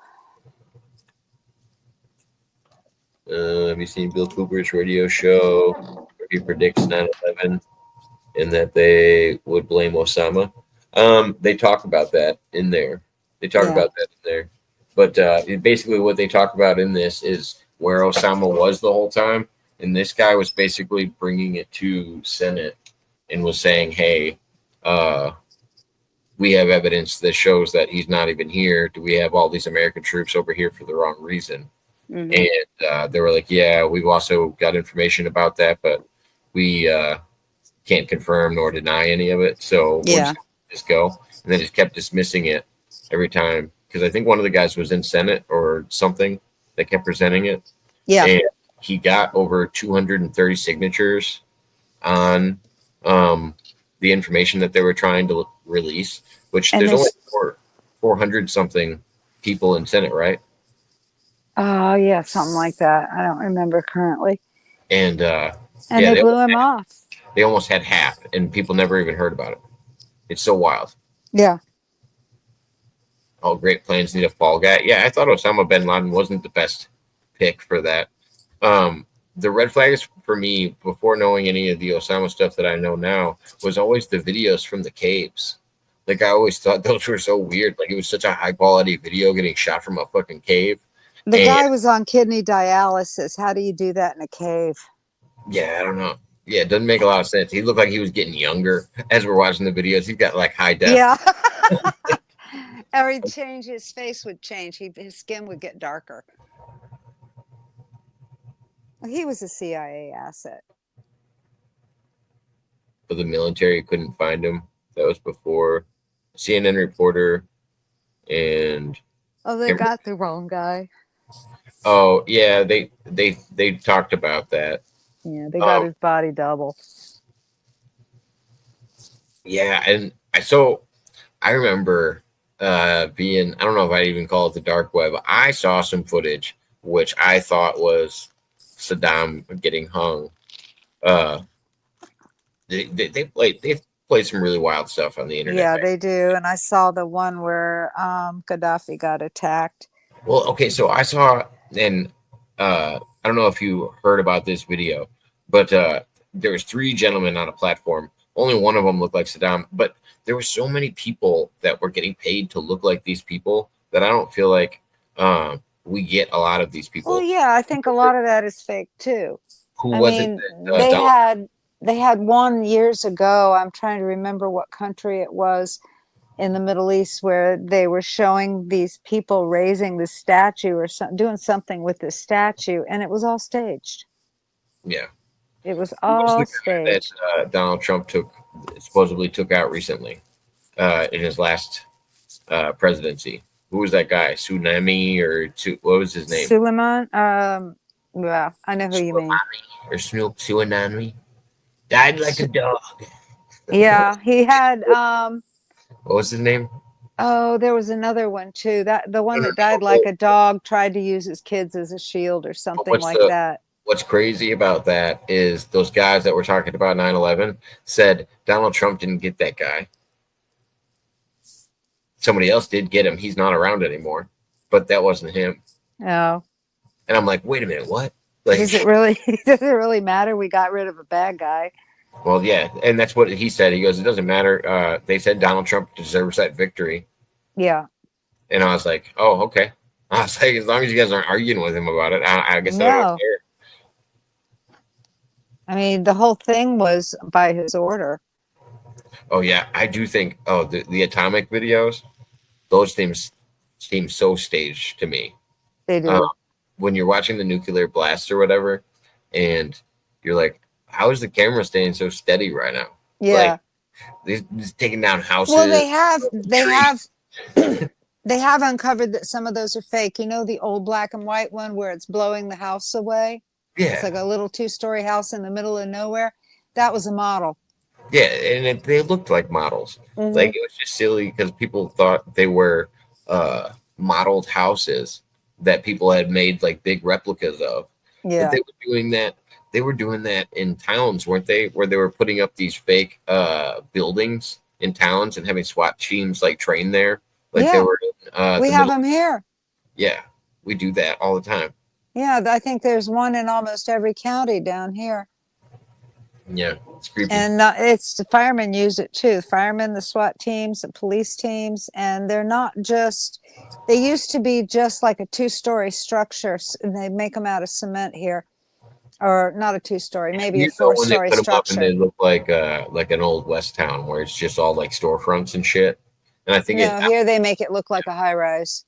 Have you seen Bill Cooper's radio show where he predicts 9/11 and that they would blame Osama? They talk about that in there. But basically what they talk about in this is where Osama was the whole time. And this guy was basically bringing it to Senate and was saying, hey, we have evidence that shows that he's not even here. Do we have all these American troops over here for the wrong reason? Mm-hmm. And they were like, yeah, we've also got information about that, but we can't confirm nor deny any of it. So we'll just go. And they just kept dismissing it every time. because I think one of the guys was in Senate or something that kept presenting it. Yeah. And he got over 230 signatures on the information that they were trying to release, which And there's only this- 400 something people in Senate, right? Oh, yeah, something like that. I don't remember currently. And And yeah, they blew him off. they almost had half, and people never even heard about it. It's so wild. Yeah. All great plans need a fall guy. Yeah, I thought Osama bin Laden wasn't the best pick for that. The red flags for me, before knowing any of the Osama stuff that I know now, was always the videos from the caves. Like, I always thought those were so weird. Like, it was such a high quality video getting shot from a fucking cave. The And- guy was on kidney dialysis. How do you do that in a cave? Yeah, I don't know. Yeah, it doesn't make a lot of sense. He looked like he was getting younger as we're watching the videos. He's got like high def. Yeah. Every change, his face would change. His skin would get darker. He was a CIA asset. But the military couldn't find him. That was before CNN reporter and Oh, they got the wrong guy. oh yeah, they talked about that. Yeah, they got his body double. Yeah, and I remember being, I don't know if I'd even call it the dark web. I saw some footage which I thought was Saddam getting hung. They played some really wild stuff on the internet. Yeah, they do. And I saw the one where Gaddafi got attacked. Well, okay, so I saw, and I don't know if you heard about this video, but there was 3 gentlemen on a platform. Only one of them looked like Saddam, but there were so many people that were getting paid to look like these people that I don't feel like we get a lot of these people. Well, yeah, I think a lot of that is fake too. Who I was mean, it? That, they had one years ago. I'm trying to remember what country it was in the Middle East where they were showing these people raising the statue or doing something with the statue, and it was all staged. Yeah. It was Who was all the guy staged. that Donald Trump supposedly took out recently in his last presidency? Who was that guy? Tsunami what was his name? Suleiman. Yeah, I know who you mean. Or Snoop Tsunami. Died like a dog. Yeah, he had. What was his name? Oh, there was another one too. The one that died like a dog tried to use his kids as a shield or something like that. What's crazy about that is those guys that were talking about 9/11 said Donald Trump didn't get that guy. Somebody else did get him. He's not around anymore, but that wasn't him. Oh. And I'm like, wait a minute, what? Like, Does it really matter? We got rid of a bad guy. Well, yeah, and that's what he said. He goes, it doesn't matter. They said Donald Trump deserves that victory. Yeah. And I was like, oh, okay. I was like, as long as you guys aren't arguing with him about it, I guess I don't care. I mean, the whole thing was by his order. Oh, yeah, I do think, the atomic videos, those things seem so staged to me. They do. When you're watching the nuclear blast or whatever, and you're like, how is the camera staying so steady right now? Yeah. Like, these taking down houses. Well, they have uncovered that some of those are fake. You know, the old black and white one where it's blowing the house away? Yeah. It's like a little 2-story house in the middle of nowhere. That was a model. Yeah, and they looked like models. Mm-hmm. Like, it was just silly because people thought they were modeled houses that people had made like big replicas of. Yeah. But they were doing that. They were doing that in towns, weren't they? Where they were putting up these fake buildings in towns and having SWAT teams like train there. Like they were. We have them here. Yeah, we do that all the time. Yeah, I think there's one in almost every county down here. Yeah, it's creepy. And it's the firemen use it too. The firemen, the SWAT teams, the police teams, and they're not just. They used to be just like a 2-story structure, and they make them out of cement here, or not a 2-story, maybe a 4-story structure. They look like an old West town where it's just all like storefronts and shit. And I think here they make it look like a high rise.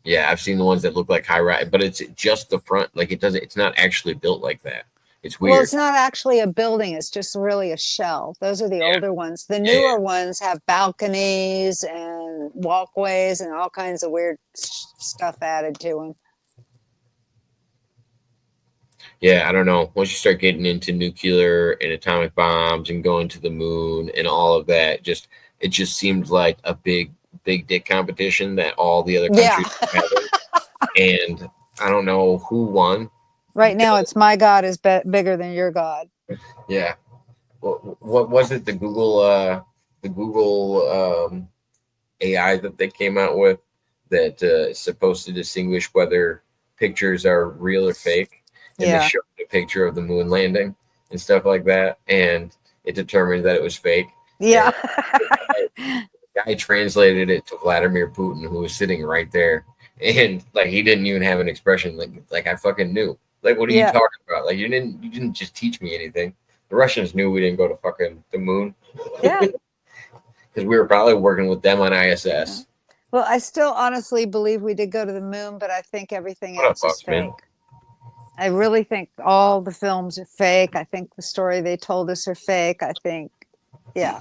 Yeah, I've seen the ones that look like high rise, but it's just the front. Like it's not actually built like that. It's Well, weird. it's not actually a building, it's just really a shell. Those are the older ones. The newer ones have balconies and walkways and all kinds of weird stuff added to them. Yeah, I don't know. Once you start getting into nuclear and atomic bombs and going to the moon and all of that, it just seemed like a big dick competition that all the other Yeah. countries were having. And I don't know who won. Right now, it's my God is bigger than your God. Yeah. What was it? The Google AI that they came out with that is supposed to distinguish whether pictures are real or fake. And they Yeah. showed a picture of the moon landing and stuff like that, and it determined that it was fake. Yeah. The guy translated it to Vladimir Putin, who was sitting right there, and like he didn't even have an expression. Like I fucking knew. Like, what are you Yeah. talking about? Like you didn't just teach me anything. The Russians knew we didn't go to fucking the moon. Yeah. Because we were probably working with them on ISS. Well, I still honestly believe we did go to the moon, but I think everything What up, else is Bossman? fake. I really think all the films are fake. I think the story they told us are fake. I think, yeah.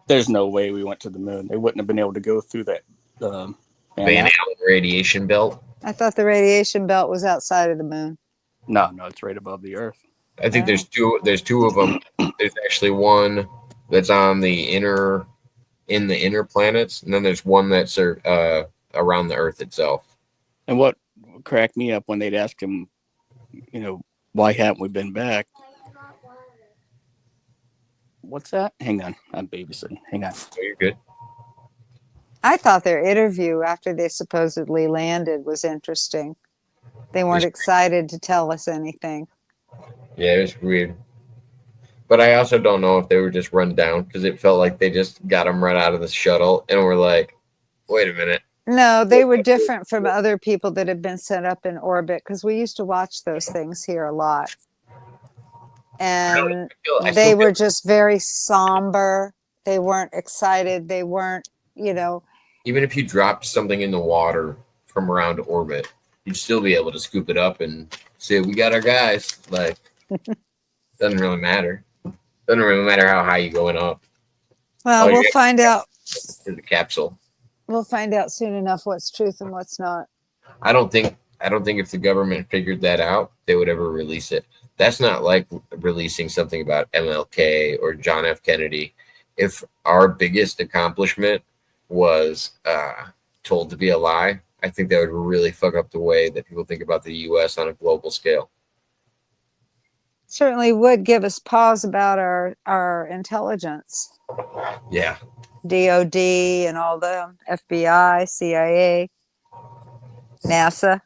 There's no way we went to the moon. They wouldn't have been able to go through that. Van Allen radiation belt. I thought the radiation belt was outside of the moon. No, it's right above the Earth. I think there's two of them. There's actually one that's on in the inner planets, and then there's one that's around the Earth itself. And what cracked me up when they'd ask him, why haven't we been back? What's that? Hang on. I'm babysitting. Hang on. Oh, you're good. I thought their interview after they supposedly landed was interesting. They weren't excited to tell us anything. Yeah, it was weird. But I also don't know if they were just run down because it felt like they just got them right out of the shuttle and were like, wait a minute. No, they were different from other people that had been sent up in orbit because we used to watch those things here a lot. And they were just very somber. They weren't excited. They weren't, Even if you dropped something in the water from around orbit, you'd still be able to scoop it up and say, we got our guys. Like, doesn't really matter. Doesn't really matter how high you going up. Well, we'll find out. In the capsule. We'll find out soon enough what's truth and what's not. I don't think if the government figured that out, they would ever release it. That's not like releasing something about MLK or John F. Kennedy. If our biggest accomplishment was told to be a lie, I think that would really fuck up the way that people think about the U.S. on a global scale. Certainly would give us pause about our intelligence. Yeah. DOD and all the FBI, CIA, NASA.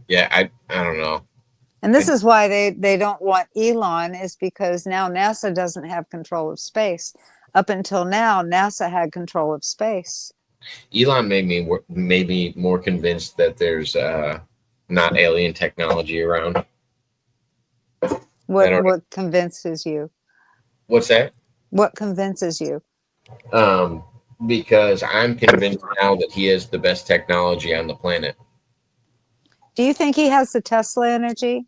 Yeah, I don't know. And this is why they don't want Elon, is because now NASA doesn't have control of space. Up until now, NASA had control of space. Elon made me more convinced that there's not alien technology around. What convinces you? What's that? What convinces you? Because I'm convinced now that he has the best technology on the planet. Do you think he has the Tesla energy?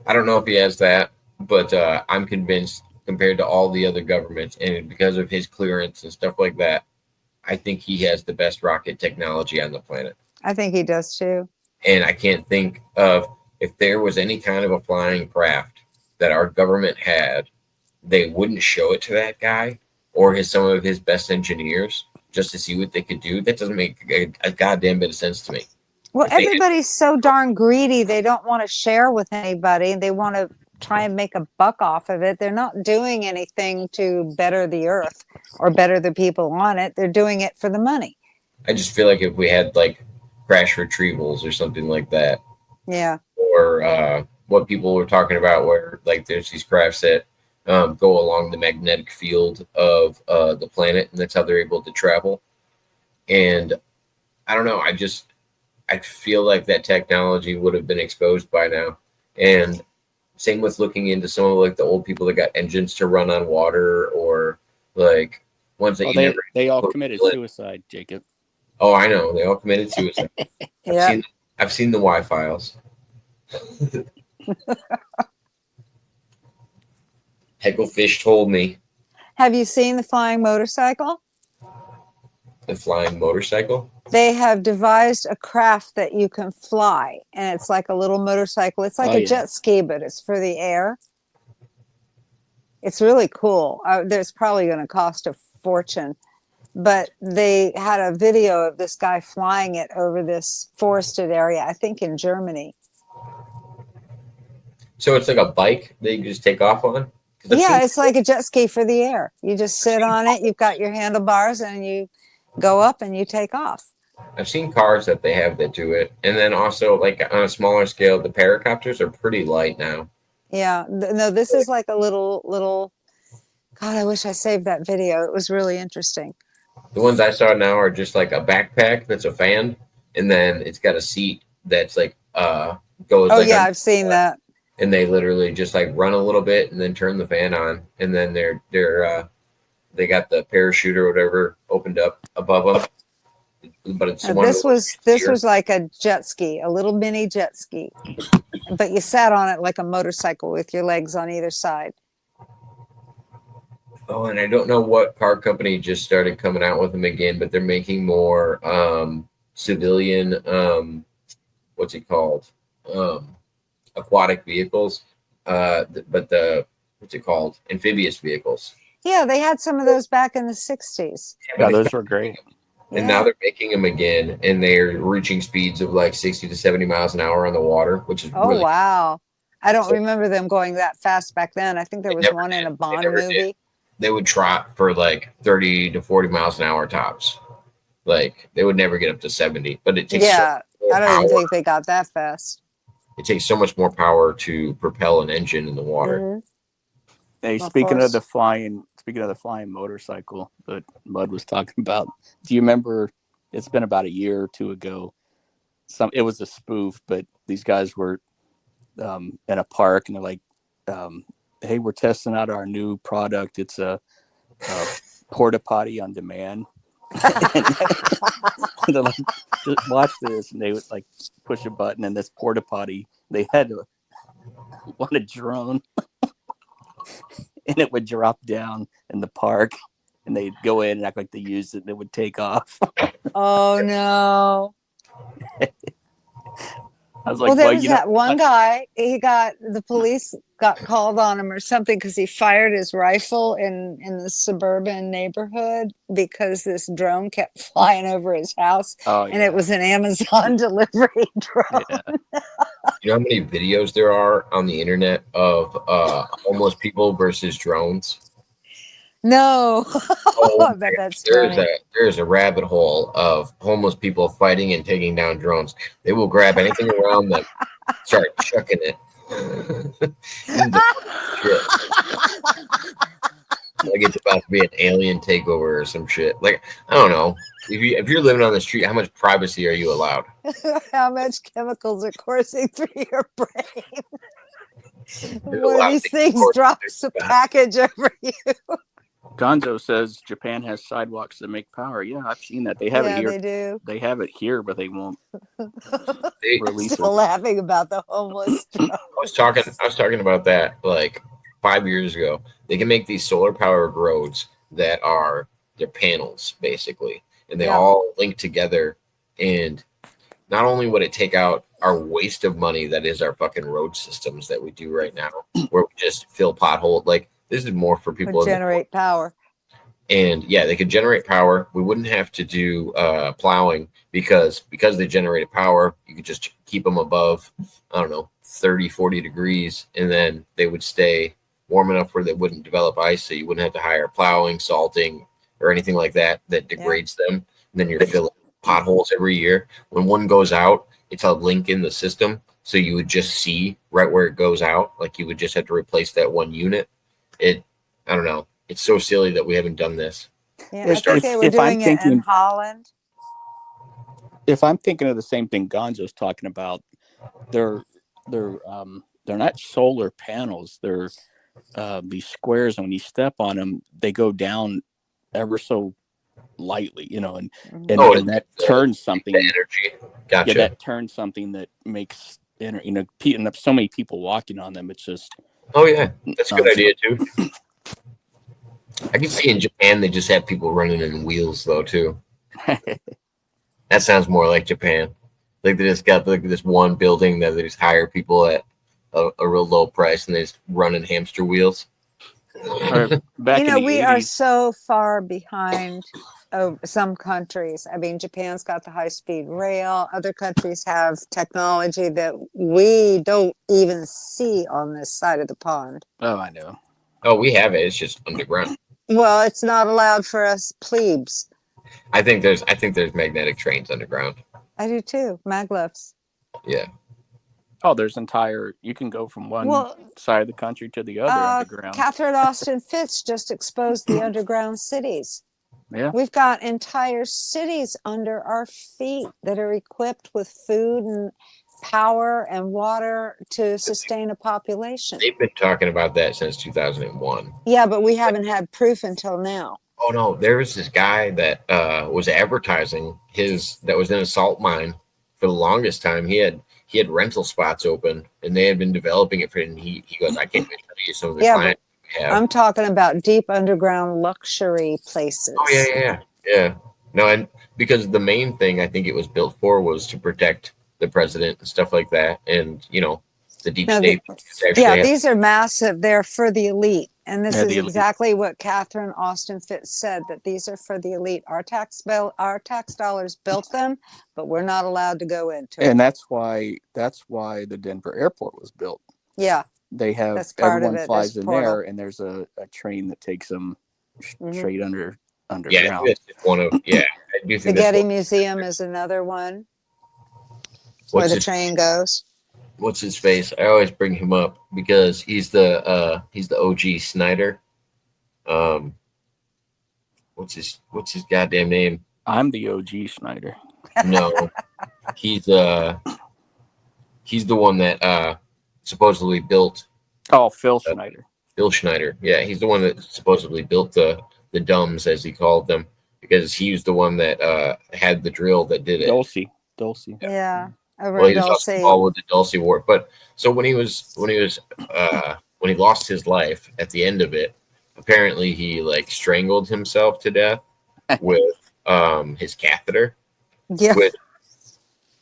I don't know if he has that, but I'm convinced compared to all the other governments and because of his clearance and stuff like that, I think he has the best rocket technology on the planet. I think he does too. And I can't think of if there was any kind of a flying craft that our government had, they wouldn't show it to that guy or some of his best engineers just to see what they could do. That doesn't make a goddamn bit of sense to me. Well, everybody's so darn greedy. They don't want to share with anybody. They want to try and make a buck off of it. They're not doing anything to better the earth or better the people on it. They're doing it for the money. I just feel like if we had like crash retrievals or something like that. Yeah. Or what people were talking about where like there's these crafts that go along the magnetic field of the planet, and that's how they're able to travel. And I don't know. I feel like that technology would have been exposed by now. And same with looking into some of like the old people that got engines to run on water or like ones that they all committed suicide, Jacob. Oh, I know. They all committed suicide. Yeah. I've seen the Y files. Hecklefish told me. Have you seen the flying motorcycle? The flying motorcycle? They have devised a craft that you can fly, and it's like a little motorcycle. It's like Oh, a yeah. jet ski, but it's for the air. It's really cool. There's probably going to cost a fortune, but they had a video of this guy flying it over this forested area, I think in Germany. So it's like a bike that you can just take off on? 'Cause I've Yeah, seen- it's like a jet ski for the air. You just sit on it, you've got your handlebars, and you go up and you take off. I've seen cars that they have that do it. And then also, like, on a smaller scale, the paracopters are pretty light now. Yeah, no, this is like a little. God, I wish I saved that video. It was really interesting. The ones I saw now are just like a backpack that's a fan, and then it's got a seat that's like goes Oh like yeah, on, I've seen that. and they literally just like run a little bit and then turn the fan on, and then they got the parachute or whatever opened up above them. But it's one of This the was like a jet ski, a little mini jet ski, but you sat on it like a motorcycle with your legs on either side. Oh, and I don't know what car company just started coming out with them again, but they're making more civilian what's it called? Aquatic vehicles. But the what's it called? Amphibious vehicles. Yeah, they had some of those back in the 60s. Yeah, those were great. And Yeah. now they're making them again, and they're reaching speeds of like 60 to 70 miles an hour on the water, which is Oh really wow. I don't remember them going that fast back then. I think there They was never one in a did. They Bond never movie. did. They would trot for like 30 to 40 miles an hour tops. Like they would never get up to 70, but it takes Yeah, so much I don't even power. think they got that fast. It takes so much more power to propel an engine in the water. Mhm. Hey, Of speaking course. of the flying motorcycle that Mud was talking about, do you remember? It's been about a year or two ago. It was a spoof, but these guys were in a park, and they're like, "Hey, we're testing out our new product. It's a porta potty on demand." And they're like, "Just watch this," and they would like push a button, and this porta potty they had to on a drone. And it would drop down in the park, and they'd go in and act like they used it, and it would take off. Oh no. I was like, Well, there well, was you know, that one guy, the police got called on him or something because he fired his rifle in the suburban neighborhood because this drone kept flying over his house, oh and yeah, it was an Amazon delivery drone. yeah. You know how many videos there are on the internet of homeless people versus drones? No. Oh, I bet that's there's funny. there's a rabbit hole of homeless people fighting and taking down drones. They will grab anything around them, start chucking it into shit. Like it's about to be an alien takeover or some shit. Like I don't know. If you're living on the street, how much privacy are you allowed? How much chemicals are coursing through your brain? There's a One lot of of these things things coursing drops a through that. package over you. Gonzo says Japan has sidewalks that make power. Yeah, I've seen that. They have it Yeah, here. they do. They have it here, but they won't They- release Still it. laughing about the homeless. I was talking about that like 5 years ago. They can make these solar powered roads that are their panels basically, and they Yeah. all link together. And not only would it take out our waste of money that is our fucking road systems that we do right now, where we just fill potholes. Like this is more for people Would in the generate power. and yeah, they could generate power. We wouldn't have to do plowing because they generated power. You could just keep them above, I don't know, 30, 40 degrees, and then they would stay warm enough where they wouldn't develop ice. So you wouldn't have to hire plowing, salting, or anything like that degrades them. And then you're filling potholes every year. When one goes out, it's a link in the system. So you would just see right where it goes out. Like you would just have to replace that one unit. I don't know. It's so silly that we haven't done this. Yeah, I If- think they were if I'm doing it in thinking- Holland. If I'm thinking of the same thing Gonzo's talking about, they're not solar panels. They're these squares, and when you step on them, they go down ever so lightly, you know, and Mhm. and, Oh, and that the- turns something. The energy. Gotcha. Yeah, that turns something that makes and and so many people walking on them. It's just Oh yeah, that's a good nonstop. idea too. I can see in Japan they just have people running in wheels though too. That sounds more like Japan. Like they just got like this one building that they just hire people at a real low price and they just run in hamster wheels. Or back in the we are 80s. so far behind some countries. I mean, Japan's got the high-speed rail. Other countries have technology that we don't even see on this side of the pond. Oh, I know. Oh, we have it. It's just underground. Well, it's not allowed for us plebes. I think there's magnetic trains underground. I do too. Maglevs. Yeah. Oh, there's you can go from one side of the country to the other underground. Catherine Austin Fitz just exposed the underground cities. Yeah. We've got entire cities under our feet that are equipped with food and power and water to sustain a population. They've been talking about that since 2001. Yeah, but we haven't had proof until now. Oh no, there was this guy that was advertising that was in a salt mine for the longest time. He had rental spots open and they had been developing it for him. He goes, I can't even tell you some of the clients we have. I'm talking about deep underground luxury places. Oh yeah. No, and because the main thing I think it was built for was to protect the president and stuff like that, and the deep state. These are massive. They're for the elite, and this is exactly what Catherine Austin Fitz said, that these are for the elite. Our tax dollars built them, but we're not allowed to go into it. And that's why the Denver airport was built. Yeah. They have everyone flies in there, and there's a train that takes them straight underground. Yeah, it's one of I do think the Getty Museum is another one where the train goes. What's his face? I always bring him up because he's the OG Snyder. What's his goddamn name? I'm the OG Snyder. No, he's the one that supposedly built. Oh, Phil Schneider. Phil Schneider. Yeah, he's the one that supposedly built the dumbs, as he called them, because he was the one that had the drill that did it. Dulcie. Yeah. Well, he was also involved with the Dulcie War. But so when he lost his life at the end of it, apparently he like strangled himself to death with his catheter. Yeah.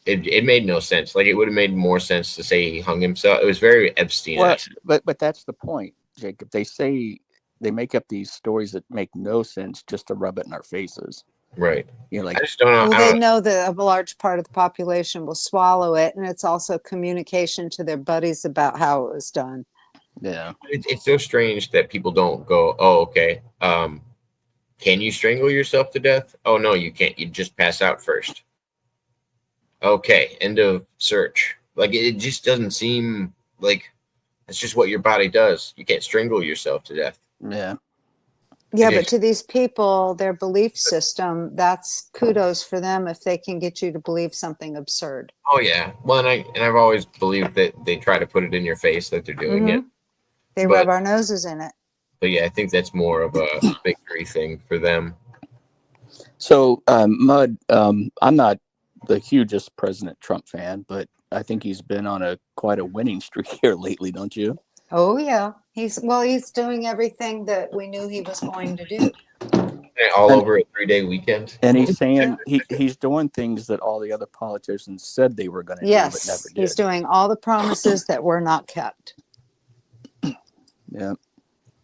It made no sense. Like, it would have made more sense to say he hung himself. It was very Epstein. Well, but that's the point, Jacob. They make up these stories that make no sense just to rub it in our faces. Right. Like, I just don't know. Well, they know that a large part of the population will swallow it, and it's also communication to their buddies about how it was done. Yeah. It's so strange that people don't go, oh, okay. Can you strangle yourself to death? Oh, no, you can't. You just pass out first. Okay, end of search. Like, it just doesn't seem like it's just what your body does. You can't strangle yourself to death. Yeah. Yeah, but to these people, their belief system, that's kudos for them if they can get you to believe something absurd. Oh, yeah. Well, and I've always believed that they try to put it in your face that they're doing it. They rub our noses in it. But yeah, I think that's more of a victory thing for them. So, Mud, I'm not the hugest President Trump fan, but I think he's been on quite a winning streak here lately, don't you? Oh yeah, he's doing everything that we knew he was going to do. All over a 3-day weekend. And he's saying he's doing things that all the other politicians said they were going to do, but never did. He's doing all the promises that were not kept. Yeah.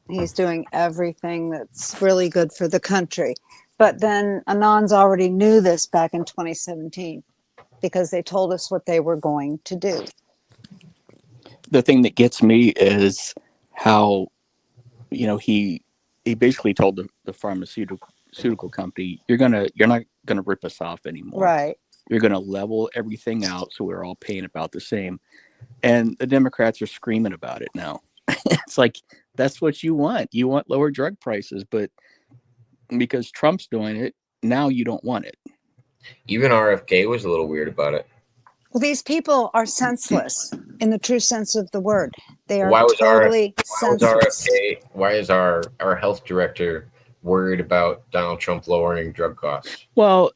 He's doing everything that's really good for the country. But then Anons already knew this back in 2017 because they told us what they were going to do. The thing that gets me is how, he basically told the pharmaceutical company, you're not gonna rip us off anymore. Right. You're gonna level everything out so we're all paying about the same. And the Democrats are screaming about it now. It's like, that's what you want. You want lower drug prices, but because Trump's doing it, now you don't want it. Even RFK was a little weird about it. Well, these people are senseless in the true sense of the word. They are senseless. Why is our health director worried about Donald Trump lowering drug costs? Well,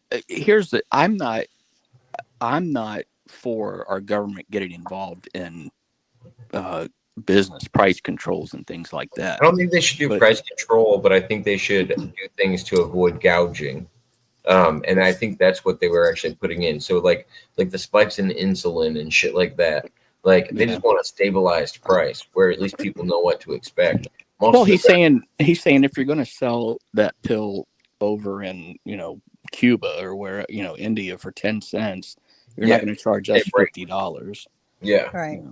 I'm not for our government getting involved in business price controls and things like that. I don't think they should do price control, but I think they should do things to avoid gouging. And I think that's what they were actually putting in. So like the spikes in insulin and shit like that. Like they just want a stabilized price where at least people know what to expect. He's saying if you're going to sell that pill over in, Cuba or where, India for 10 cents, you're not going to charge us $50. Yeah. Right.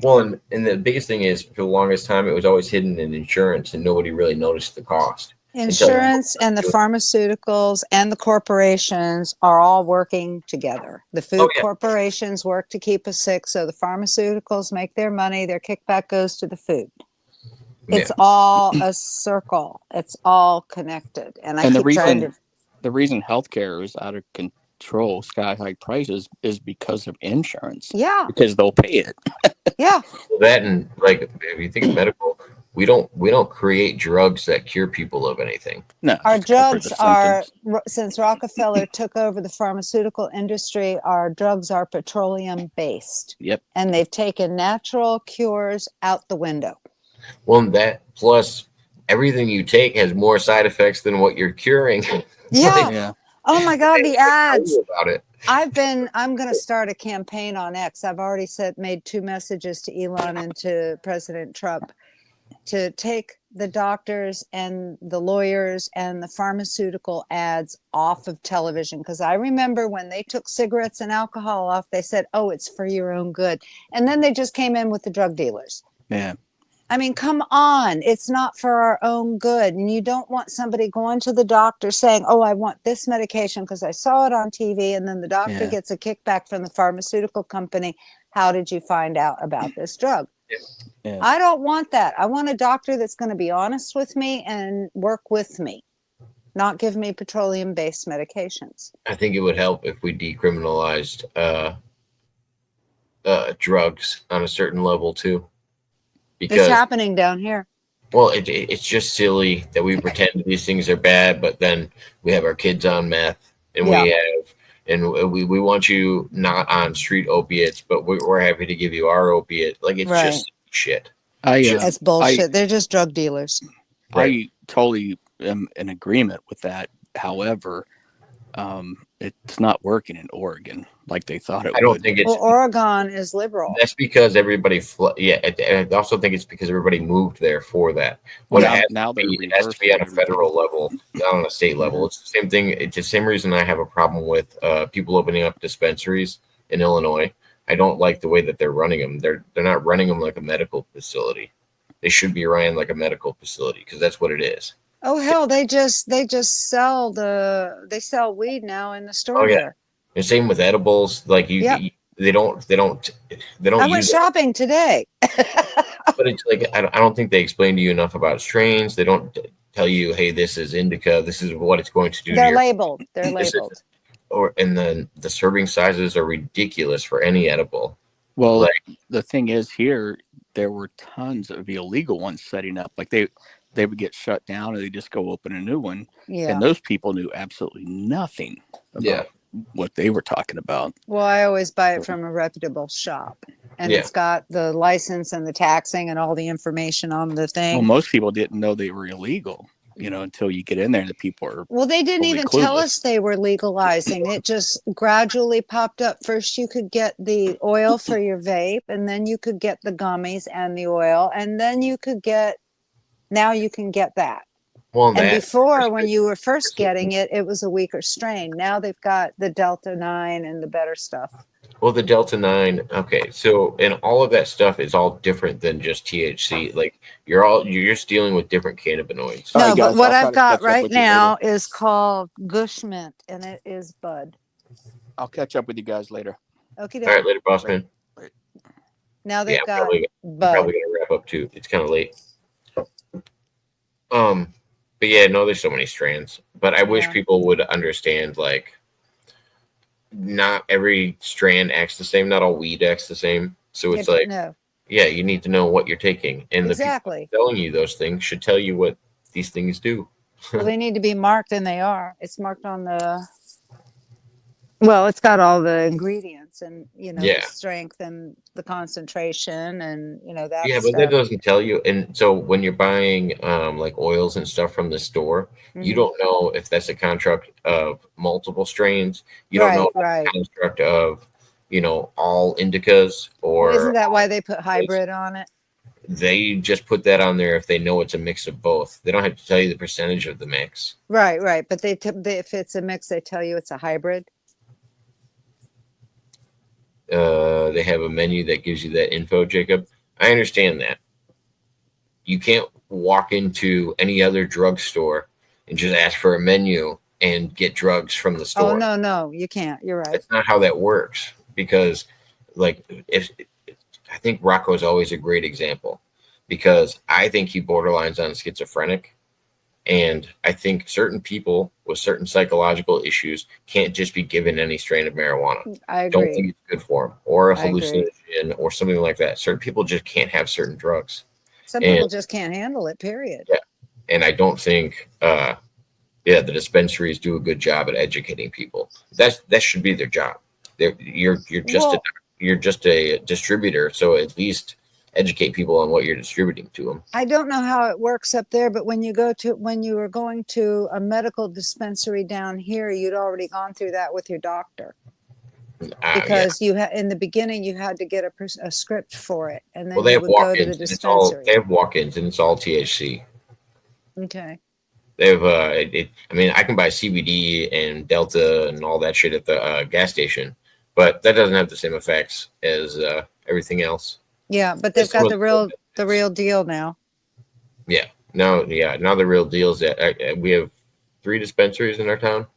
Well, and the biggest thing is for the longest time, it was always hidden in insurance and nobody really noticed the cost. Insurance and the pharmaceuticals and the corporations are all working together. The food corporations work to keep us sick, so the pharmaceuticals make their money. Their kickback goes to the food. It's all a circle. It's all connected. And the reason healthcare is out of control, sky high prices, is because of insurance. Yeah. Because they'll pay it. Yeah. That, and like if you think of medical, we don't create drugs that cure people of anything. No. Our drugs are, since Rockefeller took over the pharmaceutical industry, our drugs are petroleum based. Yep. And they've taken natural cures out the window. Well, that plus everything you take has more side effects than what you're curing. Yeah. Oh my God, the ads. About it. I'm going to start a campaign on X. I've already made 2 messages to Elon and to President Trump to take the doctors and the lawyers and the pharmaceutical ads off of television. Because I remember when they took cigarettes and alcohol off, they said, oh, it's for your own good. And then they just came in with the drug dealers. Yeah. I mean, come on. It's not for our own good. And you don't want somebody going to the doctor saying, oh, I want this medication because I saw it on TV. And then the doctor gets a kickback from the pharmaceutical company. How did you find out about this drug? Yeah. I don't want that. I want a doctor that's going to be honest with me and work with me, not give me petroleum-based medications. I think it would help if we decriminalized drugs on a certain level too. Because it's happening down here. Well, it's just silly that we pretend these things are bad, but then we have our kids on meth, and we want you not on street opiates, but we're happy to give you our opiate. Like it's just shit. That's bullshit. They're just drug dealers. I totally am in agreement with that. However, it's not working in Oregon like they thought it would. I don't think it's. Well, Oregon is liberal. That's because everybody. I also think it's because everybody moved there for that. Well, it has to be at a federal level, not on a state level. It's the same thing. It's the same reason I have a problem with people opening up dispensaries in Illinois. I don't like the way that they're running them. They're not running them like a medical facility. They should be ran like a medical facility because that's what it is. Oh hell, they just sell weed now in the store. Oh yeah, and same with edibles. Like they don't. I went shopping today. But it's like I don't think they explain to you enough about strains. They don't tell you, hey, this is indica. This is what it's going to do. They're labeled. They're labeled. And then the serving sizes are ridiculous for any edible. Well, the thing is, here there were tons of illegal ones setting up. Like they would get shut down and they just go open a new one. Yeah. And those people knew absolutely nothing about what they were talking about. Well, I always buy it from a reputable shop. And it's got the license and the taxing and all the information on the thing. Well, most people didn't know they were illegal, until you get in there and the people are. Well, they didn't even tell us they were legalizing. It just gradually popped up. First, you could get the oil for your vape, and then you could get the gummies and the oil, and then now you can get that. Well, and before, when you were first getting it, it was a weaker strain. Now they've got the Delta 9 and the better stuff. Well, the Delta 9, okay. So, and all of that stuff is all different than just THC. Like you're just dealing with different cannabinoids. No, but what I've got right now is called Gush Mint, and it is bud. I'll catch up with you guys later. Okay. All right, later, Bossman. Now they've got bud. Probably gonna wrap up too. It's kind of late. But yeah, no, there's so many strands. But I wish people would understand, like, not every strand acts the same. Not all weed acts the same. So it's you need to know what you're taking. And the people telling you those things should tell you what these things do. Well, they need to be marked, and they are. It's marked on the Well, it's got all the ingredients and, the Yeah. strength and the concentration and, that Yeah, but that stuff. doesn't tell you. And so when you're buying like oils and stuff from the store, you Mhm. don't know if that's a construct of multiple strains. You don't know Right, if that's a right. construct of, all indicas Well, isn't or that why they put hybrid on it? they just put that on there if they know it's a mix of both. They don't have to tell you the percentage of the mix. Right, right. But if it's a mix, they tell you it's a hybrid. They have a menu that gives you that info, Jacob. I understand that. You can't walk into any other drugstore and just ask for a menu and get drugs from the Oh, store. no, no, you can't. You're right. That's not how that works because, like, if I think Rocco is always a great example because I think he borderlines on schizophrenic. And I think certain people with certain psychological issues can't just be given any strain of marijuana. I Don't agree. think it's good for them, or a I agree. hallucinogen, or something like that. Certain people just can't have certain drugs, Some and people just can't handle it, period. yeah, and I don't think, the dispensaries do a good job at educating people. That should be their job. You're just Well, you're just a distributor, so at least educate people on what you're distributing to them. I don't know how it works up there, but when you were going to a medical dispensary down here, you'd already gone through that with your doctor Yeah. because in the beginning you had to get a script for it, and Well, then they you have would go to the walk-ins, and they dispensary. have walk-ins, and it's all THC. Okay. They have I mean, I can buy CBD and Delta and all that shit at the gas station, but that doesn't have the same effects as everything else. Yeah, but they've There's some got of the real deal now. Yeah, now the real deal is that we have 3 dispensaries in our town,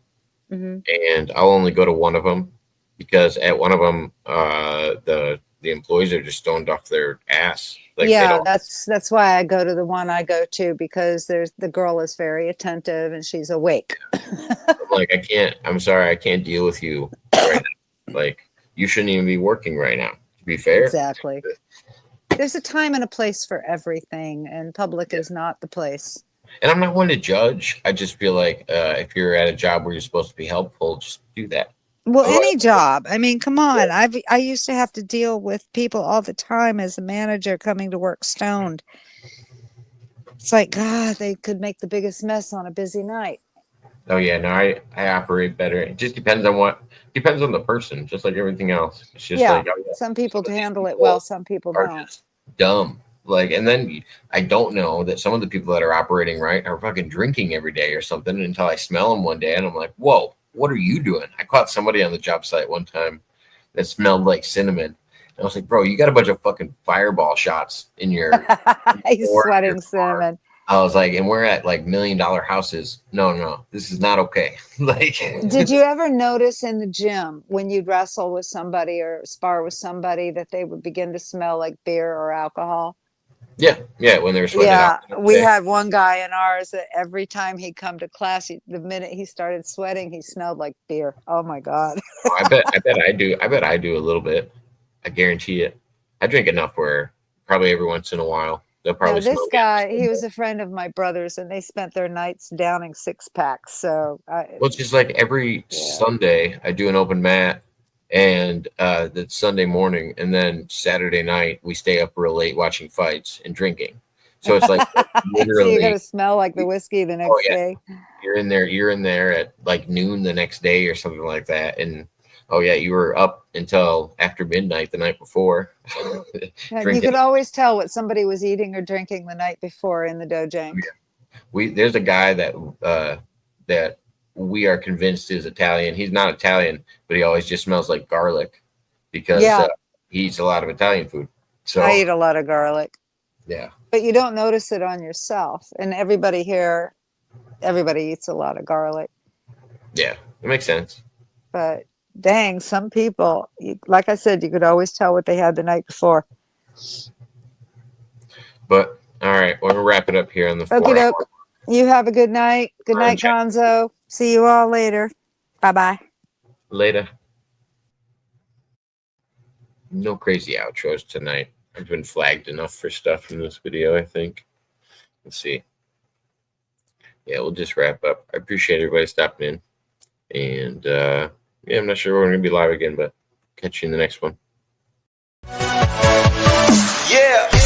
Hmm. and I'll only go to one of them because at one of them, the employees are just stoned off their ass. Like they Yeah, don't. that's why I go to the one I go to because the girl is very attentive and she's awake. I'm like, I can't. I'm sorry, I can't deal with you right now. Like, you shouldn't even be working right now. To be fair. Exactly. There's a time and a place for everything, and public is not the place. And I'm not one to judge. I just feel like if you're at a job where you're supposed to be helpful, just do that. Well, Otherwise, any job. I mean, come on. I used to have to deal with people all the time as a manager coming to work stoned. It's like, God, they could make the biggest mess on a busy night. oh yeah, no, I operate better. It just depends on the person, just like everything else. It's just Yeah, like, oh, yeah, some people some of these handle it well, people some people are don't. just dumb. Like, and then I don't know that some of the people that are operating right are fucking drinking every day or something until I smell them one day and I'm like, whoa, what are you doing? I caught somebody on the job site one time that smelled like cinnamon. And I was like, bro, you got a bunch of fucking fireball shots in your He's or your sweating car. cinnamon. I was like, and we're at like $1 million houses. No, this is not okay. Like, Did you ever notice in the gym when you'd wrestle with somebody or spar with somebody that they would begin to smell like beer or alcohol? yeah, when they were sweating it Yeah, out. we had one guy in ours that every time he'd come to class, the minute he started sweating, he smelled like beer. Oh my God. Oh, I bet I do a little bit. I guarantee it. I drink enough where probably every once in a while they'll Now, probably this smell me. guy, he was a friend of my brother's and they spent their nights downing 6-packs. So, Well, it's just like every yeah. Sunday I do an open mat, and that's Sunday morning, and then Saturday night we stay up real late watching fights and drinking. So it's like So you're literally, going to smell like the whiskey the oh next yeah, day. you're in there at like noon the next day or something like that, and oh yeah, you were up until after midnight the night before. And you Drinking. could always tell what somebody was eating or drinking the night before in the dojank. There's a guy that we are convinced is Italian. He's not Italian, but he always just smells like garlic because Yeah, he eats a lot of Italian food. So I eat a lot of garlic, yeah, but you don't notice it on yourself. And everybody here, everybody eats a lot of garlic. it makes sense. But dang, some people, like I said, you could always tell what they had the night before. But all right, we're gonna wrap it up here on the 4 Okie hour. doke. You have a good night. Good night, Gonzo. See you all later. Bye bye. Later. No crazy outros tonight. I've been flagged enough for stuff in this video, I think. Let's see. Yeah, we'll just wrap up. I appreciate everybody stopping in. And Yeah, I'm not sure we're going to be live again, but catch you in the next one. Yeah.